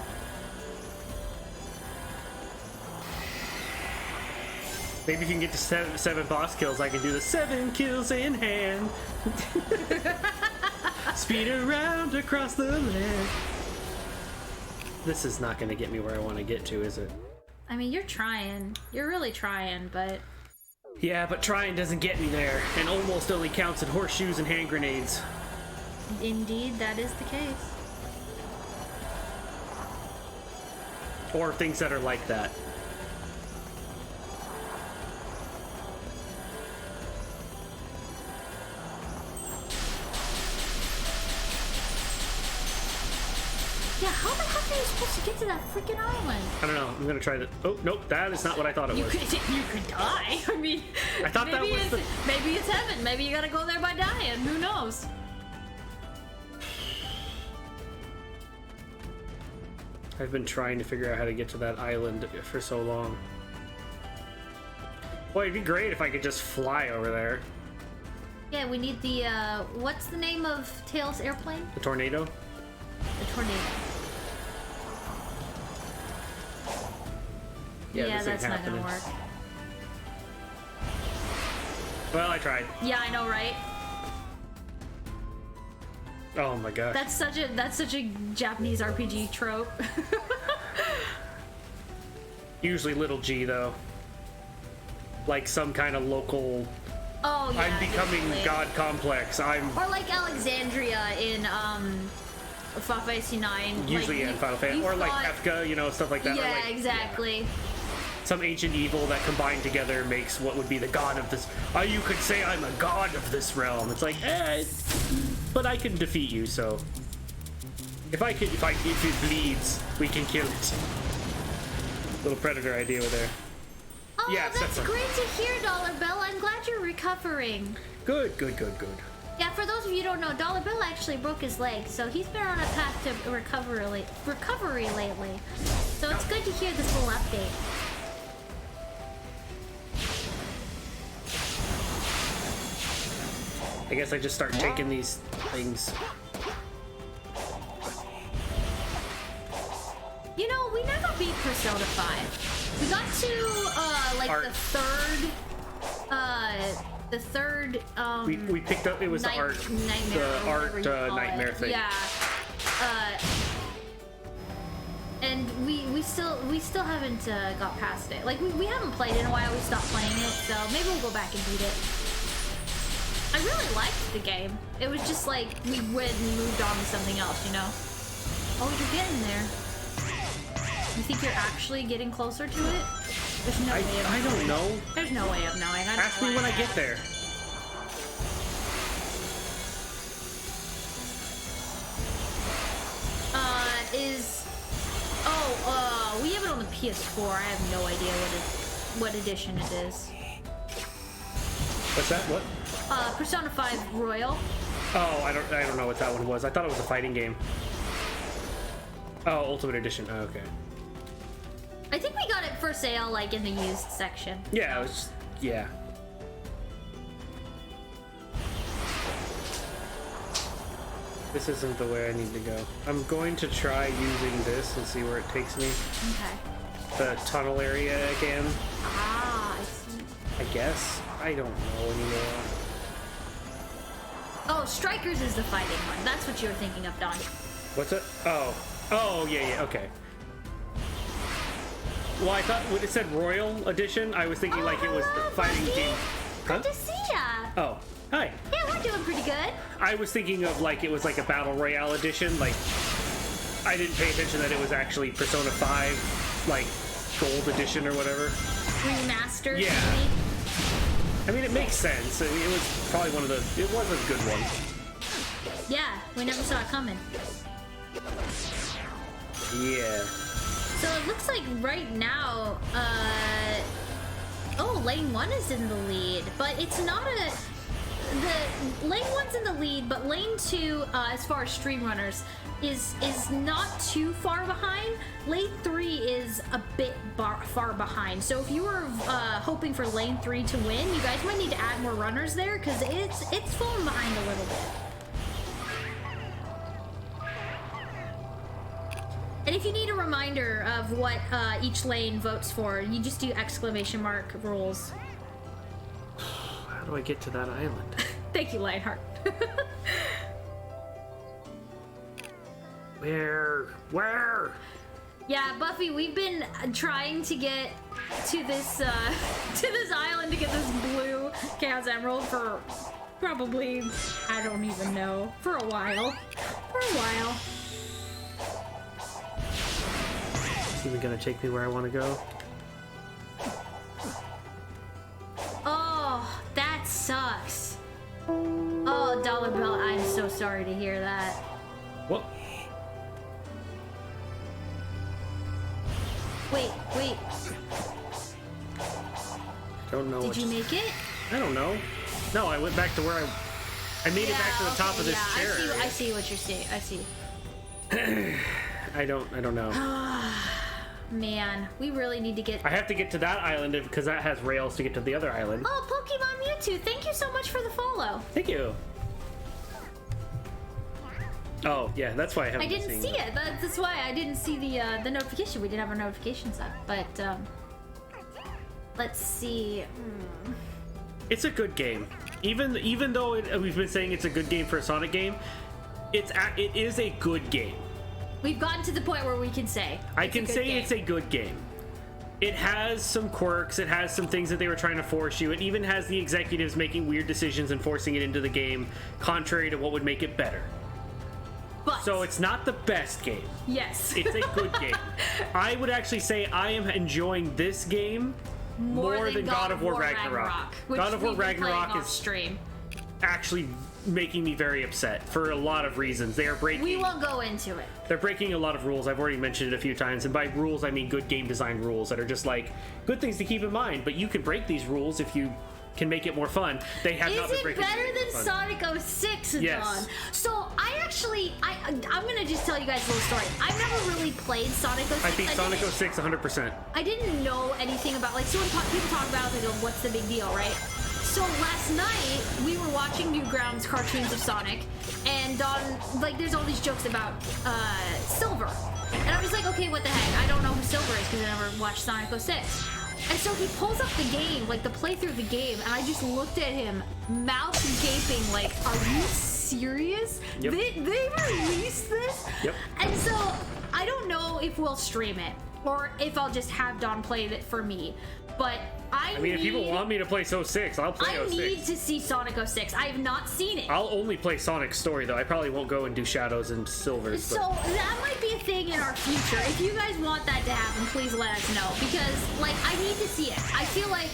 Maybe if you can get to seven boss kills, I can do the 7 kills in hand. Speed around across the land. This is not going to get me where I want to get to, is it? I mean, you're trying. You're really trying, but... Yeah, but trying doesn't get me there, and almost only counts in horseshoes and hand grenades. Indeed, that is the case. Or things that are like that. Yeah, how the heck are you supposed to get to that freaking island? I don't know. I'm gonna try that. Oh, nope, that is not what I thought it was. You could die. I mean, I thought that maybe was the... maybe it's heaven. Maybe you gotta go there by dying. Who knows? I've been trying to figure out how to get to that island for so long. Boy, it'd be great if I could just fly over there. Yeah, we need the, what's the name of Tails' airplane? The tornado? The tornado. Yeah, that's not gonna work. Well, I tried. Yeah, I know, right? Oh my gosh. That's such a Japanese RPG trope. Usually little G though. Like some kind of local... Oh yeah. I'm becoming definitely. God complex. I'm... Or like Alexandria in, Final Fantasy 9. Usually in Final Fantasy. Or like Kefka, you know, stuff like that. Yeah, or like, exactly. some ancient evil that combined together makes what would be the god of this. You could say I'm a god of this realm. It's like, but I can defeat you. So if it bleeds, we can kill it. Little predator idea over there. Oh, Yeah, that's Sephiroth. great to hear, Dollar Bill. I'm glad you're recovering. Good. Yeah, for those of you who don't know, Dollar Bill actually broke his leg, so he's been on a path to recovery lately. So it's good to hear this little update. I guess I just start taking these things. You know, we never beat Persona 5. We got to like Art. the third We picked up. It was the art nightmare thing. Yeah. And we still haven't got past it. Like we haven't played it in a while. We stopped playing it, so maybe we'll go back and beat it. I really liked the game. It was just like we went and moved on to something else, you know. Oh, you're getting there. You think you're actually getting closer to it? There's no way of knowing. I don't know. There's no way of knowing. I don't Ask know me why when I get there. We have it on the PS4. I have no idea what edition it is. What's that? What? Persona 5 Royal. Oh, I don't know what that one was. I thought it was a fighting game. Oh, Ultimate Edition. Oh, okay. I think we got it for sale, like in the used section. Yeah, it was. Yeah. This isn't the way I need to go. I'm going to try using this and see where it takes me. Okay. The tunnel area again. Ah, I see. I guess. I don't know anymore. Oh, Strikers is the fighting one. That's what you were thinking of, Don. What's it? Oh. Oh, yeah, okay. Well, I thought when it said Royal Edition, I was thinking like it was the fighting game. Good to see ya. Oh, hi. Yeah, we're doing pretty good. I was thinking of like it was like a Battle Royale edition. Like, I didn't pay attention that it was actually Persona 5, like, Gold Edition or whatever. Remastered, Yeah. maybe? I mean, it makes sense. I mean, it was probably one of the... It was a good one. Yeah, we never saw it coming. Yeah. So it looks like right now, oh, Lane 1 is in the lead, but it's not the Lane 1's in the lead, but Lane 2, as far as stream runners, is not too far behind. Lane 3 is a bit far behind. So if you were hoping for Lane 3 to win, you guys might need to add more runners there, because it's falling behind a little bit. And if you need a reminder of what each lane votes for. You just do exclamation mark rules. How do I get to that island? Thank you, Lionheart. Where? Yeah, Buffy, we've been trying to get to this island to get this blue Chaos Emerald for probably, I don't even know, for a while. Is even gonna take me where I want to go? Oh, that sucks. Oh, Dollar Bill, I'm so sorry to hear that. What? Wait. Don't know. Did you make it? I don't know. No, I went back to where I made it back to the top of this chair. I see what you're saying. I see. I don't know. Man, we really need to get... I have to get to that island because that has rails to get to the other island. Oh, Pokemon Mewtwo, thank you so much for the follow. Thank you. Oh, yeah, that's why I haven't I didn't see it. That's why I didn't see the notification. We didn't have our notifications up. But, let's see. It's a good game. Even though we've been saying it's a good game for a Sonic game, it is a good game. We've gotten to the point where we can say it's a good game. It has some quirks, it has some things that they were trying to force you, it even has the executives making weird decisions and forcing it into the game, contrary to what would make it better. But So it's not the best game. yes, It's a good game. I would actually say I am enjoying this game more than God of War Ragnarok. which God of War we've been playing Ragnarok off is stream. actually making me very upset for a lot of reasons. They are breaking. We won't go into it. They're breaking a lot of rules. I've already mentioned it a few times, and by rules I mean good game design rules that are just like good things to keep in mind. But you can break these rules if you can make it more fun. They have not been Is it breaking better it than fun. Sonic 06, Yes. Dawn? So I'm gonna just tell you guys a little story. I've never really played Sonic 06. I beat Sonic didn't- 06 100%. I didn't know anything about, like, so when people talk about it, they go, what's the big deal, right? So last night, we were watching Newgrounds cartoons of Sonic, and like, there's all these jokes about Silver. And I was like, okay, what the heck? I don't know who Silver is because I never watched Sonic 06. And so he pulls up the game, like the playthrough of the game, and I just looked at him, mouth gaping, like, are you serious? Yep. They released this? Yep. And so I don't know if we'll stream it or if I'll just have Dawn play it for me. But I mean, if people want me to play 06, I'll play I 06. need to see Sonic 06. I have not seen it. I'll only play Sonic's story, though. I probably won't go and do Shadows and Silvers. So that might be a thing in our future. If you guys want that to happen, please let us know. Because, like, I need to see it. I feel like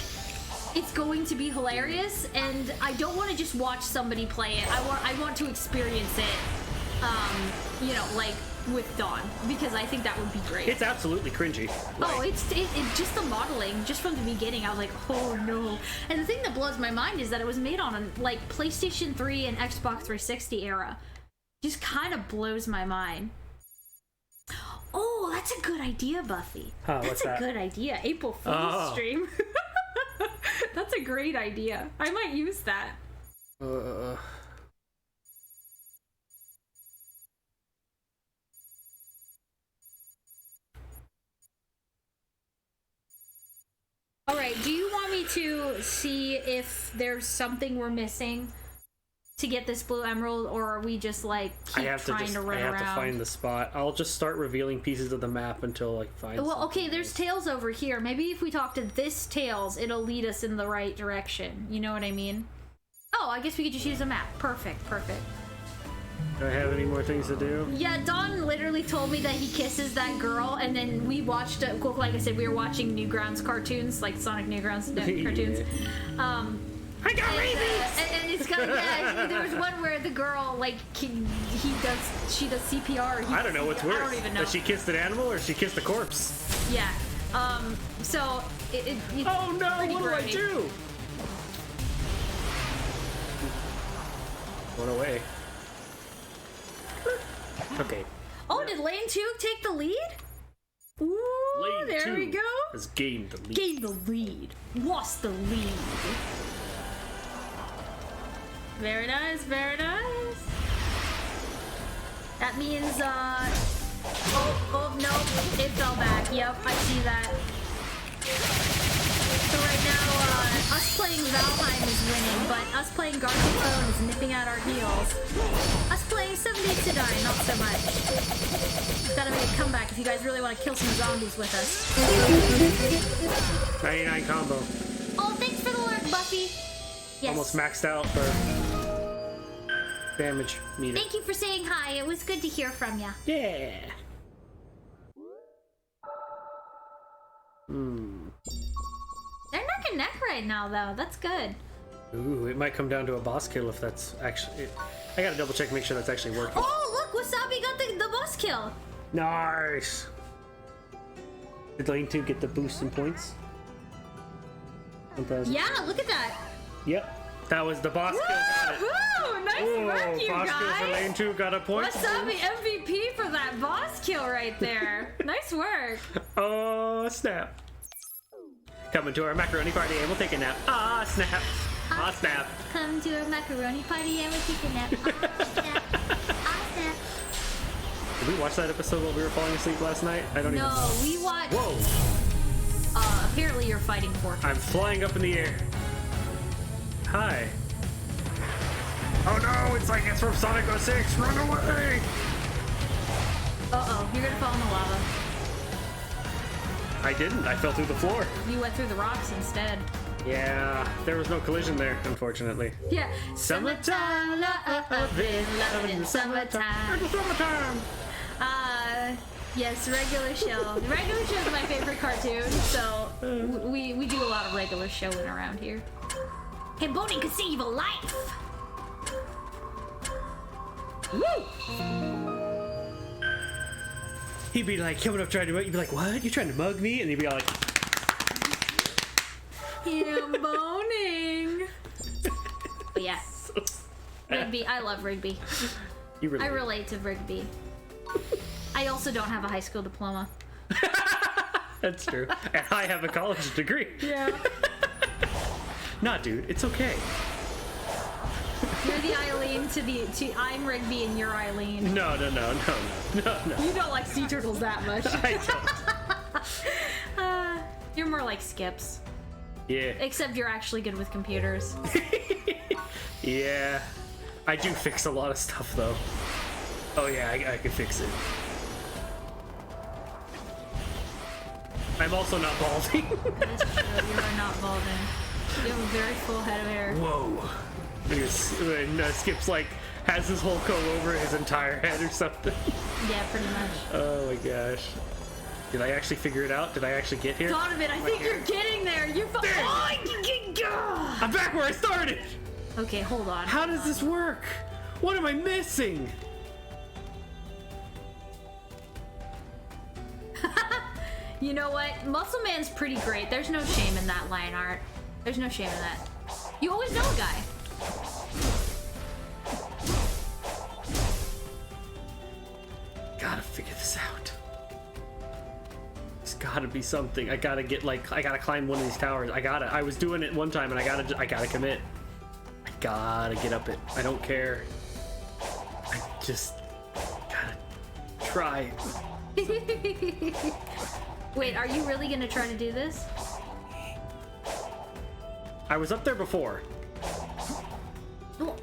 it's going to be hilarious, and I don't want to just watch somebody play it. I want to experience it, you know, like, with Dawn, because I think that would be great. It's absolutely cringy. Oh, it's just the modeling, just from the beginning, I was like, oh no. And the thing that blows my mind is that it was made on a, like, PlayStation 3 and Xbox 360 era. Just kind of blows my mind. Oh, that's a good idea, Buffy. Huh, that's what's a that? good idea. April Fool's stream. That's a great idea. I might use that. Alright, do you want me to see if there's something we're missing to get this blue emerald, or are we just, like, keep trying to run I have around? to find the spot. I'll just start revealing pieces of the map until I find Well, okay, something. there's Tails over here. Maybe if we talk to this Tails, it'll lead us in the right direction. You know what I mean? Oh, I guess we could just use a map. Perfect. Do I have any more things to do? Yeah, Don literally told me that he kisses that girl, and then we watched, like I said, we were watching Newgrounds cartoons, like Sonic Newgrounds cartoons. I got rabies! And it's got, yeah, there was one where the girl, like, she does CPR. I don't know what's worse. I don't even know. That she kissed an animal or she kissed a corpse? Yeah. So it's Oh no! pretty What do I grody. do? Went away. Okay. Oh, did Lane 2 take the lead? Ooh, Lane there 2 we go. has gained the lead. Gained the lead. Lost the lead. Very nice, very nice. That means, Oh, no. It fell back. Yep, I see that. So right now, us playing Valheim is winning, but us playing Grotto is nipping at our heels. Us playing 7 Days to Die, not so much. Gotta make a comeback if you guys really want to kill some zombies with us. 99 combo. Oh, thanks for the alert, Buffy. Yes. Almost maxed out for damage meter. Thank you for saying hi. It was good to hear from ya. Yeah. They're neck and neck right now, though. That's good. Ooh, it might come down to a boss kill if that's actually... I gotta double check, make sure that's actually working. Oh, look! Wasabi got the boss kill. Nice! Did Lane 2 get the boost in points? 1,000. Yeah, look at that. Yep. That was the boss kill. Got it. Woo! Nice work, you boss kill for guys. Lane 2 got a point. Wasabi MVP for that boss kill right there. Nice work. Oh, snap. Coming to our macaroni party and we'll take a nap. Ah, snap. Ah, snap. Come to a macaroni party and we'll take a nap. Snap. Snap. Did we watch that episode while we were falling asleep last night? I don't even know. No, we watched. Whoa. Apparently you're fighting for. I'm flying up in the air. Hi. Oh no, it's like it's from Sonic 06. Run away! Uh-oh, you're gonna fall in the lava. I didn't. I fell through the floor. You went through the rocks instead. Yeah, there was no collision there, unfortunately. Yeah. Summertime, loving in the summertime. It's summertime! Yes, Regular Show. Regular Show is my favorite cartoon, so we do a lot of Regular Showing around here. Hey, Bonnie can save a life! Woo! He'd be like, coming up trying to, you'd be like, what? You trying to mug me? And he'd be like, Yeah, boning. But yeah, Rigby. I love Rigby. you really I relate to Rigby. I also don't have a high school diploma. That's true. And I have a college degree. Yeah. Nah, dude, it's okay. You're the Eileen to I'm Rigby and you're Eileen. No. You don't like sea turtles that much. I don't. You're more like Skips. Yeah. Except you're actually good with computers. Yeah. I do fix a lot of stuff, though. Oh, yeah, I can fix it. I'm also not balding. That's true. You are not balding. You have a very full head of hair. Whoa. When Skip's like, has his whole comb over his entire head or something. Yeah, pretty much. Oh my gosh. Did I actually figure it out? Did I actually get here? Donovan, I think you're getting there. You're I'm back where I started! Okay, hold on. How does this work? What am I missing? You know what? Muscle Man's pretty great. There's no shame in that line art. There's no shame in that. You always know a guy. Gotta figure this out. There's gotta be something. I gotta get I gotta climb one of these towers. I was doing it one time and I gotta commit. I gotta get up it. I don't care. I just gotta try. Wait, are you really gonna try to do this? I was up there before. Well,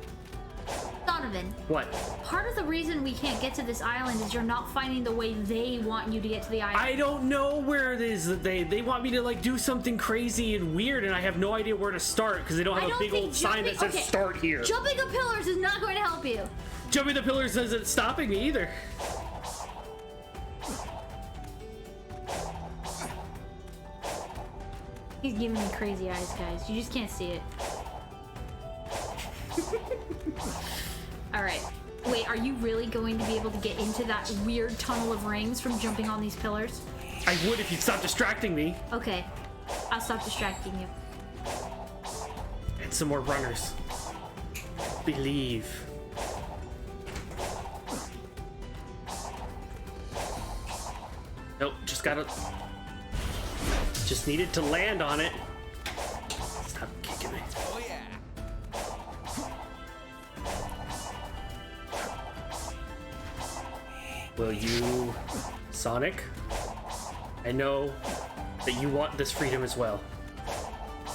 Donovan, What? part of the reason we can't get to this island is you're not finding the way they want you to get to the island. I don't know where it is that they want me to like do something crazy and weird, and I have no idea where to start because they don't have a big old sign that says start here. Jumping the pillars is not going to help you. Jumping the pillars isn't stopping me either. He's giving me crazy eyes, guys. You just can't see it. Alright. Wait, are you really going to be able to get into that weird tunnel of rings from jumping on these pillars? I would if you'd stop distracting me. Okay. I'll stop distracting you. And some more runners. Believe. Nope, just needed to land on it. Stop kicking me. Oh yeah. Will you Sonic, I know that you want this freedom as well.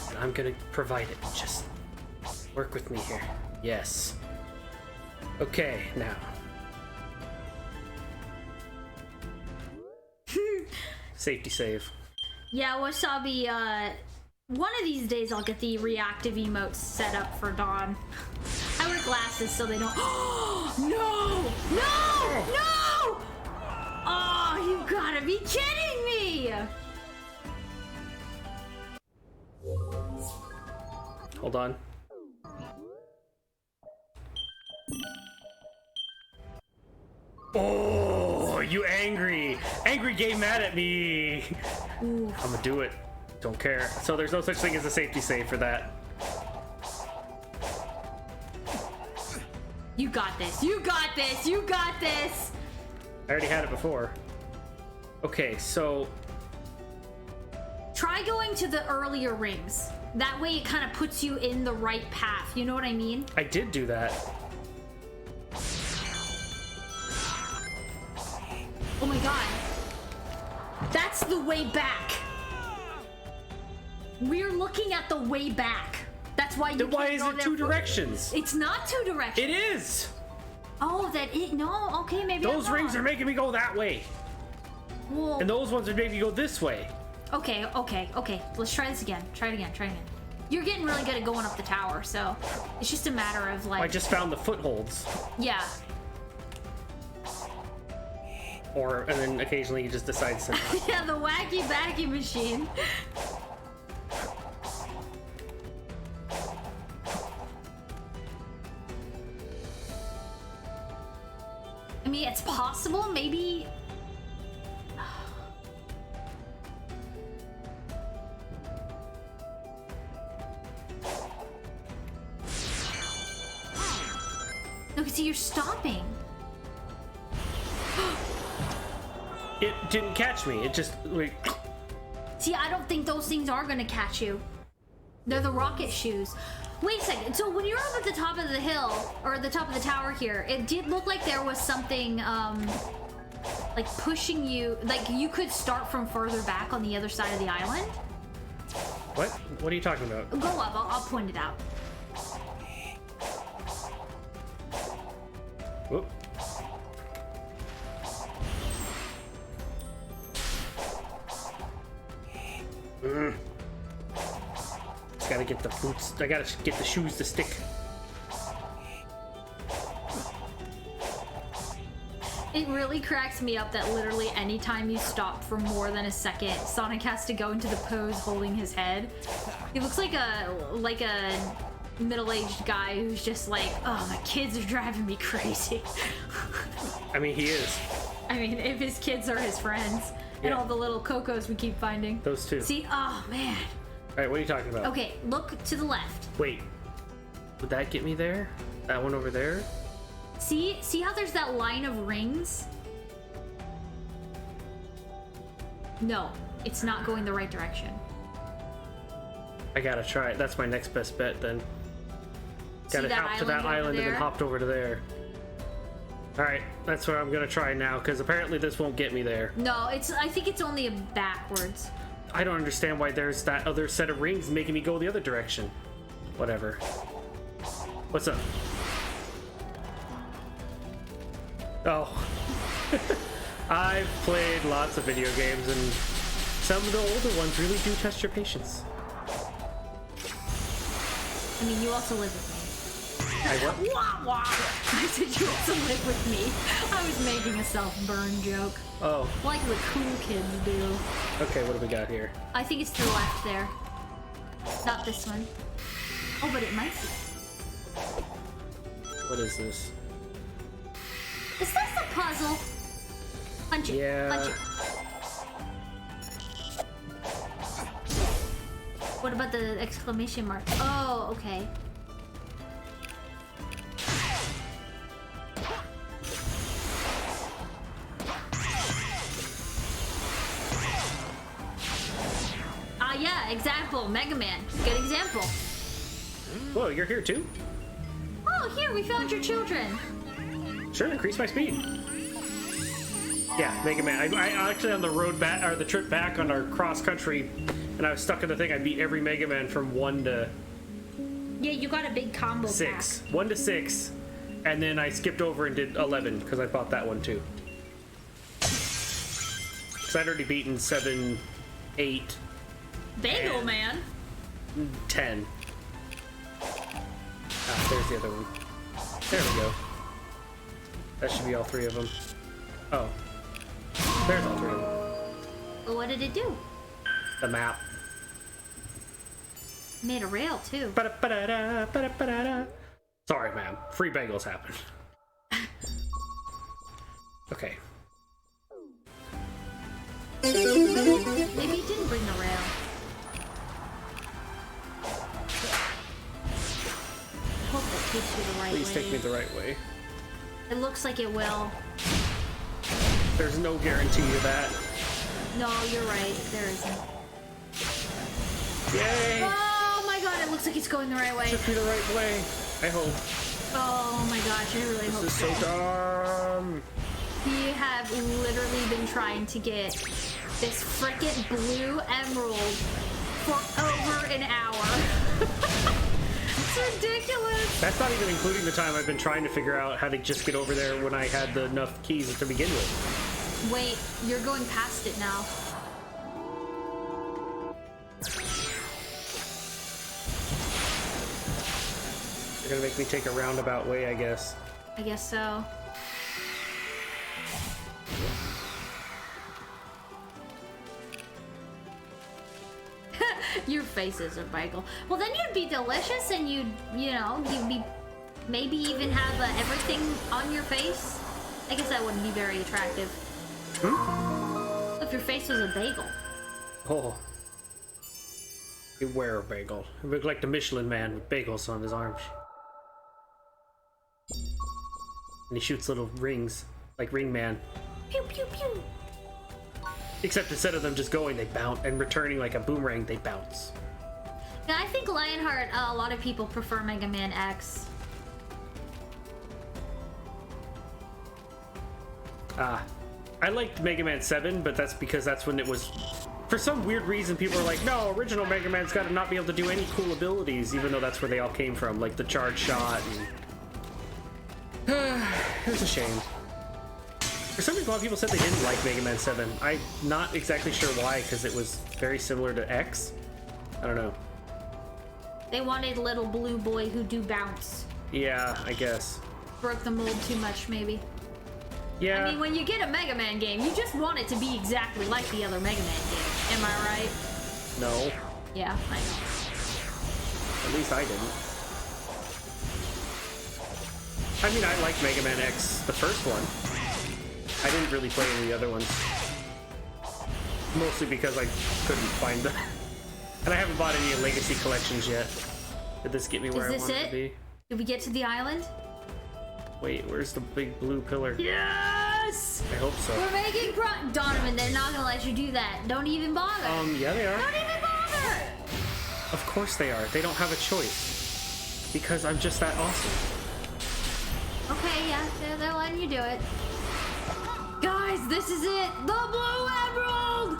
And I'm gonna provide it. Just work with me here. Yes. Okay, now. Safety save. Yeah, Wasabi, one of these days I'll get the reactive emotes set up for Dawn. I wear glasses so they don't. No! No! No! Oh, you gotta be kidding me! Hold on. Oh, you angry game mad at me. Ooh. I'm gonna do it. Don't care. So there's no such thing as a safety save for that. You got this. You got this. You got this. I already had it before. Okay, so Try going to the earlier rings. That way it kind of puts you in the right path. You know what I mean? I did do that. Oh my god. That's the way back. We're looking at the way back. That's why you Then why can't is go it there two for- directions? It's not two directions. It is. Oh, that it. No, okay, maybe Those I'm rings are wrong. making me go that way, Well, and those ones are making me go this way. okay. Let's try this again. Try it again. You're getting really good at going up the tower, so it's just a matter of like. I just found the footholds. Yeah. And then occasionally you just decide to. Yeah, the wacky backy machine. I mean, it's possible, maybe. No, see, you're stopping. It didn't catch me. It just like. See, I don't think those things are gonna catch you. They're the rocket shoes. Wait a second. So when you're up at the top of the hill, or the top of the tower here, it did look like there was something, like pushing you. Like you could start from further back on the other side of the island. What? What are you talking about? Go up. I'll point it out. Whoop. Just gotta get the boots. I gotta get the shoes to stick. It really cracks me up that literally anytime you stop for more than a second, Sonic has to go into the pose holding his head. He looks like a middle-aged guy who's just like, oh, my kids are driving me crazy. I mean, he is. I mean, if his kids are his friends and Yeah. all the little Cocos we keep finding. Those two. See, oh man. All right, what are you talking about? Okay, look to the left. Wait. Would that get me there? That one over there? See how there's that line of rings? No, it's not going the right direction. I gotta try it. That's my next best bet then. Gotta that hop to that island over island and then there? hopped over to there. Alright, that's what I'm gonna try now, because apparently this won't get me there. No, I think it's only backwards. I don't understand why there's that other set of rings making me go the other direction. Whatever. What's up? Oh. I've played lots of video games, and some of the older ones really do test your patience. I mean, you also live with me. I what? Wah, wah. I said you also live with me. I was making a self-burn joke. Oh, Like the cool kids do. okay, what do we got here? I think it's to the left there. Not this one. Oh, but it might be. What is this? Is this a puzzle? Punch it. Yeah. Punch it. What about the exclamation mark? Oh, okay. Ah, yeah, example. Mega Man. Good example. Whoa, you're here too? Oh, here, we found your children. Sure, increase my speed. Yeah, Mega Man. I actually on the road back, or the trip back on our cross country, and I was stuck in the thing. I beat every Mega Man from 1 to Yeah, you got a big combo 6. pack. 1 to 6, and then I skipped over and did 11 because I bought that one too. Because I'd already beaten 7, 8, Bagel and Man. 10. Ah, there's the other one. There we go. That should be all 3 of them. Oh. There's all 3 of them. Well, what did it do? The map. Made a rail too. Ba-da-ba-da-da, ba-da-ba-da-da. Sorry, ma'am. Free bagels happen. Okay. Maybe it didn't bring the rail. I hope that takes you the right Please way. take me the right way. It looks like it will. There's no guarantee of that. No, you're right. There isn't. Yay! Oh my god, it looks like it's going the right way. Took me the right way. I hope. Oh my gosh, I really hope This is so dumb. We have literally been trying to get this frickin' blue emerald for over an hour. It's ridiculous. That's not even including the time I've been trying to figure out how to just get over there when I had enough keys to begin with. Wait, you're going past it now. They're gonna make me take a roundabout way, I guess. I guess so. Your face is a bagel. Well, then you'd be delicious, and you'd be maybe even have everything on your face. I guess that wouldn't be very attractive. If your face was a bagel. Oh. You wear a bagel. You look like the Michelin Man with bagels on his arms. And he shoots little rings, like Ring Man. Pew pew pew. Except instead of them just going, they bounce, and returning like a boomerang, they bounce. Yeah, I think Lionheart, a lot of people prefer Mega Man X. I liked Mega Man 7, but that's because that's when it was... For some weird reason, people are like, no, original Mega Man's got to not be able to do any cool abilities, even though that's where they all came from, like the charge shot and... It was a shame. For some reason, a lot of people said they didn't like Mega Man 7. I'm not exactly sure why, because it was very similar to X. I don't know. They wanted little blue boy who do bounce. Yeah, I guess. Broke the mold too much, maybe. Yeah. I mean, when you get a Mega Man game, you just want it to be exactly like the other Mega Man game. Am I right? No. Yeah, I know. At least I didn't. I mean, I like Mega Man X, the first one. I didn't really play any of the other ones. Mostly because I couldn't find them. And I haven't bought any Legacy collections yet. Did this get me where I Is this wanted to be? it? Did we get to the island? Wait, where's the big blue pillar? Yes! I hope so. We're making Donovan, they're not gonna let you do that. Don't even bother. Yeah, they are. Don't even bother! Of course they are. They don't have a choice. Because I'm just that awesome. Okay, yeah, they're letting you do it. Guys, this is it! The Blue Emerald!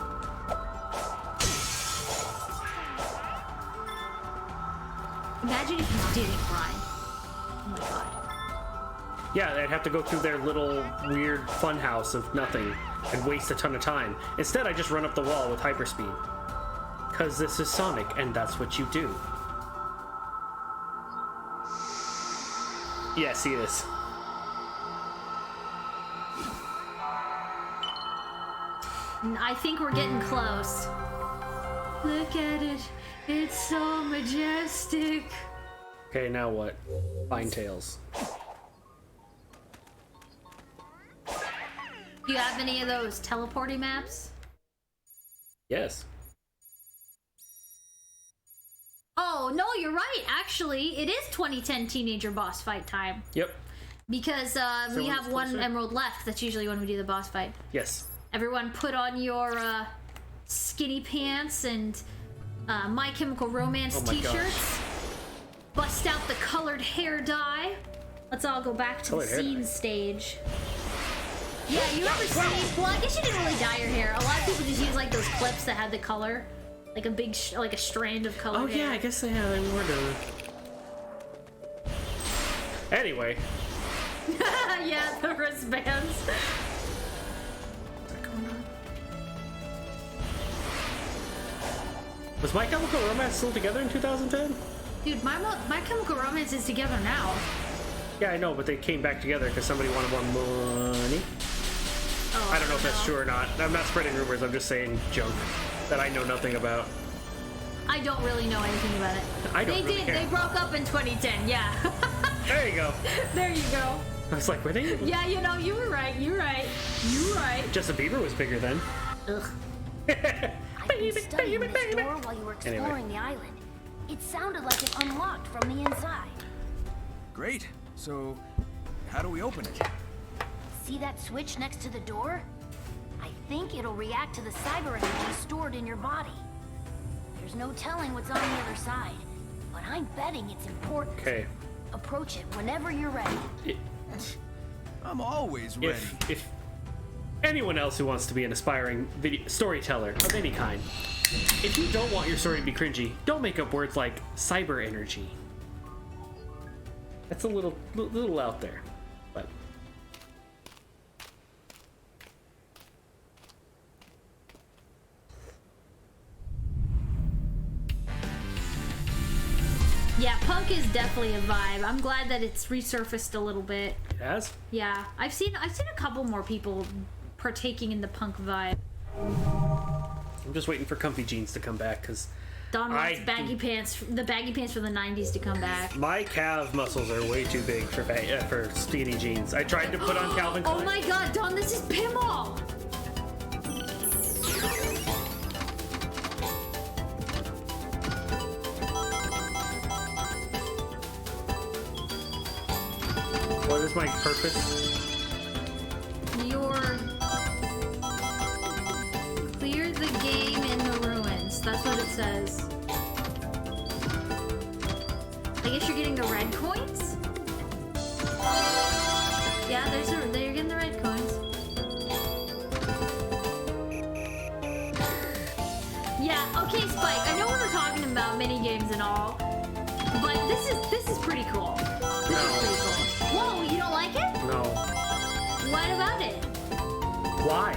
Imagine if you didn't run. Oh my god. Yeah, I'd have to go through their little weird fun house of nothing and waste a ton of time. Instead, I just run up the wall with hyperspeed. Because this is Sonic, and that's what you do. Yeah, see this. I think we're getting close. Look at it. It's so majestic. Okay, now what? Fine Tails. Do you have any of those teleporting maps? Yes. Oh, no, you're right. Actually, it is 2010 teenager boss fight time. Yep. Because we have one emerald left. That's usually when we do the boss fight. Yes. Everyone put on your skinny pants and My Chemical Romance t-shirts. Bust out the colored hair dye. Let's all go back to the scene stage. Yeah, you ever see? Well, I guess you didn't really dye your hair. A lot of people just use like those clips that had the color, like a big, like a strand of color. Oh hair. yeah, I guess they have. They were doing. Anyway. Yeah, the wristbands. Was My Chemical Romance still together in 2010? Dude, my Chemical Romance is together now. Yeah, I know, but they came back together because somebody wanted more money. Oh, I don't know if that's true or not. I'm not spreading rumors. I'm just saying junk that I know nothing about. I don't really know anything about it. I don't really care. They broke up in 2010. Yeah. There you go. There you go. I was like, were they? Yeah, you know, you were right. You're right. You were right. Justin Bieber was bigger then. Ugh. I've been studying this door while you were exploring the island. It sounded like it unlocked from the inside. Great. So, how do we open it? See that switch next to the door? I think it'll react to the cyber energy stored in your body. There's no telling what's on the other side, but I'm betting it's important. Okay. Approach it whenever you're ready. I'm always ready. If anyone else who wants to be an aspiring storyteller of any kind, if you don't want your story to be cringy, don't make up words like cyber energy. That's a little out there, but Yeah, punk is definitely a vibe. I'm glad that it's resurfaced a little bit. it has. Yeah, I've seen a couple more people partaking in the punk vibe. I'm just waiting for comfy jeans to come back because Don wants baggy pants, the baggy pants from the 90s to come back. my calf muscles are way too big for skinny jeans. I tried to put on Calvin Klein. Oh my god, Don, this is pinball! What is my purpose? Clear the game in the ruins. That's what it says. I guess you're getting the red coins? Yeah, you're getting the red coins. Yeah, okay, Spike. I know we were talking about mini games and all, but this is pretty cool. This is pretty cool. Whoa, you don't like it? No. What about it? Why?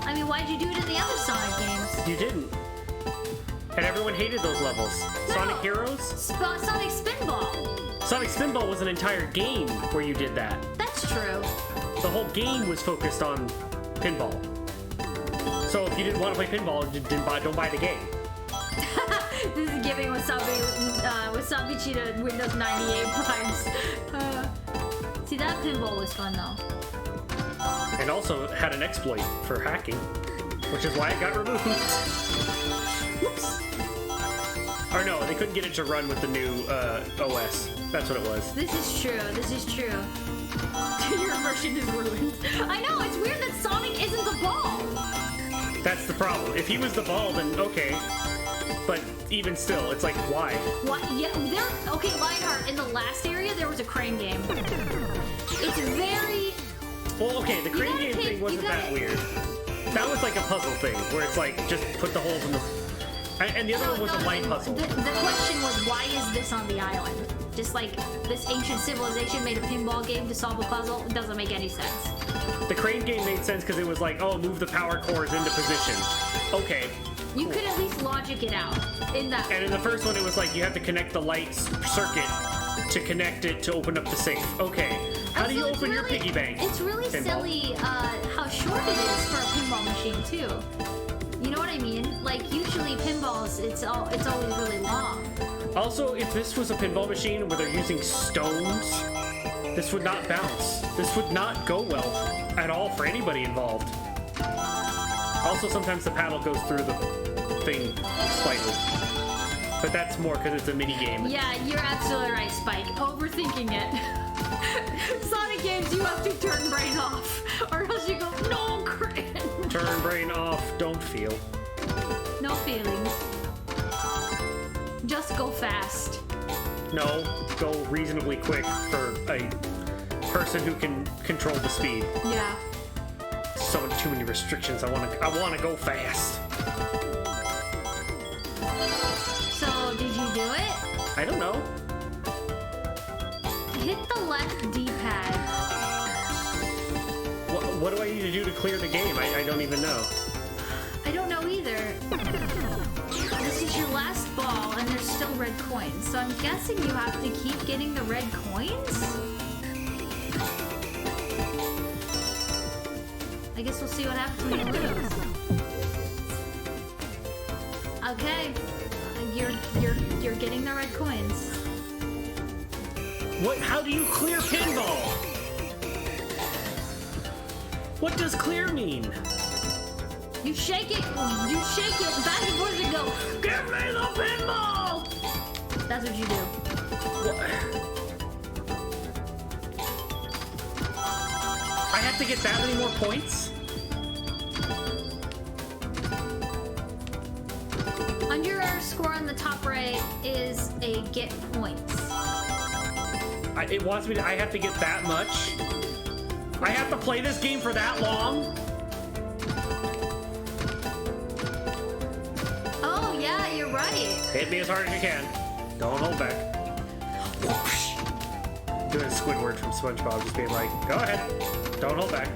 I mean, why'd you do it in the other Sonic games? You didn't. And everyone hated those levels. No. Sonic Heroes? Sonic Spinball. Sonic Spinball was an entire game where you did that. That's true. The whole game was focused on pinball. So if you didn't want to play pinball, don't buy the game. This is giving Wasabi Cheetah Windows 98 vibes. See, that pinball was fun though. And also had an exploit for hacking, which is why it got removed. Whoops. Or no, they couldn't get it to run with the new OS. That's what it was. This is true. This is true. Your immersion is ruined. I know, it's weird that Sonic isn't the ball. That's the problem. If he was the ball, then okay. But even still, it's like, why? What? Yeah, okay, Lionheart, in the last area, there was a crane game. It's very... Well, okay, the crane game thing wasn't that weird. That was like a puzzle thing, where it's like, just put the holes in the... And the other one was a light puzzle. The question was, why is this on the island? Just like this ancient civilization made a pinball game to solve a puzzle? It doesn't make any sense. The crane game made sense because it was like, oh, move the power cores into position. Okay. You could at least logic it out in that. And in the first one, it was like you have to connect the light circuit to connect it to open up the safe. Okay. How do you open your piggy bank? It's really pinball? silly how short it is for a pinball machine too. You know what I mean? Like usually pinballs, it's always really long. Also, if this was a pinball machine where they're using stones, this would not bounce. This would not go well at all for anybody involved. Also, sometimes the paddle goes through the thing slightly. But that's more because it's a mini game. Yeah, you're absolutely right, Spike. Overthinking it. Sonic games, you have to turn brain off, or else you go, no, cringe. Turn brain off, don't feel. No feelings. Just go fast. No, go reasonably quick for a person who can control the speed. Yeah. Too many restrictions. I wanna go fast. So, did you do it? I don't know. Hit the left D-pad. What do I need to do to clear the game? I don't even know. I don't know either. This is your last ball, and there's still red coins. So I'm guessing you have to keep getting the red coins? I guess we'll see what happens when you lose. Okay. You're getting the red coins. What? How do you clear pinball? What does clear mean? You shake it back and forth and go, give me the pinball! That's what you do. What? I have to get that many more points? Under our score on the top right is a get points. It wants me to, I have to get that much? I have to play this game for that long? Oh yeah, you're right. Hit me as hard as you can. Don't hold back. Whoosh. Doing Squidward from SpongeBob, just being like, go ahead. Don't hold back.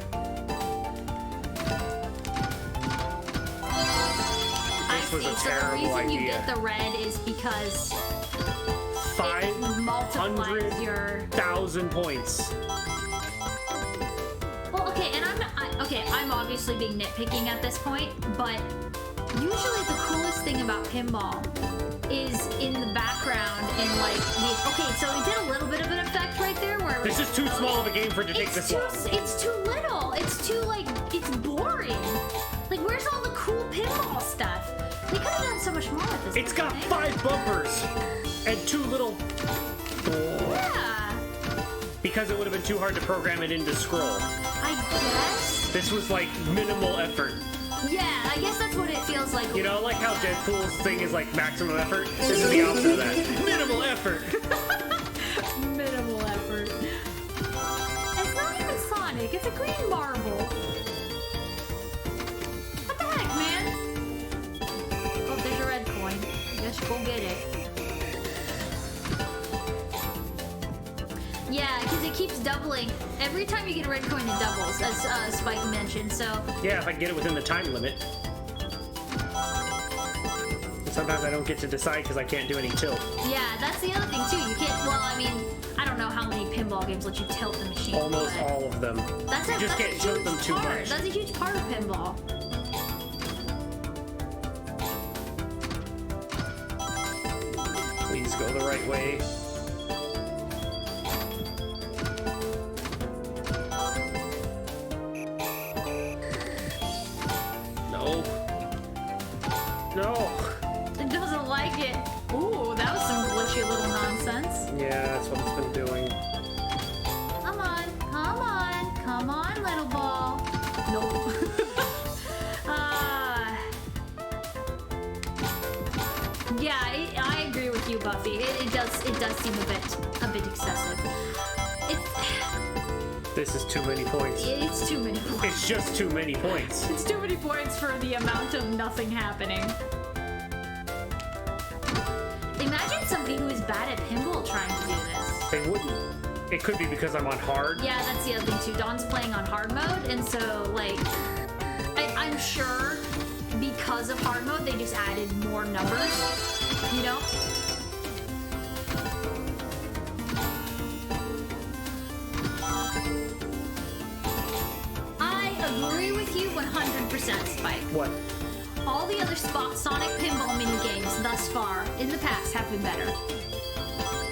This was a terrible the reason idea. you get the red is because it multiplies your 500,000 points. Well, okay, and I'm obviously being nitpicking at this point, but usually the coolest thing about pinball is in the background and like okay, so it did a little bit of an effect right there where This is too small of a game for it to take this long. It's too little. It's too it's boring. Like, where's all the cool pinball stuff? They could have done so much more with this. It's got 5 bumpers and 2 little. Yeah. Because it would have been too hard to program it into scroll. I guess. This was like minimal effort. Yeah, I guess that's what it feels like. You know, like how Deadpool's thing is like maximum effort? This is the opposite of that. Minimal effort. Minimal effort. It's not even Sonic, it's a green marble. What the heck, man? Oh, there's a red coin. Just go get it. Yeah, because it keeps doubling. Every time you get a red coin, it doubles, as Spike mentioned, so... Yeah, if I can get it within the time limit. And sometimes I don't get to decide because I can't do any tilt. Yeah, that's the other thing, too. You can't... Well, I mean, I don't know how many pinball games let you tilt the machine. Almost but all of them. That's You just can't tilt them too much. That's a huge part of pinball. Please go the right way. No. No. It doesn't like it. Ooh, that was some glitchy little nonsense. Yeah, that's what it's been doing. Come on, come on, come on, little ball. Nope. Yeah, I agree with you, Buffy. It does seem a bit excessive. This is too many points. It's too many points. It's just too many points. It's too many points for the amount of nothing happening. Imagine somebody who is bad at pinball trying to do this. They wouldn't. It could be because I'm on hard. Yeah, that's the other thing too. Dawn's playing on hard mode, and so like, I'm sure because of hard mode, they just added more numbers. You know? I agree with you 100%, Spike. What? All the other Sonic pinball mini games thus far in the past have been better.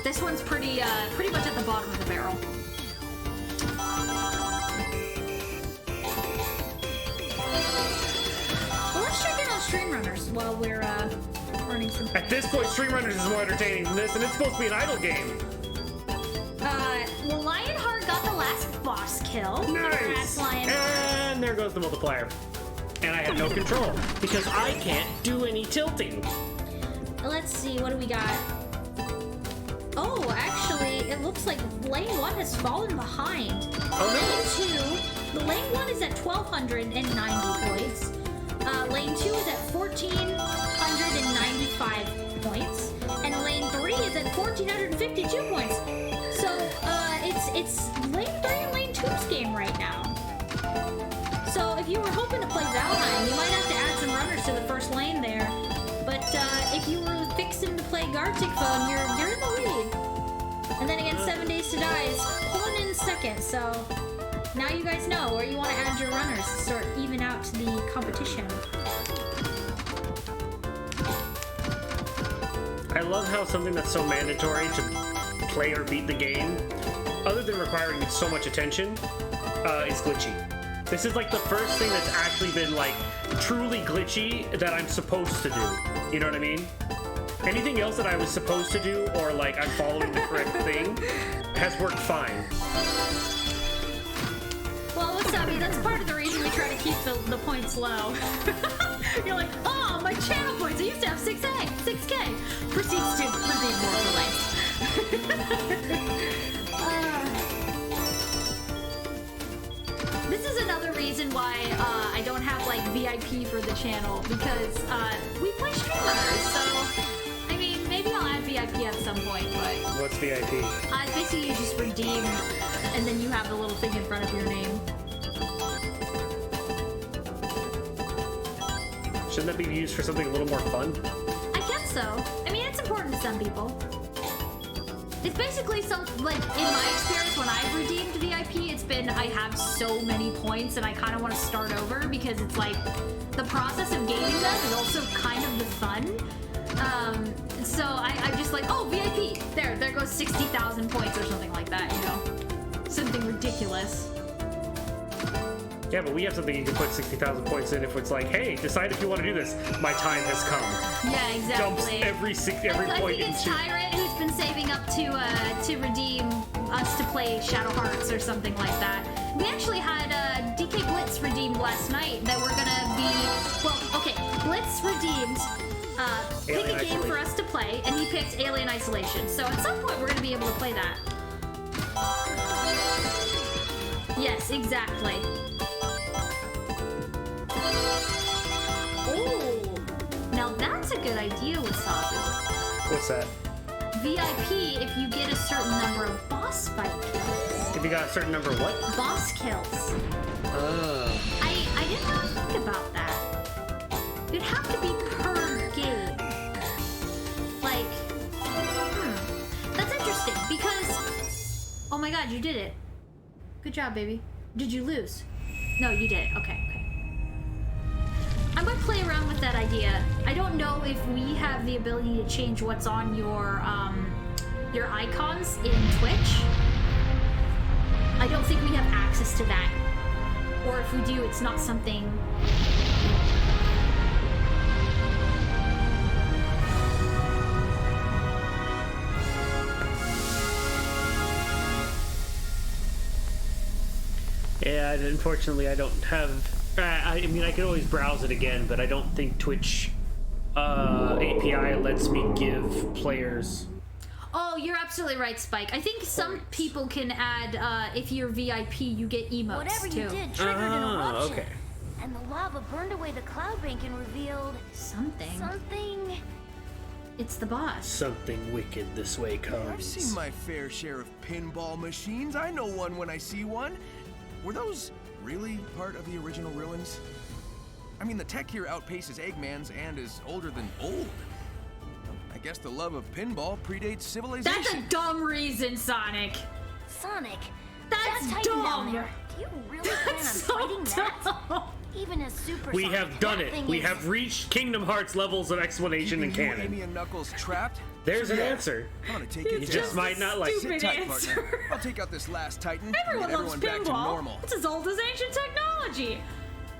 This one's pretty much at the bottom of the barrel. Well, let's check in on Stream Runners while we're running some. At this point, Stream Runners is more entertaining than this, and it's supposed to be an idle game. Well, Lionheart got the last boss kill. Nice. Congrats, Lionheart. And there goes the multiplier. And I have no control because I can't do any tilting. Let's see, what do we got? Oh, actually, it looks like lane 1 has fallen behind. Oh, Lane 2, lane 1 is at 1,290 points. Lane 2 is at 1,495 points. And lane 3 is at 1,452 points. So, it's lane 3 and lane 2's game right now. So, if you were hoping to play Valheim, you might have to add some runners to the first lane there. But, if you were fixing to play Gartic Phone, you're in the lead. And then again, 7 Days to Die is pulling in second, so now you guys know where you want to add your runners to start even out the competition. I love how something that's so mandatory to play or beat the game, other than requiring so much attention, is glitchy. This is like the first thing that's actually been like truly glitchy that I'm supposed to do. You know what I mean? Anything else that I was supposed to do or like I'm following the correct thing has worked fine. Well, what's up? That's part of the reason we try to keep the points low. You're like, oh, my channel points. I used to have 6K. Proceeds more for life. This is another reason why I don't have like VIP for the channel, because we play streamers. So, I mean, maybe I'll add VIP at some point, but What's VIP? basically you just redeem, and then you have the little thing in front of your name. Shouldn't that be used for something a little more fun? I guess so. I mean, it's important to some people. It's basically like, in my experience, when I've redeemed VIP, it's been, I have so many points and I kind of want to start over, because it's like, the process of gaining them is also kind of the fun. So I'm just like, oh, VIP! There goes 60,000 points or something like that, you know? Something ridiculous. Yeah, but we have something you can put 60,000 points in if it's like, hey, decide if you want to do this. My time has come. Yeah, exactly. Dumps every I point think it's into... Tyrant who's been saving up to redeem us to play Shadow Hearts or something like that. We actually had DK Blitz redeemed last night that we're gonna be... Well, okay, Blitz redeemed pick Alien a game Isolation. for us to play, and he picked Alien Isolation. So at some point we're gonna be able to play that. Yes, exactly. Oh, now that's a good idea, Wasabi. What's that? VIP if you get a certain number of boss fight kills. If you got a certain number of what? Boss kills. Oh. I didn't really think about that. It'd have to be per game. Like, that's interesting, because... Oh my god, you did it. Good job, baby. Did you lose? No, you did it. Okay. I might play around with that idea. I don't know if we have the ability to change what's on your icons in Twitch. I don't think we have access to that. Or if we do, it's not something... Yeah, unfortunately I don't have... I mean, I could always browse it again, but I don't think Twitch API lets me give players... Oh, you're absolutely right, Spike. I think some people can add, if you're VIP, you get emotes, Whatever too. you did triggered an eruption. Okay. And the lava burned away the cloud bank and revealed Something. something. It's the boss. Something wicked this way comes. I've seen my fair share of pinball machines. I know one when I see one. Were those really part of the original ruins? I mean, the tech here outpaces Eggman's and is older than old. I guess the love of pinball predates civilization. That's a dumb reason, Sonic. Sonic, That's that Titan down dumb. there. Do you really plan on That's so fighting that? dumb. Even as Super We Sonic, have done that it. thing We is- have reached Kingdom Hearts levels of explanation and Keeping you, canon. Amy and Knuckles trapped? There's an Yeah. answer. I'm gonna take it You down. just might not like Stupid it. Sit tight, answer. partner. I'll take out this last Titan Everyone and loves get everyone back to pinball. normal. It's as old as ancient technology.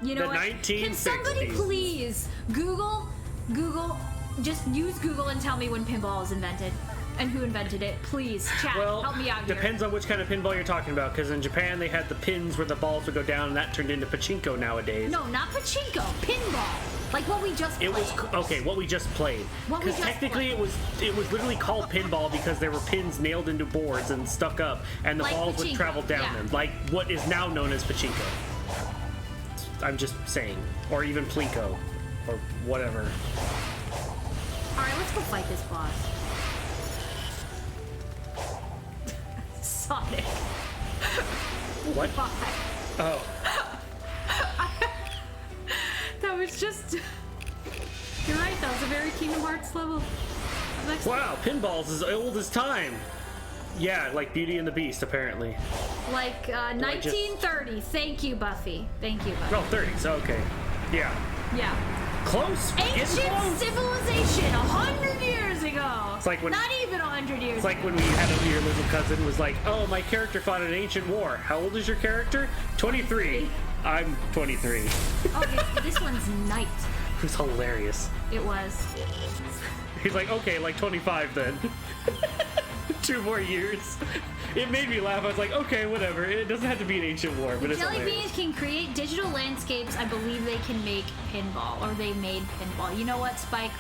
You know The what? 1960s. Can somebody please Google, just use Google and tell me when pinball was invented and who invented it. Please, chat, Well, help me out here. depends on which kind of pinball you're talking about, because in Japan they had the pins where the balls would go down, and that turned into pachinko nowadays. No, not pachinko. Pinball. Like what we just played. It was okay. What we just played. What we Because just technically, played. it was literally called pinball because there were pins nailed into boards and stuck up, and the Like balls would pachinko, travel down yeah. them, like what is now known as pachinko. I'm just saying, or even plinko, or whatever. All right, let's go fight this boss. Sonic. What? Why? Oh, That was just. You're right. That was a very Kingdom Hearts level. Next wow! Pinball's as old as time. Yeah, like Beauty and the Beast, apparently. Like I just- 1930. Thank you, Buffy. Thank you, Buffy. Oh, 30s. Okay. Yeah. Yeah. Close. Getting Ancient close. civilization 100 years ago. It's like when- Not even 100 years It's like when we had your little cousin was like, "Oh, my character fought an ancient war. How old is your character? 23. I'm 23." Okay, this one's night. It was hilarious. It was. He's like, "Okay, like 25 then." 2 more years. It made me laugh. I was like, "Okay, whatever. It doesn't have to be an ancient war, but it's Jelly hilarious." beans can create digital landscapes. I believe they can make pinball, or they made pinball. You know what, Spike?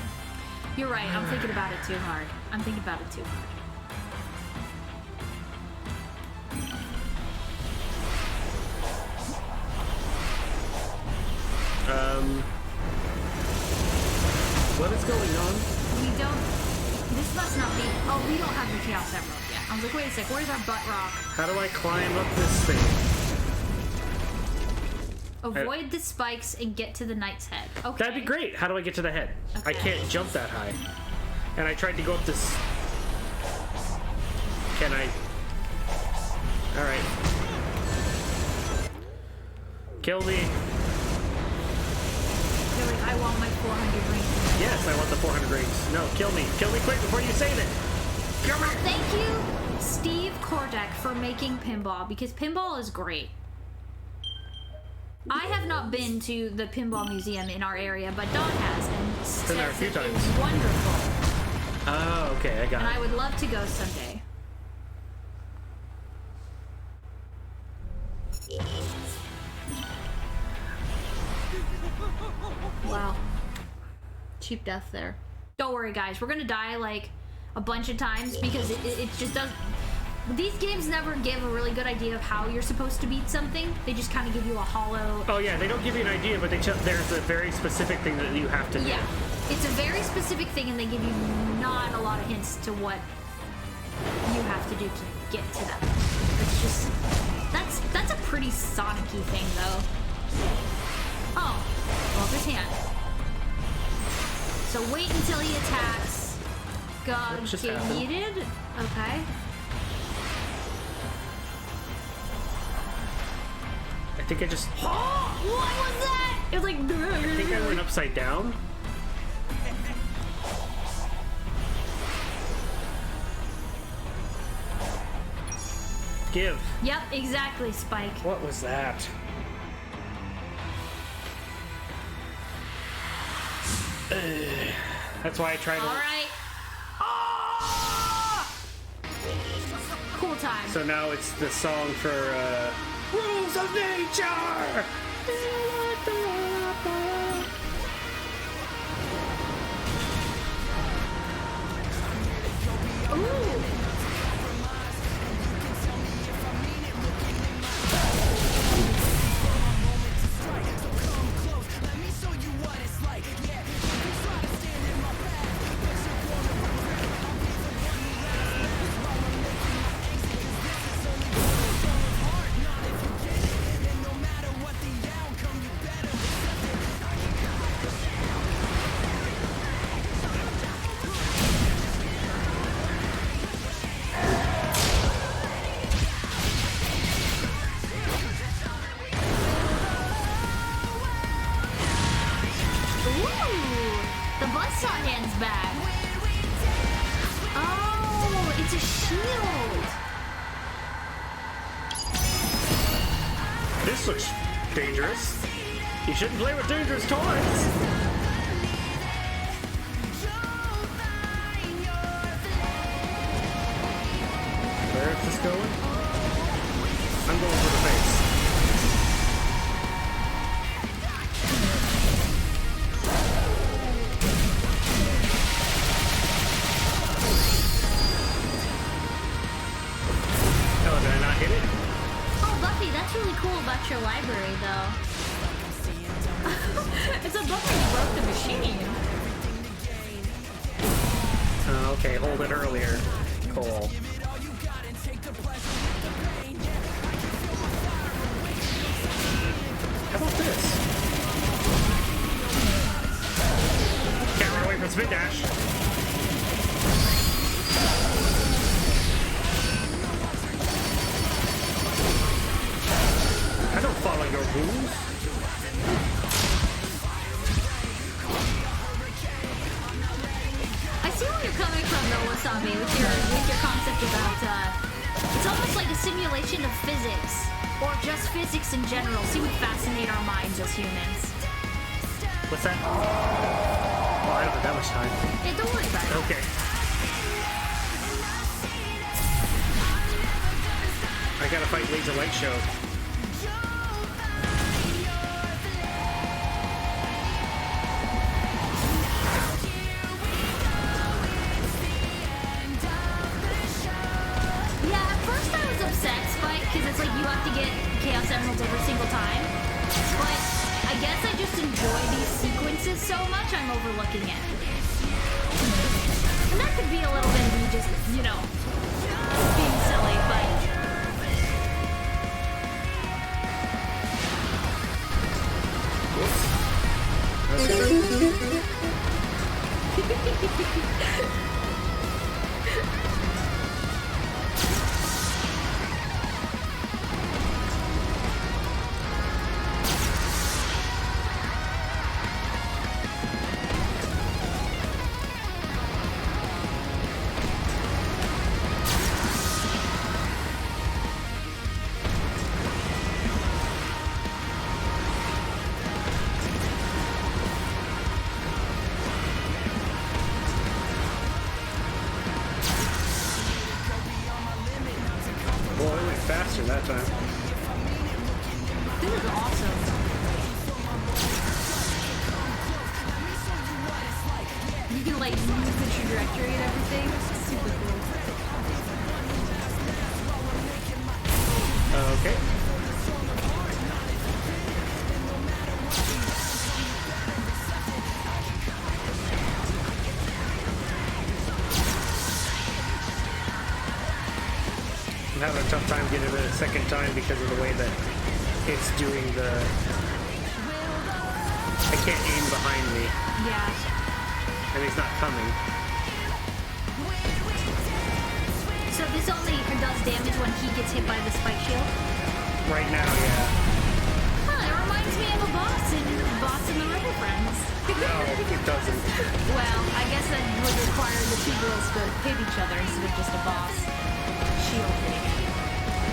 You're right. I'm thinking about it too hard. I'm thinking about it too hard. What is going on? We don't. This must not be. Oh, we don't have the Chaos Emerald yet. I was like, wait a sec. Where's our butt rock? How do I climb up this thing? Avoid the spikes and get to the knight's head. Okay. That'd be great. How do I get to the head? I Okay. can't jump that high. And I tried to go up this. Can I? All right. Kill me. You're like, I want my 400 rings. Yes, I want the 400 rings. No, kill me. Kill me quick before you save it. Kill me. Thank you, Steve Kordek, for making pinball, because pinball is great. I have not been to the pinball museum in our area, but Dawn has, and Been there a says few it times. is wonderful. Oh, okay, I got And it. I would love to go someday. Wow. Cheap death there. Don't worry, guys. We're gonna die like a bunch of times because it just does. These games never give a really good idea of how you're supposed to beat something. They just kind of give you a hollow. Oh yeah, they don't give you an idea, but there's a very specific thing that you have to do. Yeah, it's a very specific thing, and they give you not a lot of hints to what you have to do to get to that. It's just that's a pretty Sonic-y thing, though. Oh, well, his hand. So wait until he attacks. God, What just get happened? yeeted. Okay. I think I just. Oh, what was that? It was like. I think I went upside down. Give. Yep, exactly, Spike. What was that? That's why I tried to. All right. Ah! Cool time. So now it's the song for Rules of Nature! Ooh. The buzzsaw hand's back. Oh, it's a shield. This looks dangerous. You shouldn't play with dangerous toys. Where is this going? I'm going for the face. library, though. It's a bummer you broke the machine. Okay, hold it earlier, Cole. How about this? Can't run away from spin dash. I don't follow your rules. I see where you're coming from, though, Wasabi, with your concept about it's almost like a simulation of physics, or just physics in general. See, we fascinate our minds as humans. What's that? Oh, I don't have that much time. Yeah, don't worry about it. Okay. I gotta fight Laser Light Show. Because it's like you have to get Chaos Emeralds every single time. But I guess I just enjoy these sequences so much I'm overlooking it. And that could be a little bit of me just, you know, being silly, but... That time. This is awesome. You can like move the trajectory and everything. It's super cool. Okay. I'm having a tough time getting it a second time because of the way that it's doing the... I can't aim behind me. Yeah. And he's not coming. So this only does damage when he gets hit by the spike shield? Right now, yeah. Huh, it reminds me of a boss in the River Friends. No, it doesn't. Well, I guess that would require the two girls to hit each other instead of just a boss shield hitting it.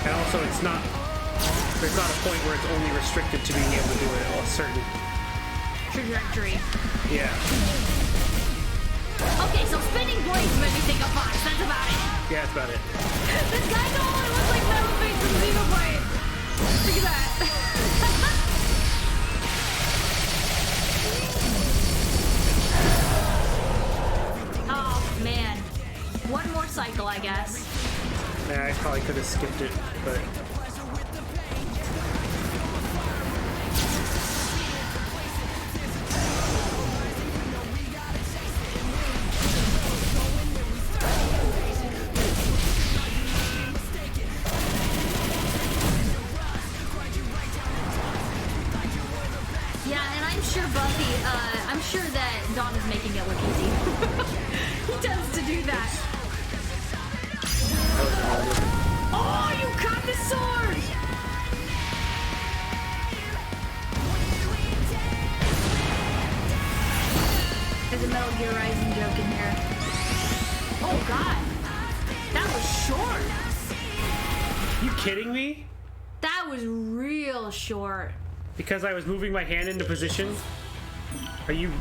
And also, there's not a point where it's only restricted to being able to do it a certain trajectory. Yeah. Okay, so spinning blades made me think of Fox. That's about it. Yeah, that's about it. This guy totally looks like Metal-Face from Xenoblade. Look at that. Oh, man. One more cycle, I guess. Yeah, I probably could have skipped it, but... Yeah, and I'm sure Buffy, I'm sure that Dawn is making it look easy. He tends to do that. Oh, you got the sword! There's a Metal Gear Rising joke in here. Oh god, that was short. You kidding me? That was real short. Because I was moving my hand into position? Are you...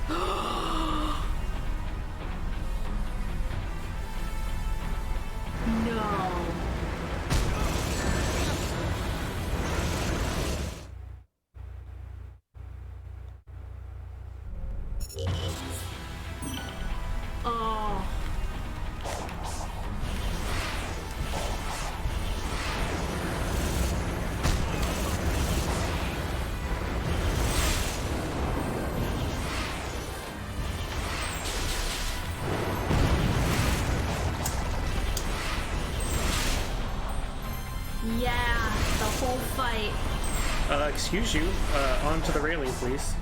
No. Oh. yeah, the whole fight. Excuse you, onto the railing, please.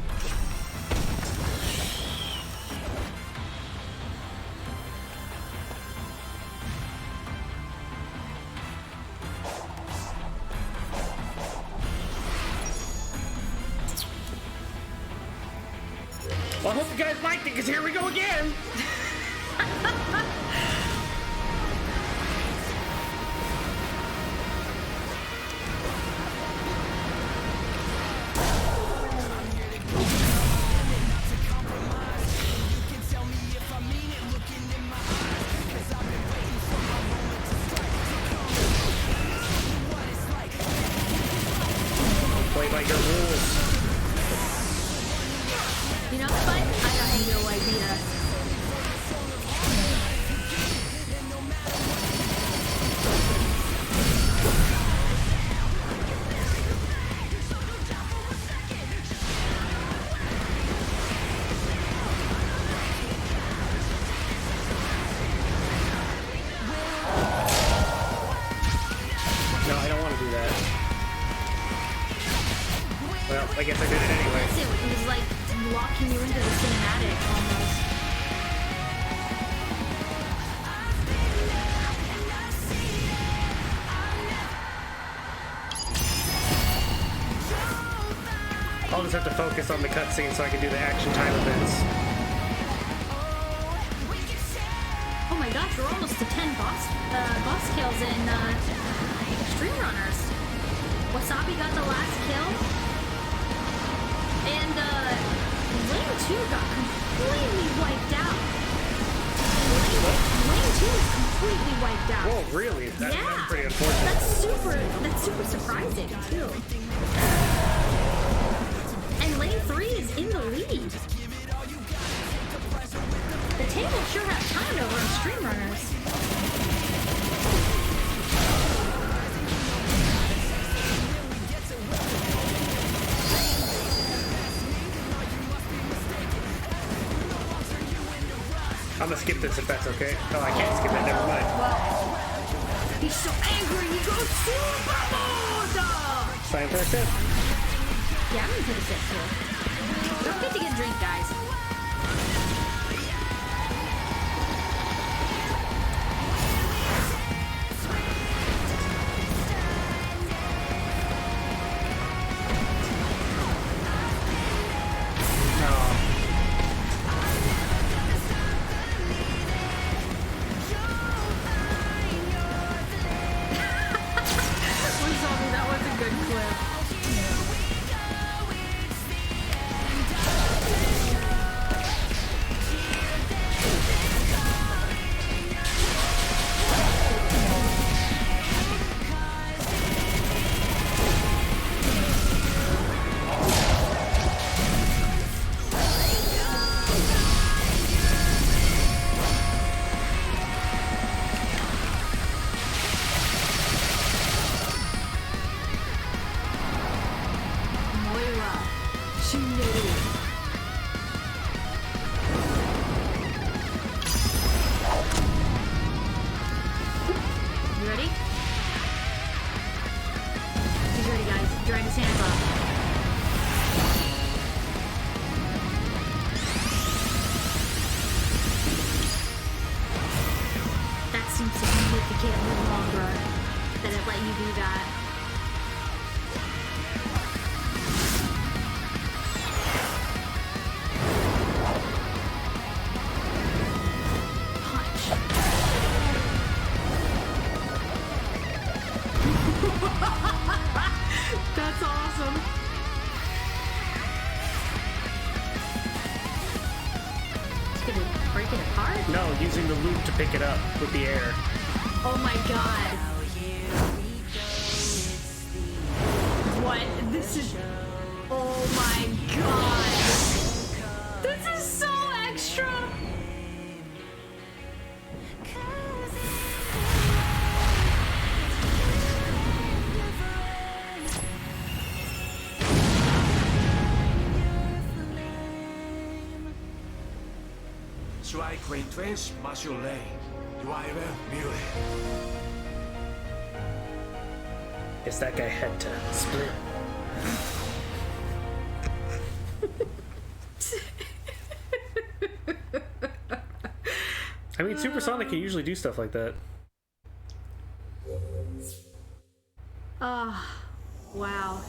Well, I hope you guys liked it, because here we go again! Play by your rules. You know, Spike, I got no idea. No, I don't want to do that. Well, I guess I did it anyway. It was like locking you into the cinematic almost. I'll just have to focus on the cutscene so I can do the action time events. Oh my gosh, we're almost to 10 boss kills in Stream Runners. Wasabi got the last kill. And Lane 2 got completely wiped out. Lane 2 is completely wiped out. Whoa, really? That's Yeah. pretty unfortunate. That's super surprising too. And Lane 3 is in the lead. The table sure has time over on Stream Runners. I'm gonna skip this if that's okay. Oh, I can't skip it, never mind. He's so angry, he goes super mode! Sign for a sip. Yeah, I'm gonna take a sip too. Don't forget to get a drink, guys. That was a good clip. significantly longer that it let you do that. Punch. That's awesome. It's gonna break it apart? No, using the loop to pick it up with the air. Oh my god. What? This is... Oh my god. This is so extra. Suai Twins Masulei. Driver Mule. Guess that guy had to split. I mean, Supersonic can usually do stuff like that. Ah, wow.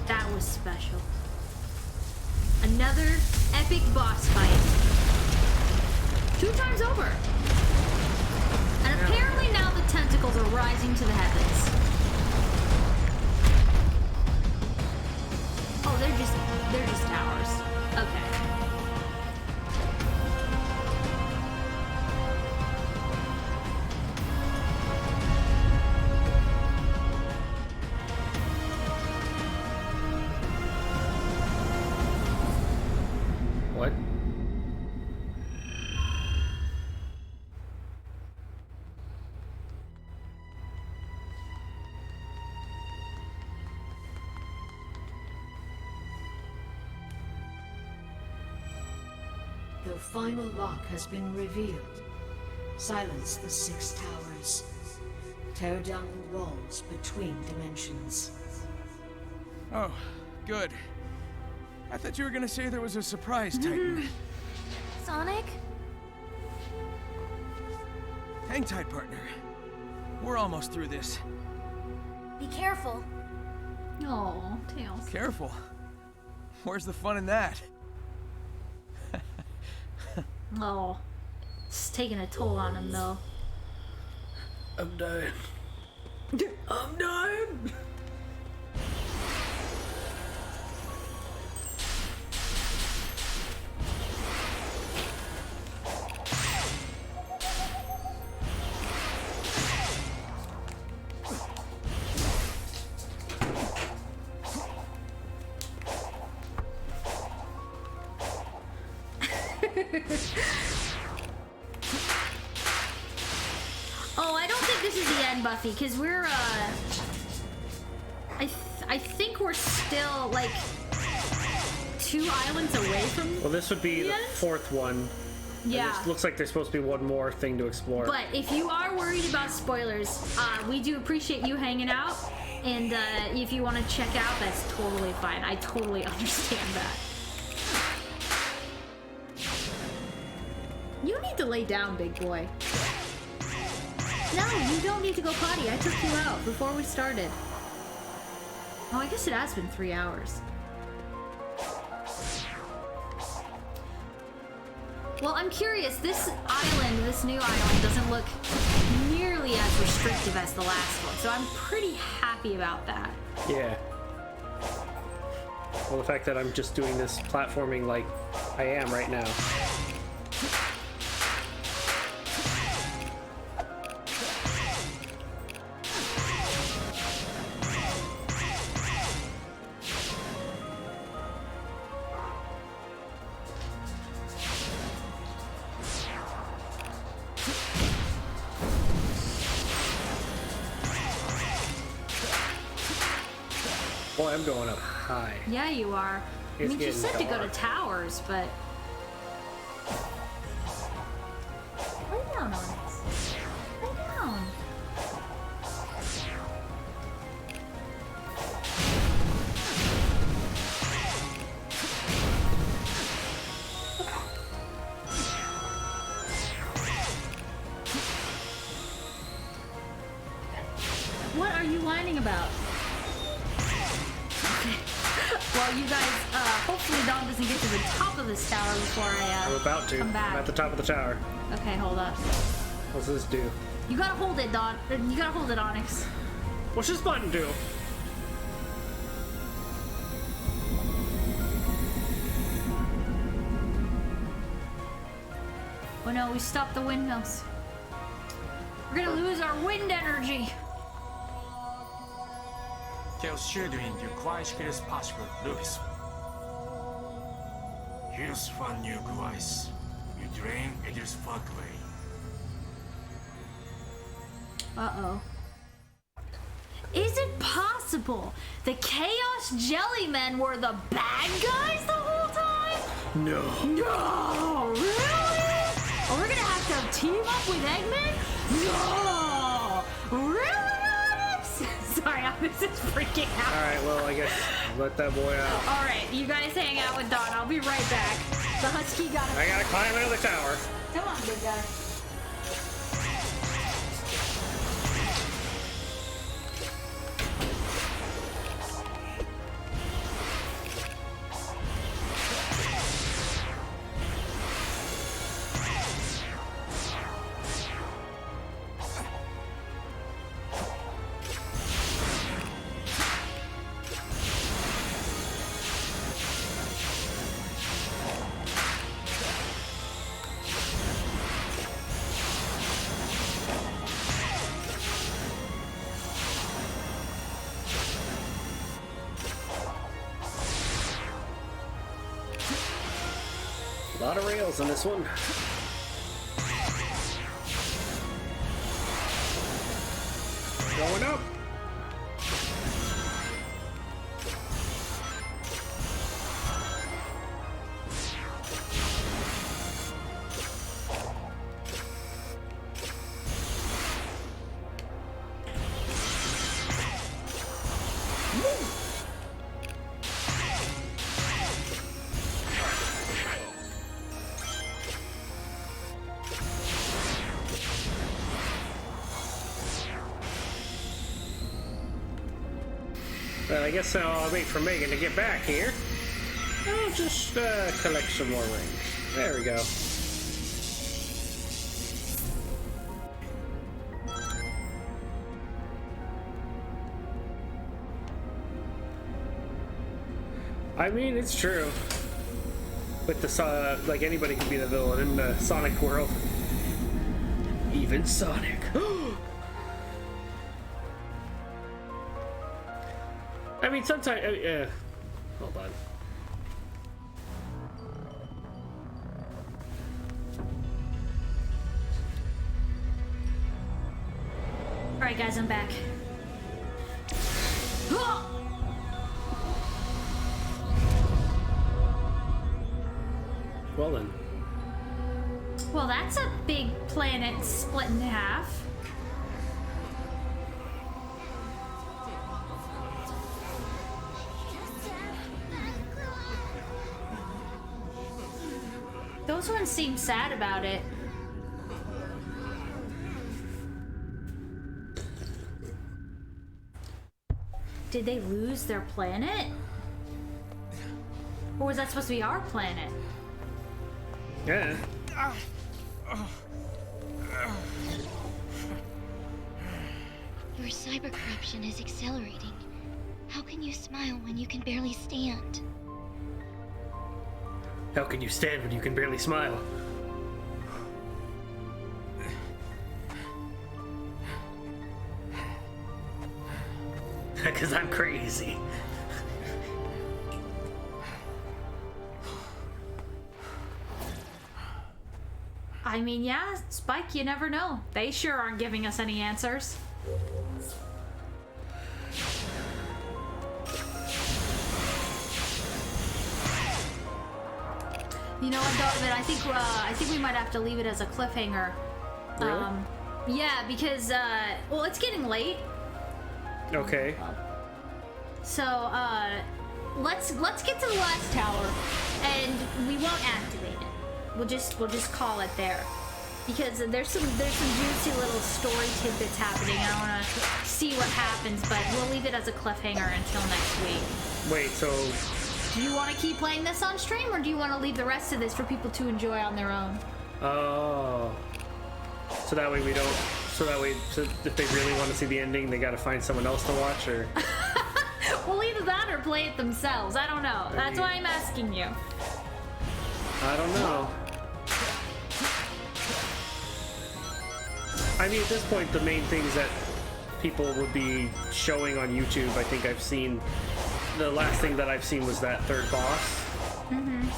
That was special. Another epic boss fight. 2 times over. And apparently now the tentacles are rising to the heavens. Oh, they're just towers. Okay. What? The final lock has been revealed. Silence the 6 towers. Tear down the walls between dimensions. Oh, good. I thought you were gonna say there was a surprise Titan. Sonic? Hang tight, partner. We're almost through this. Be careful. Oh, Tails. Careful. Where's the fun in that? Oh, it's taking a toll on him though. I'm dying. I'm dying! Oh, I don't think this is the end, Buffy, because we're, I think we're still, like, 2 islands away from... Well, this would be the end? 4th one. Yeah. It looks like there's supposed to be one more thing to explore. But if you are worried about spoilers, we do appreciate you hanging out. And if you want to check out, that's totally fine. I totally understand that. You need to lay down, big boy. No, you don't need to go potty. I took you out before we started. Oh, I guess it has been 3 hours. Well, I'm curious. This island, this new island, doesn't look nearly as restrictive as the last one. So I'm pretty happy about that. Yeah. Well, the fact that I'm just doing this platforming like I am right now. Boy, I'm going up high. Yeah, you are. I It's mean, you getting said to go to dark. towers, but... Lay down, Onyx. Lay down. What are you whining about? Well, you guys, hopefully Dom doesn't get to the top of this tower before I'm about to. come back. I'm at the top of the tower. Okay, hold up. What's this do? You gotta hold it, Don. You gotta hold it, Onyx. What's this button do? Oh no, we stopped the windmills. We're gonna lose our wind energy. Tell children to quiet as possible, Lucas. Here's one new device. You drain Edir's pathway. Uh-oh. Is it possible the Chaos Jellymen were the bad guys the whole time? No. No! Really? Are we gonna have to team up with Eggman? No! Really, Onyx? Zion. This is freaking out. Alright, well, I guess let that boy out. Alright, you guys hang out with Dawn. I'll be right back. The husky got I gotta climb another tower. Come on, big guy. A lot of rails on this one. Going up. Well, I guess I'll wait for Megan to get back here. I'll just collect some more rings. There we go. I mean, it's true. With the like anybody can be the villain in the Sonic world. Even Sonic. I mean, sometimes. Hold on. All right, guys, I'm back. Well then. Well, that's a big planet split in half. Those ones seem sad about it. Did they lose their planet? Or was that supposed to be our planet? Yeah. Your cyber corruption is accelerating. How can you smile when you can barely stand? How can you stand when you can barely smile? Because I'm crazy. I mean, yeah, Spike, you never know. They sure aren't giving us any answers. You know what, David? I think we might have to leave it as a cliffhanger. Really? Yeah, because well, it's getting late. Okay. So let's get to the last tower, and we won't activate it. We'll just call it there, because there's some juicy little story tidbits happening. I want to see what happens, but we'll leave it as a cliffhanger until next week. Wait, so Do you want to keep playing this on stream, or do you want to leave the rest of this for people to enjoy on their own? oh, so that way we don't. So if they really want to see the ending, they got to find someone else to watch, or. Well, either that or play it themselves. I don't know. That's why I'm asking you. I don't know. I mean, at this point, the main things that people would be showing on YouTube, I think I've seen. The last thing that I've seen was that third boss. Mm-hmm.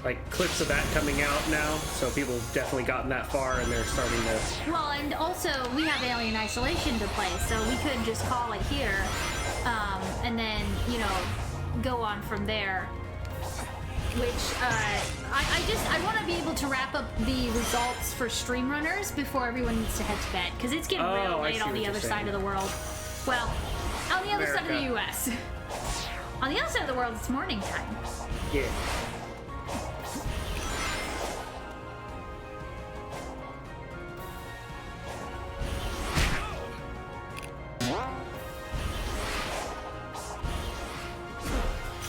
Like clips of that coming out now, so people have definitely gotten that far, and they're starting to. Well, and also we have Alien Isolation to play, so we could just call it here, and then go on from there. Which I want to be able to wrap up the results for stream runners before everyone needs to head to bed, because it's getting real late on the other side of the world. Well, On the other side of the America. U.S. On the other side of the world, it's morning time. Yeah.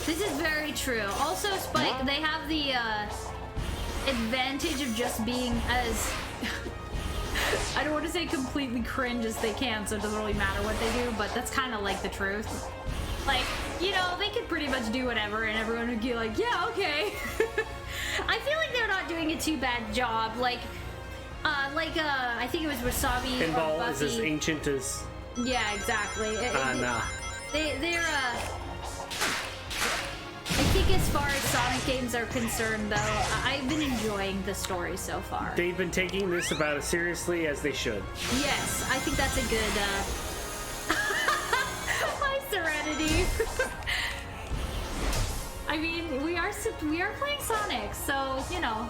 This is very true. Also, Spike, they have the advantage of just being as I don't want to say completely cringe as they can, so it doesn't really matter what they do, but that's kind of like the truth. Like, you know, they could pretty much do whatever and everyone would be like, yeah, okay. I feel like they're not doing a too bad job. Like, I think it was Wasabi or Pinball Buffy. is as ancient as... Yeah, exactly. nah. They're I think as far as Sonic games are concerned, though, I've been enjoying the story so far. They've been taking this about as seriously as they should. Yes, I think that's a good, Hi, Serenity! I mean, we are playing Sonic, so, you know.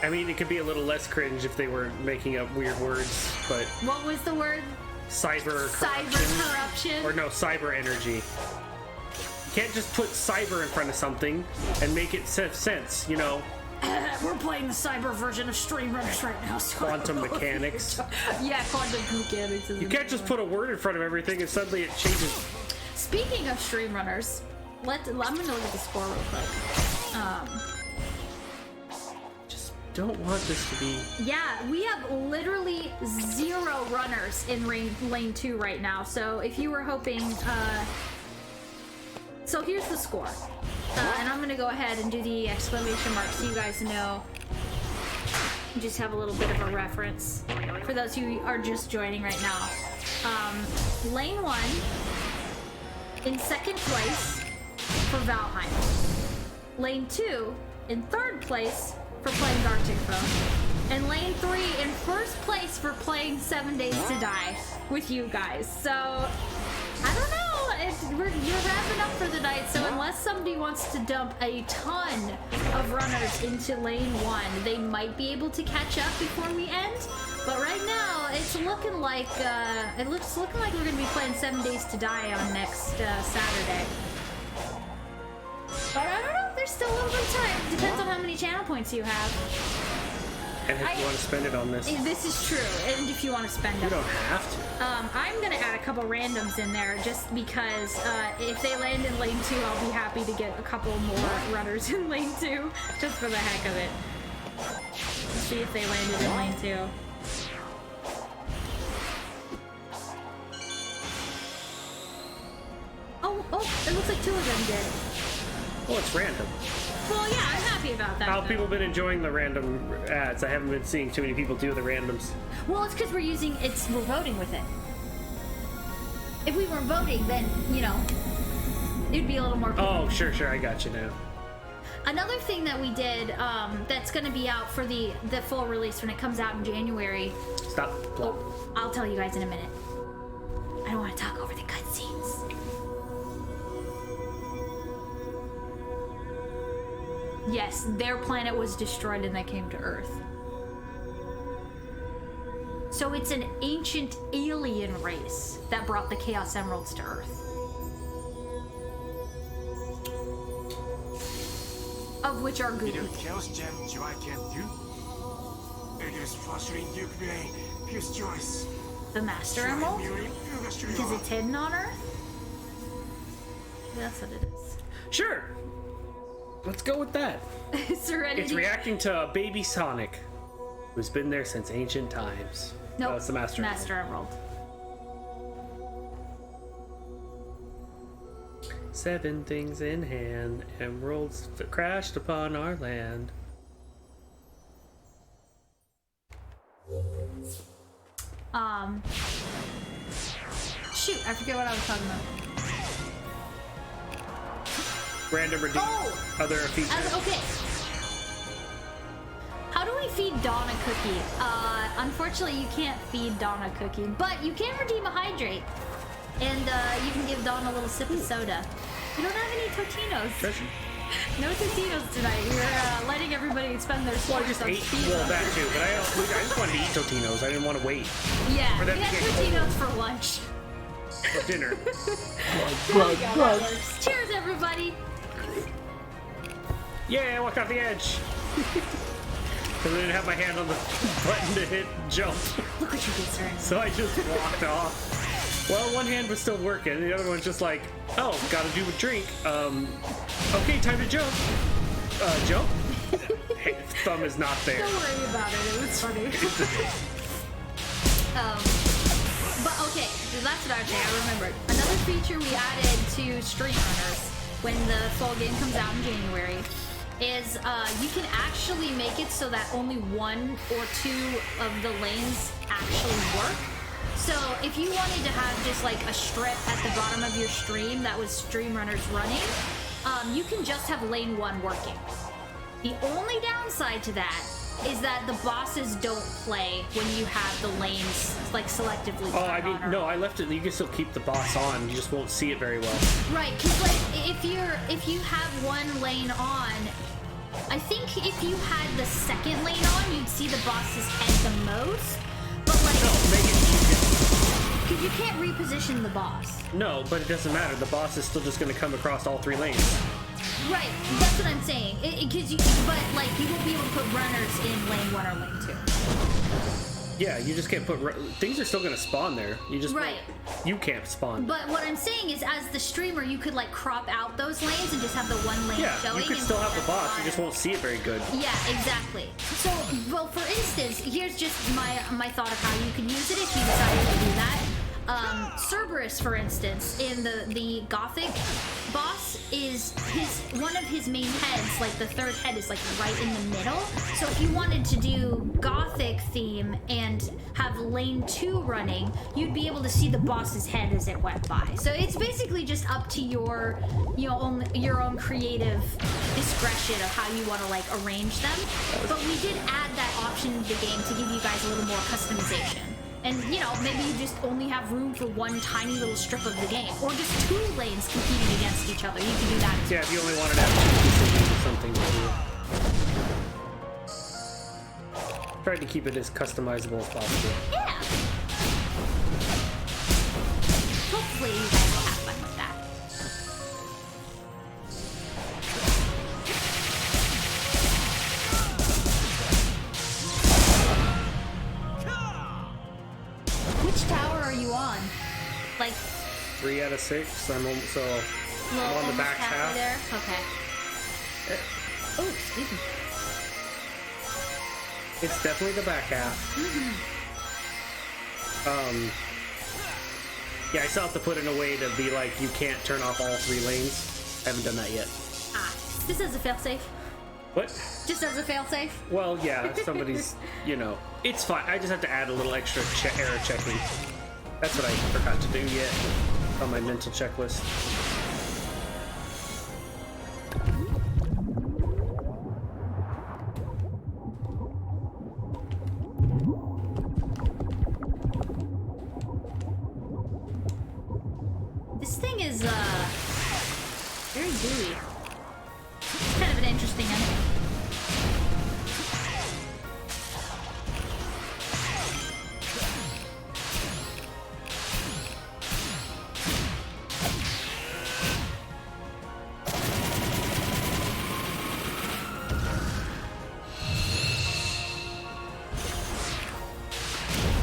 I mean, it could be a little less cringe if they were making up weird words, but... What was the word? Cyber corruption. Cyber corruption? Or no, cyber energy. You can't just put cyber in front of something and make it have sense, you know? We're playing the cyber version of Stream Runners right now. So Quantum mechanics. Yeah, quantum mechanics. You can't just put a word in front of everything and suddenly it changes. Speaking of Stream Runners, I'm gonna look at the score real quick. Just don't want this to be... Yeah, we have literally 0 runners in lane 2 right now. So if you were hoping, so here's the score. And I'm gonna go ahead and do the exclamation mark so you guys know. Just have a little bit of a reference for those who are just joining right now. Lane 1 in 2nd place for Valheim. Lane 2 in 3rd place for playing Arctic Phone. And lane 3 in 1st place for playing 7 Days to Die with you guys. So, I don't know. You're wrapping up for the night, so unless somebody wants to dump a ton of runners into lane 1, they might be able to catch up before we end. But right now, it's looking like looking like we're gonna be playing 7 Days to Die on next Saturday. But I don't know. There's still a little bit of time. Depends on how many channel points you have. And if you want to spend it on this. This is true, and if you want to spend it. You don't have to. I'm gonna add a couple randoms in there just because if they land in lane 2, I'll be happy to get a couple more runners in lane 2, just for the heck of it. Let's see if they landed in lane 2. Oh, it looks like 2 of them did. Well, it's random. Well, yeah, I'm happy about that. How have people been enjoying the random ads? I haven't been seeing too many people do the randoms. Well, it's because we're voting with it. If we weren't voting, then, you know, it'd be a little more... Oh, sure, I got you now. Another thing that we did that's going to be out for the full release when it comes out in January... Stop. Oh, I'll tell you guys in a minute. I don't want to talk over the cutscenes. Yes, their planet was destroyed and they came to Earth. So it's an ancient alien race that brought the Chaos Emeralds to Earth. Of which are good. Chaos Gem I can do. It is frustrating Duke Bay. His choice. The Master Emerald? Because it's hidden on Earth? That's what it is. Sure. Let's go with that. Serenity. It's reacting to a baby Sonic, who's been there since ancient times. Nope. No, it's the Master Emerald. 7 things in hand, emeralds that crashed upon our land. Shoot, I forget what I was talking about. Random redeem. Other features. Okay. How do we feed Dawn a cookie? Unfortunately, you can't feed Dawn a cookie, but you can redeem a hydrate. And you can give Dawn a little sip of soda. We don't have any Totinos. No Totinos tonight. We're letting everybody spend their Well, I just ate. Well, that too, but I just wanted to eat Totinos. I didn't want to wait. Yeah, for we them to had get Totinos for lunch. For dinner. Cheers, everybody. Yeah, I walked off the edge. Because I didn't have my hand on the button to hit jump. Look what you did, sir. So I just walked off. Well, one hand was still working, the other one's just like, oh, gotta do a drink. Okay, time to jump. Jump? Thumb is not there. Don't worry about it. It was funny. But okay, so that's what I was saying. I remembered. Another feature we added to Stream Runners when the fall game comes out in January is you can actually make it so that only one or two of the lanes actually work. So if you wanted to have just like a strip at the bottom of your stream that was Stream Runners running, you can just have lane 1 working. The only downside to that is that the bosses don't play when you have the lanes like selectively. Oh, I mean, no, I left it. You can still keep the boss on. You just won't see it very well. Right, because like if you have one lane on, I think if you had the second lane on, you'd see the boss's head the most. But like, no, make it easier. Because you can't reposition the boss. No, but it doesn't matter. The boss is still just going to come across all 3 lanes. Right, that's what I'm saying. But like you won't be able to put runners in lane 1 or lane 2. Yeah, you just can't put things are still going to spawn there. You just right. You can't spawn. But what I'm saying is, as the streamer, you could like crop out those lanes and just have the one lane showing. You could still have the boss. You just won't see it very good. Yeah, exactly. So, well, for instance, here's just my thought of how you could use it if you decided to do that. Cerberus, for instance, in the Gothic boss, is one of his main heads, like the third head is like right in the middle. So if you wanted to do Gothic theme and have lane 2 running, you'd be able to see the boss's head as it went by. So it's basically just up to your own creative discretion of how you want to like arrange them. But we did add that option in the game to give you guys a little more customization. And, you know, maybe you just only have room for one tiny little strip of the game. Or just 2 lanes competing against each other. You can do that too. Yeah, if you only wanted to have 2 decisions or something. Tried to keep it as customizable as possible. Yeah. Hopefully you guys will have fun with that. Which tower are you on? Like 3 out of 6. I'm on the back half. There. Okay. Oh, excuse me. It's definitely the back half. Yeah, I still have to put in a way to be like, you can't turn off all 3 lanes. I haven't done that yet. Just as a failsafe. What? Just as a failsafe? Well, yeah, if somebody's, you know, it's fine. I just have to add a little extra error checking. That's what I forgot to do yet on my mental checklist. This thing is, very gooey. It's kind of an interesting enemy.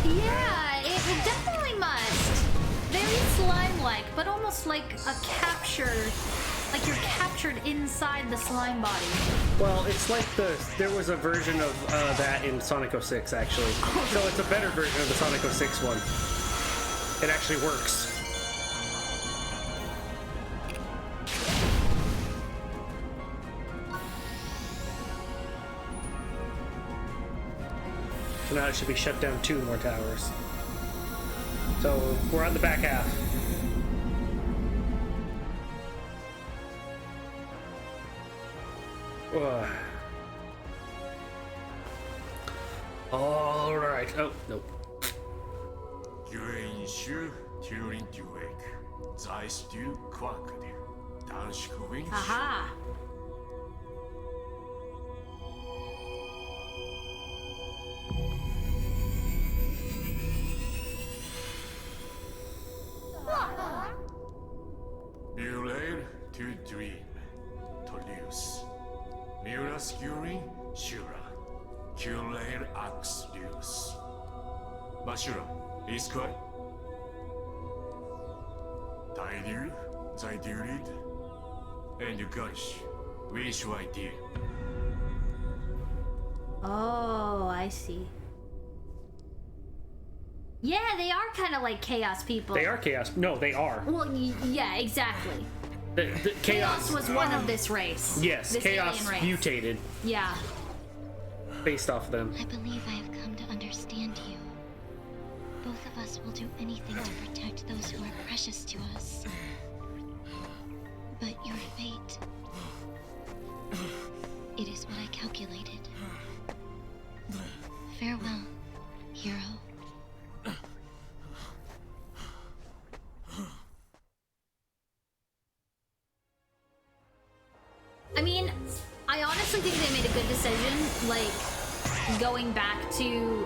Yeah, it definitely must. Very slime-like, but almost like a capture, like you're captured inside the slime body. Well, it's like there was a version of that in Sonic 06, actually. So it's a better version of the Sonic 06 one. It actually works. So now it should be shut down 2 more towers. So we're on the back half. All right. Oh, nope. Aha! rescuing Shura. Curate Axlius. But Shura, is correct? Daidu, Zaidurid, and Garish. Which idea? Oh, I see. Yeah, they are kind of like chaos people. They are chaos. No, they are. Well, yeah, exactly. The Chaos was one of this race. Yes, this chaos alien race. mutated Yeah. based off of them. I believe I have come to understand you. Both of us will do anything to protect those who are precious to us. But your fate... it is what I calculated. Farewell, hero. I mean, I honestly think they made a good decision, like, going back to,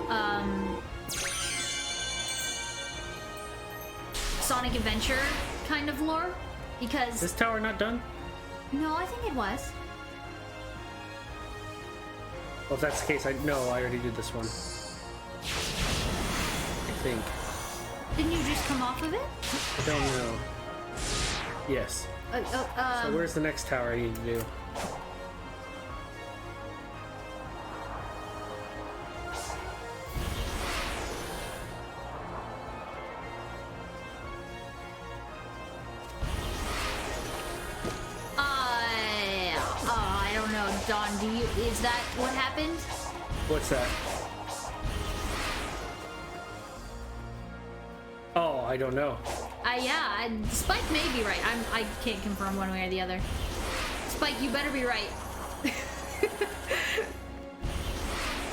Sonic Adventure kind of lore, because... Is this tower not done? No, I think it was. Well, if that's the case, I already did this one. I think. Didn't you just come off of it? I don't know. Yes. So where's the next tower I need to do? I don't know, Don, is that what happened? What's that? Oh, I don't know. Yeah, Spike may be right. I can't confirm one way or the other. Spike, you better be right.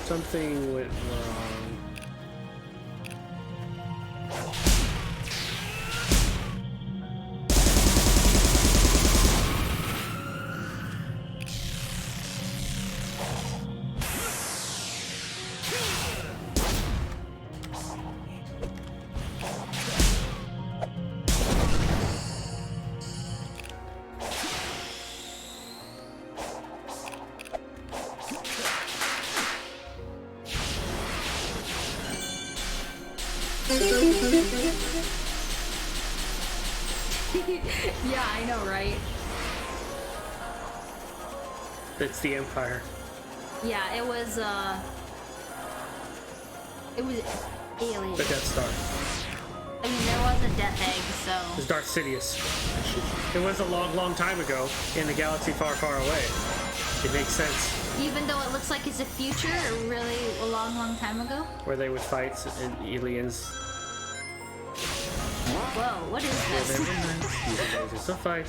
Something went wrong. Yeah, I know, right? It's the Empire. Yeah, it was alien. The Death Star. I mean, there was a Death Egg, so... It was Darth Sidious. It was a long, long time ago in a galaxy far, far away. It makes sense. Even though it looks like it's a future, really a long, long time ago? Where they would fight and aliens. Whoa, what is this? It's a fight.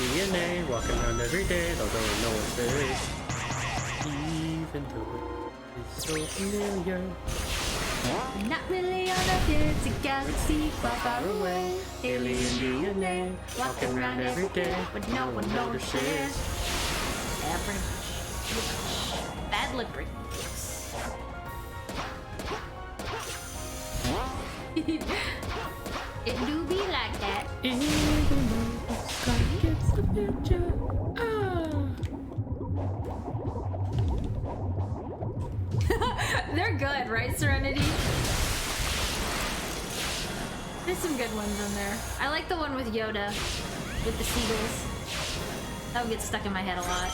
DNA, walking around every day, although no one's there. Even though it's so familiar. Not really on Earth, it's a galaxy far, far away. Alien DNA, walking around every day, but no one notices. Bad lip reading. It do be like that. Gets the picture. They're good, right, Serenity? There's some good ones in there. I like the one with Yoda, with the seagulls. That would get stuck in my head a lot.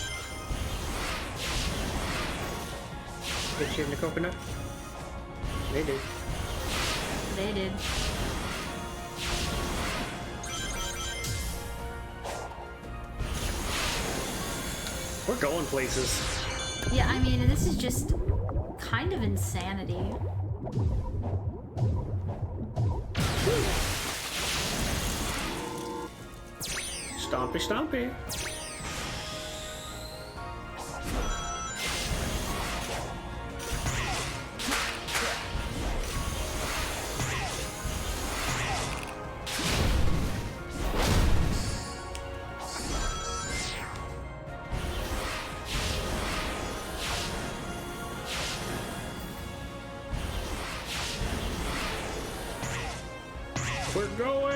Did you in the coconut? They did. They did. We're going places. Yeah, I mean, this is just kind of insanity. Stompy, stompy. We're going.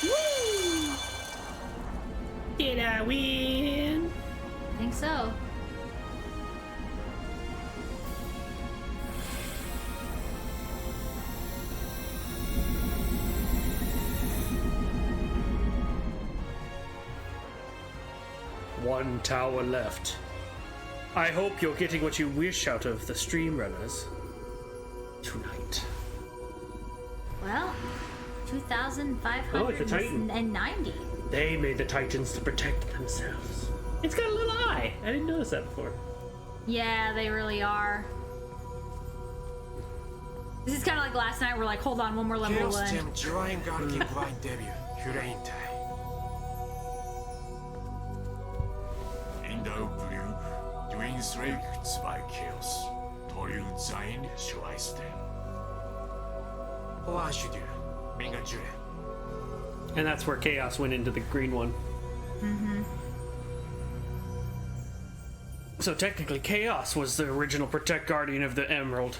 Woo! Did I win? I think so. One tower left. I hope you're getting what you wish out of the stream runners tonight. Well, Oh, it's a Titan. 2,590. They made the Titans to protect themselves. It's got a little eye. I didn't notice that before. Yeah, they really are. This is kind of like last night. We're like, hold on, one more level to learn. Tim Join Garki Blind Debut. Hyuraintai. In the blue, twins raked by chaos. Toru Zain Shuaisten. Oashudu. Mingajure. And that's where Chaos went into the green one. Mm-hmm. So technically, Chaos was the original Protect Guardian of the Emerald.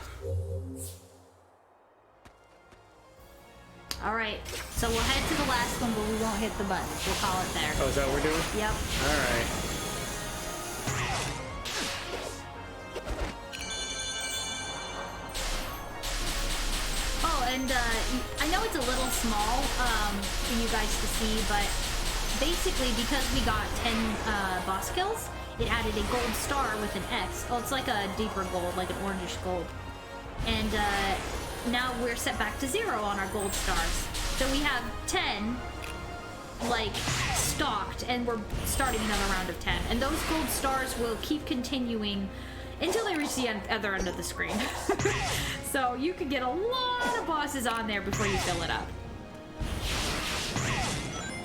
All right, so we'll head to the last one, but we won't hit the button. We'll call it there. Oh, is that what we're doing? Yep. All right. Oh, and I know it's a little small for you guys to see, but basically because we got 10 boss kills, it added a gold star with an X. Oh, it's like a deeper gold, like an orangish gold. And now we're set back to 0 on our gold stars. So we have 10 like stocked, and we're starting another round of 10. And those gold stars will keep continuing until they reach the other end of the screen. So you could get a lot of bosses on there before you fill it up.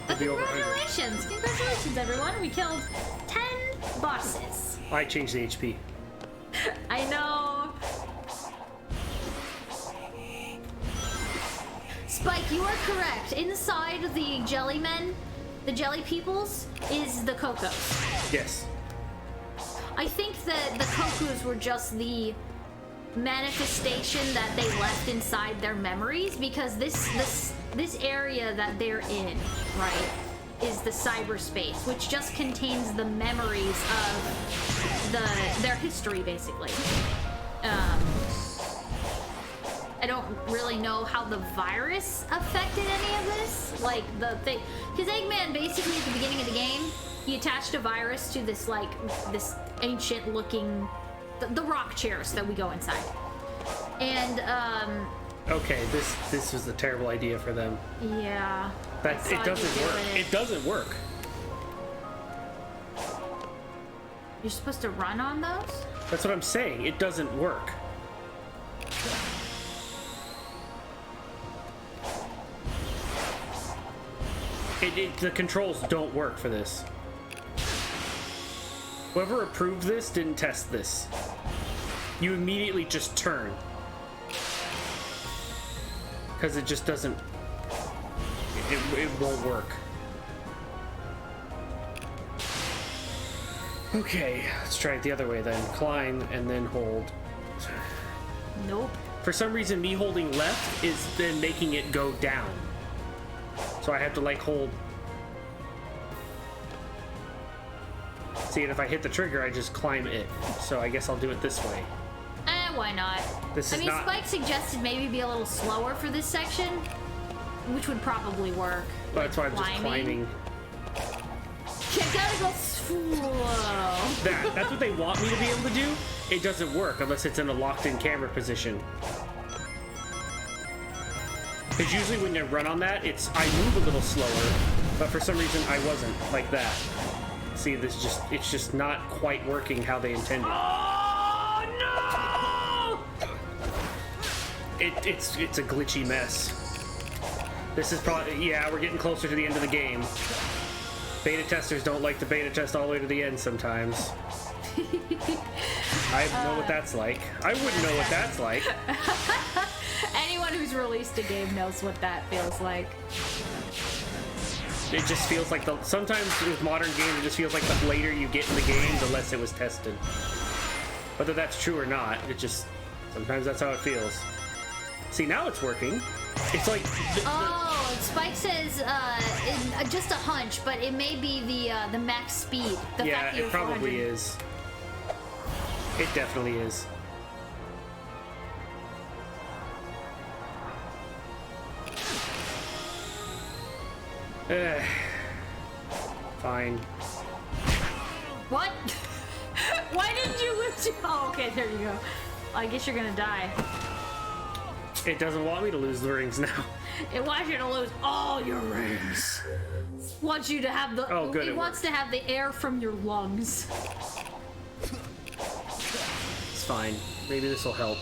But congratulations! Congratulations, everyone! We killed 10 bosses. I changed the HP. I know. Spike, you are correct. Inside the jelly men, the jelly peoples, is the Cocos. Yes. I think that the Cocos were just the manifestation that they left inside their memories, because this area that they're in, right, is the cyberspace, which just contains the memories of their history, basically. I don't really know how the virus affected any of this, like the thing, because Eggman basically at the beginning of the game, he attached a virus to this like this ancient looking the rock chairs that we go inside, and okay, this was a terrible idea for them. Yeah, That it doesn't work. It doesn't work. You're supposed to run on those? That's what I'm saying. It doesn't work. The controls don't work for this. Whoever approved this didn't test this. You immediately just turn. Because it just doesn't... It won't work. Okay, let's try it the other way then. Climb and then hold. Nope. For some reason, me holding left is then making it go down. So I have to like hold. See, and if I hit the trigger, I just climb it. So I guess I'll do it this way. Why not? I mean, Spike suggested maybe be a little slower for this section, which would probably work. But that's why I'm just climbing. You gotta go slow. That's what they want me to be able to do. It doesn't work unless it's in a locked-in camera position. Because usually when you run on that, I move a little slower, but for some reason I wasn't like that. See, it's just not quite working how they intended. Oh no! It's a glitchy mess. This is probably, yeah, we're getting closer to the end of the game. Beta testers don't like to beta test all the way to the end sometimes. I know what that's like. I wouldn't know what that's like. Anyone who's released a game knows what that feels like. It just feels like sometimes with modern games, it just feels like the later you get in the game, the less it was tested. Whether that's true or not, sometimes that's how it feels. See, now it's working. It's like... Oh, Spike says just a hunch, but it may be the max speed. The yeah, fact that it probably is. It definitely is. Fine. What? Why didn't you lose your... Oh, okay, there you go. I guess you're gonna die. It doesn't want me to lose the rings now. It wants you to lose all your rings. It wants you to have the... Oh, good, It wants to have the air from your lungs. It's fine. Maybe this will help.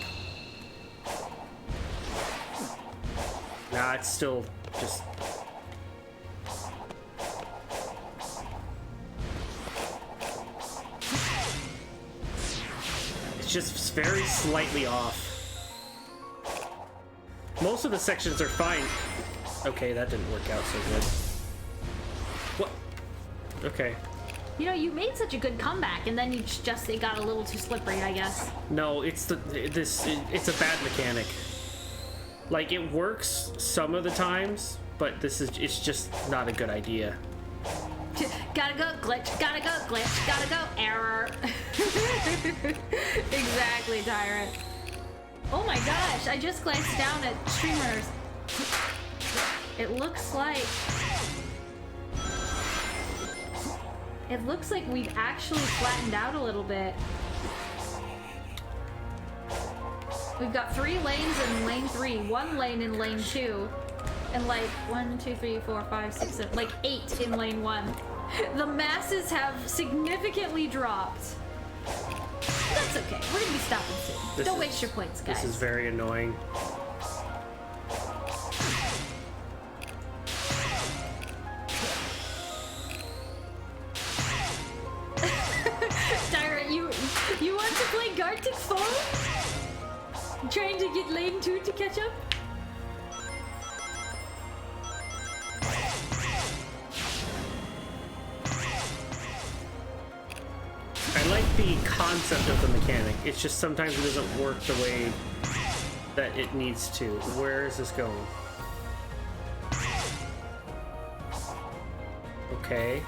Nah, it's still just... It's just very slightly off. Most of the sections are fine. Okay, that didn't work out so good. What? Okay. You know, you made such a good comeback, and then you just it got a little too slippery, I guess. No, it's it's a bad mechanic. Like, it works some of the times, but it's just not a good idea. Gotta go glitch, gotta go glitch, gotta go error. Exactly, Tyrant. Oh my gosh, I just glanced down at streamers. It looks like we've actually flattened out a little bit. We've got 3 lanes in lane 3, 1 lane in lane 2, and like 1, 2, 3, 4, 5, 6, 7, like 8 in lane 1. The masses have significantly dropped. That's okay. We're gonna be stopping soon. Don't waste your points, guys. This is very annoying. Tyrant, you want to play Gartic Phone? Trying to get lane 2 to catch up? I like the concept of the mechanic. It's just sometimes it doesn't work the way that it needs to. Where is this going? Okay.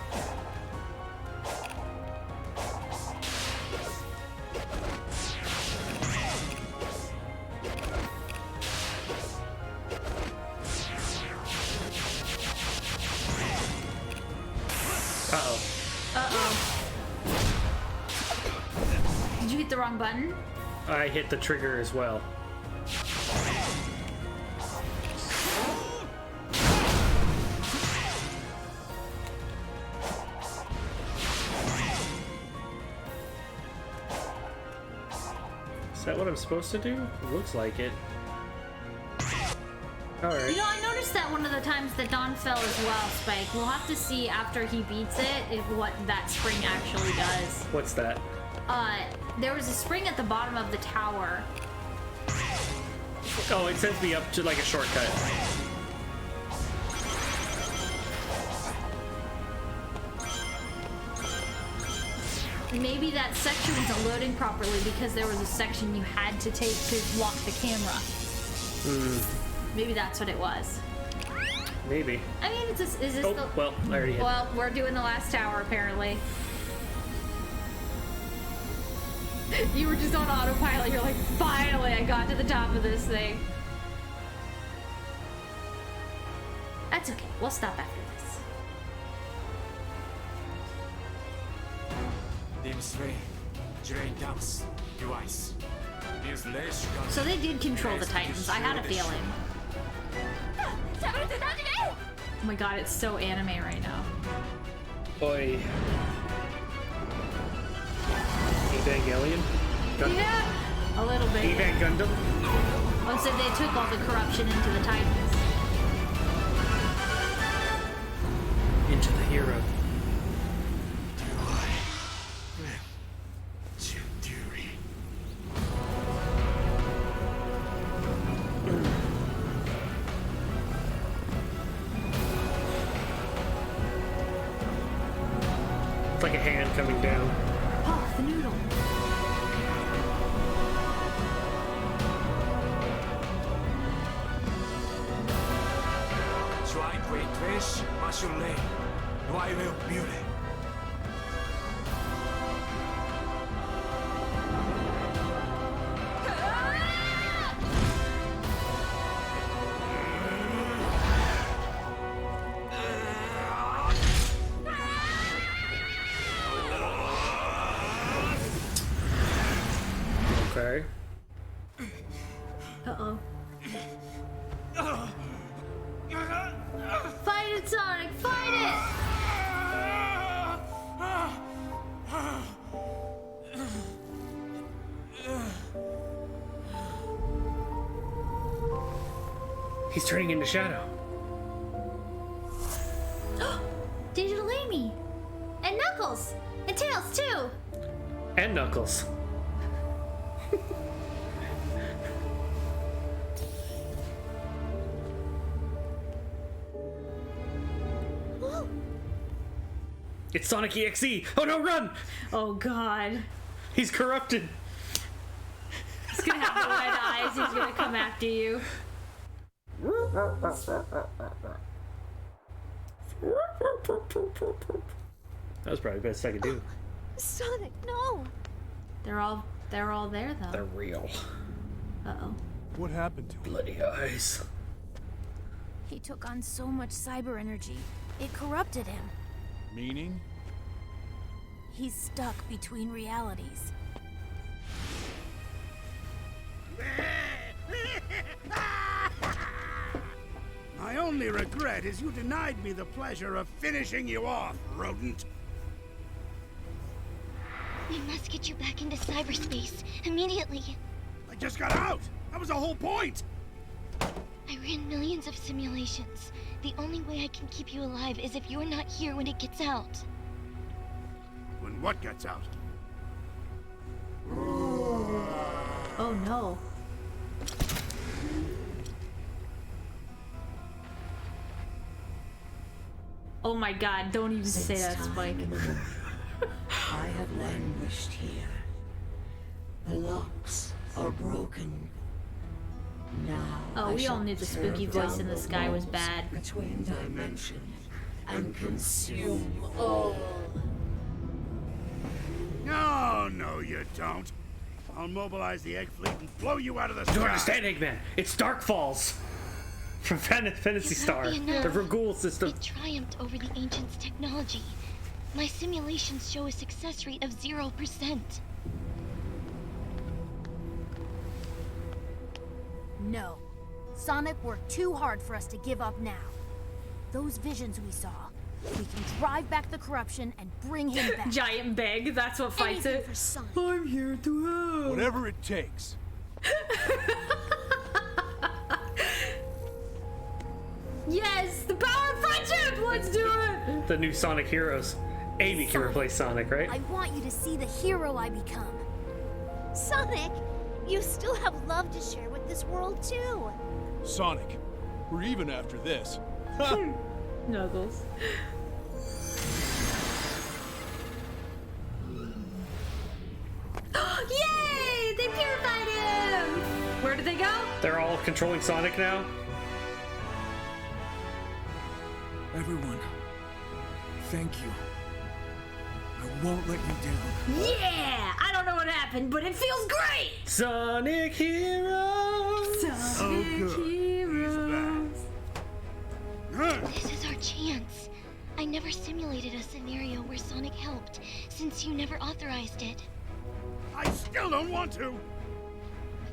Uh-oh. Uh-oh. Did you hit the wrong button? I hit the trigger as well. Is that what I'm supposed to do? It looks like it. Alright. You know, I noticed that one of the times that Dawn fell as well, Spike. We'll have to see after he beats it what that spring actually does. What's that? There was a spring at the bottom of the tower. Oh, it sends me up to like a shortcut. Maybe that section wasn't loading properly because there was a section you had to take to lock the camera. Maybe that's what it was. Maybe. I mean, is this Oh, the... well, I already hit. Well, we're doing the last tower, apparently. You were just on autopilot. You're like, finally, I got to the top of this thing. That's okay. We'll stop after this. So they did control the Titans. I had a feeling. Oh my god, it's so anime right now. Boy. Evangelion? Yeah, a little bit. Evan Gundam? Oh, so they took all the corruption into the Titans. Into the hero. It's like a hand coming down. Oh, the noodle. finish what you lay. No, I will build it. Okay. Uh-oh. Fight it, Sonic! Fight it! He's turning into Shadow. Digital Amy! And Knuckles! And Tails, too! And Knuckles. It's Sonic EXE! Oh no, run! Oh god. He's corrupted! He's gonna have red eyes, he's gonna come after you. That was probably the best I could do. Sonic, no! They're all there though. They're real. Uh-oh. What happened to him? Bloody eyes. He took on so much cyber energy, it corrupted him. Meaning? He's stuck between realities. My only regret is you denied me the pleasure of finishing you off, rodent. We must get you back into cyberspace immediately. I just got out! That was the whole point! I ran millions of simulations. The only way I can keep you alive is if you're not here when it gets out. When what gets out? Oh no. Oh my god, don't even say Since that, time Spike. immemorial, I have languished here. The locks are broken. Now Oh, I we all shall knew the tear spooky voice down in the the sky was walls bad. between dimensions and consume all. No, you don't. I'll mobilize the egg fleet and blow you out of the You don't sky. understand, Eggman. It's Dark Falls from Fantasy It Star, won't be enough. the Regul system. It triumphed over the Ancients' technology. My simulations show a success rate of 0%. No. Sonic worked too hard for us to give up now. Those visions we saw, we can drive back the corruption and bring him back. Giant Beg, that's what fights Anything it. for Sonic. I'm here to help. Whatever it takes. Yes, the power of friendship! Let's do it! The new Sonic heroes. Amy can replace Sonic, right? I want you to see the hero I become. Sonic, you still have love to share with this world too. Sonic, we're even after this. Knuckles. Yay! They purified him! Where did they go? They're all controlling Sonic now. Everyone, thank you. I won't let you down. Yeah! I don't know what happened, but it feels great! Sonic Heroes! Oh, good. Heroes. This is our chance. I never simulated a scenario where Sonic helped, since you never authorized it. I still don't want to.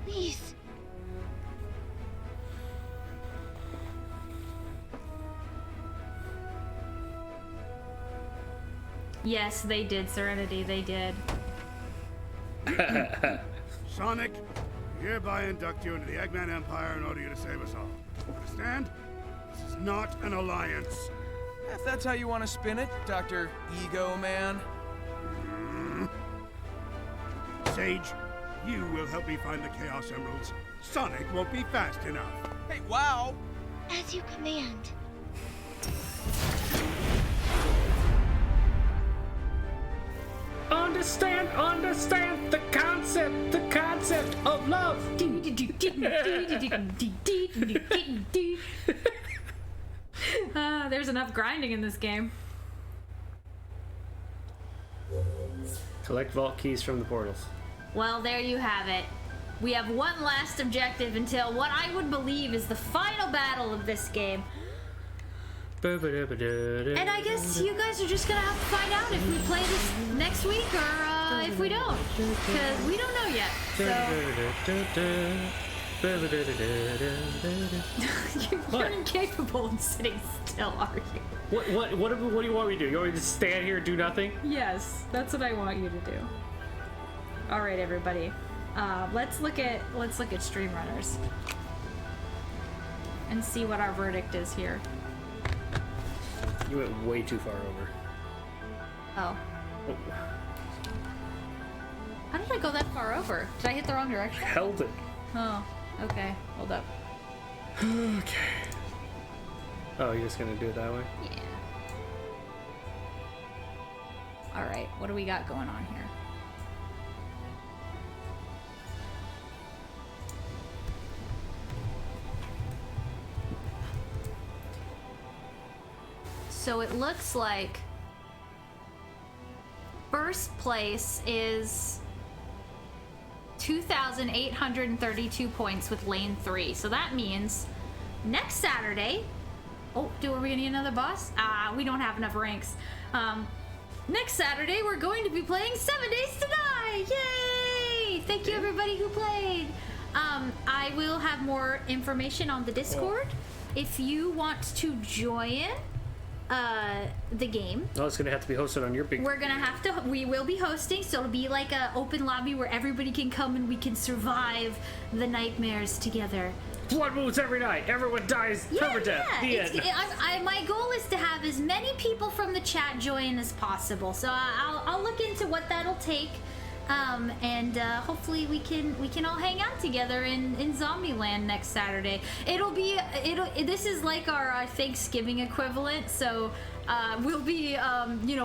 Please. Yes, they did, Serenity, they did. Sonic, hereby induct you into the Eggman Empire and order you to save us all. Understand? This is not an alliance. If that's how you want to spin it, Dr. Ego Man. Sage, you will help me find the Chaos Emeralds. Sonic won't be fast enough. Hey, wow! As you command. Understand the concept of love. There's enough grinding in this game. Collect vault keys from the portals. Well, there you have it. We have one last objective until what I would believe is the final battle of this game. And I guess you guys are just gonna have to find out if we play this next week or if we don't. Because we don't know yet. So. You're incapable of sitting still, are you? What do you want me to do? You want me to stand here and do nothing? Yes, that's what I want you to do. All right, everybody. Let's look at stream runners and see what our verdict is here. You went way too far over. Oh. How did I go that far over? Did I hit the wrong direction? Held it. Oh, okay. Hold up. Okay. Oh, you're just gonna do it that way? Yeah. All right. What do we got going on here? So it looks like first place is 2,832 points with lane 3. So that means next Saturday. Oh, are we gonna get another boss? We don't have enough ranks. Next Saturday we're going to be playing 7 Days to Die. Yay! Thank you everybody who played. I will have more information on the Discord if you want to join the game. Oh, it's gonna have to be hosted on your big. We will be hosting, so it'll be like an open lobby where everybody can come and we can survive the nightmares together. Blood moves every night. Everyone dies permadeath. Yeah. The end. My goal is to have as many people from the chat join as possible. So I'll look into what that'll take, and hopefully we can all hang out together in Zombieland next Saturday. This is like our Thanksgiving equivalent. So we'll be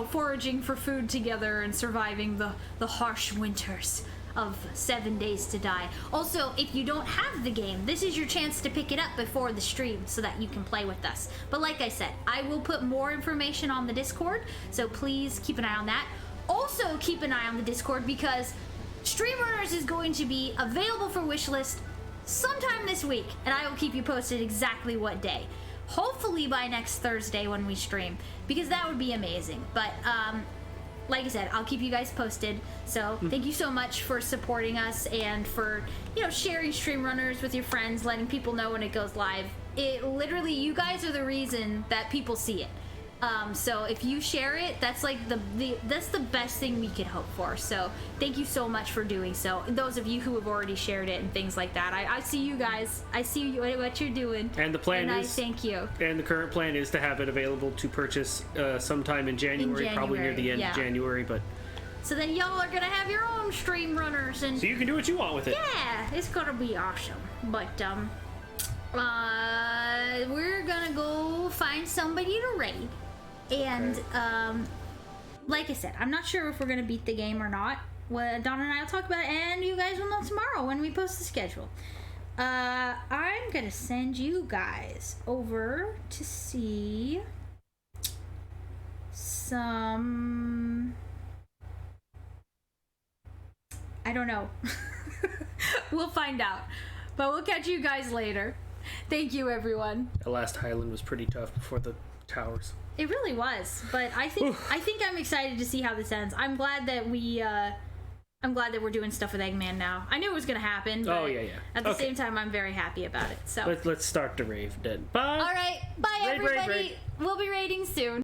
foraging for food together and surviving the harsh winters of 7 Days to Die. Also, if you don't have the game, this is your chance to pick it up before the stream so that you can play with us. But like I said, I will put more information on the Discord, so please keep an eye on that. Also, keep an eye on the Discord because Stream Runners is going to be available for wishlist sometime this week, and I will keep you posted exactly what day. Hopefully by next Thursday when we stream, because that would be amazing. But like I said, I'll keep you guys posted. So thank you so much for supporting us and for, sharing Stream Runners with your friends, letting people know when it goes live. It literally, you guys are the reason that people see it. So if you share it, that's like that's the best thing we could hope for. So thank you so much for doing so. And those of you who have already shared it and things like that, I see you guys. I see what you're doing. And the plan is, I thank you. And the current plan is to have it available to purchase sometime in January, probably near the end of January. But so then y'all are gonna have your own Stream Runners, and so you can do what you want with it. Yeah, it's gonna be awesome. But we're gonna go find somebody to raid. And, like I said, I'm not sure if we're going to beat the game or not. Well, Donna and I will talk about it, and you guys will know tomorrow when we post the schedule. I'm going to send you guys over to see some... I don't know. We'll find out. But we'll catch you guys later. Thank you, everyone. The last Highland was pretty tough before the towers. It really was, but I think I'm excited to see how this ends. I'm glad that we're doing stuff with Eggman now. I knew it was gonna happen. But at the same time, I'm very happy about it. So let's start the rave then. Bye. All right, bye everybody. Raid. We'll be raiding soon.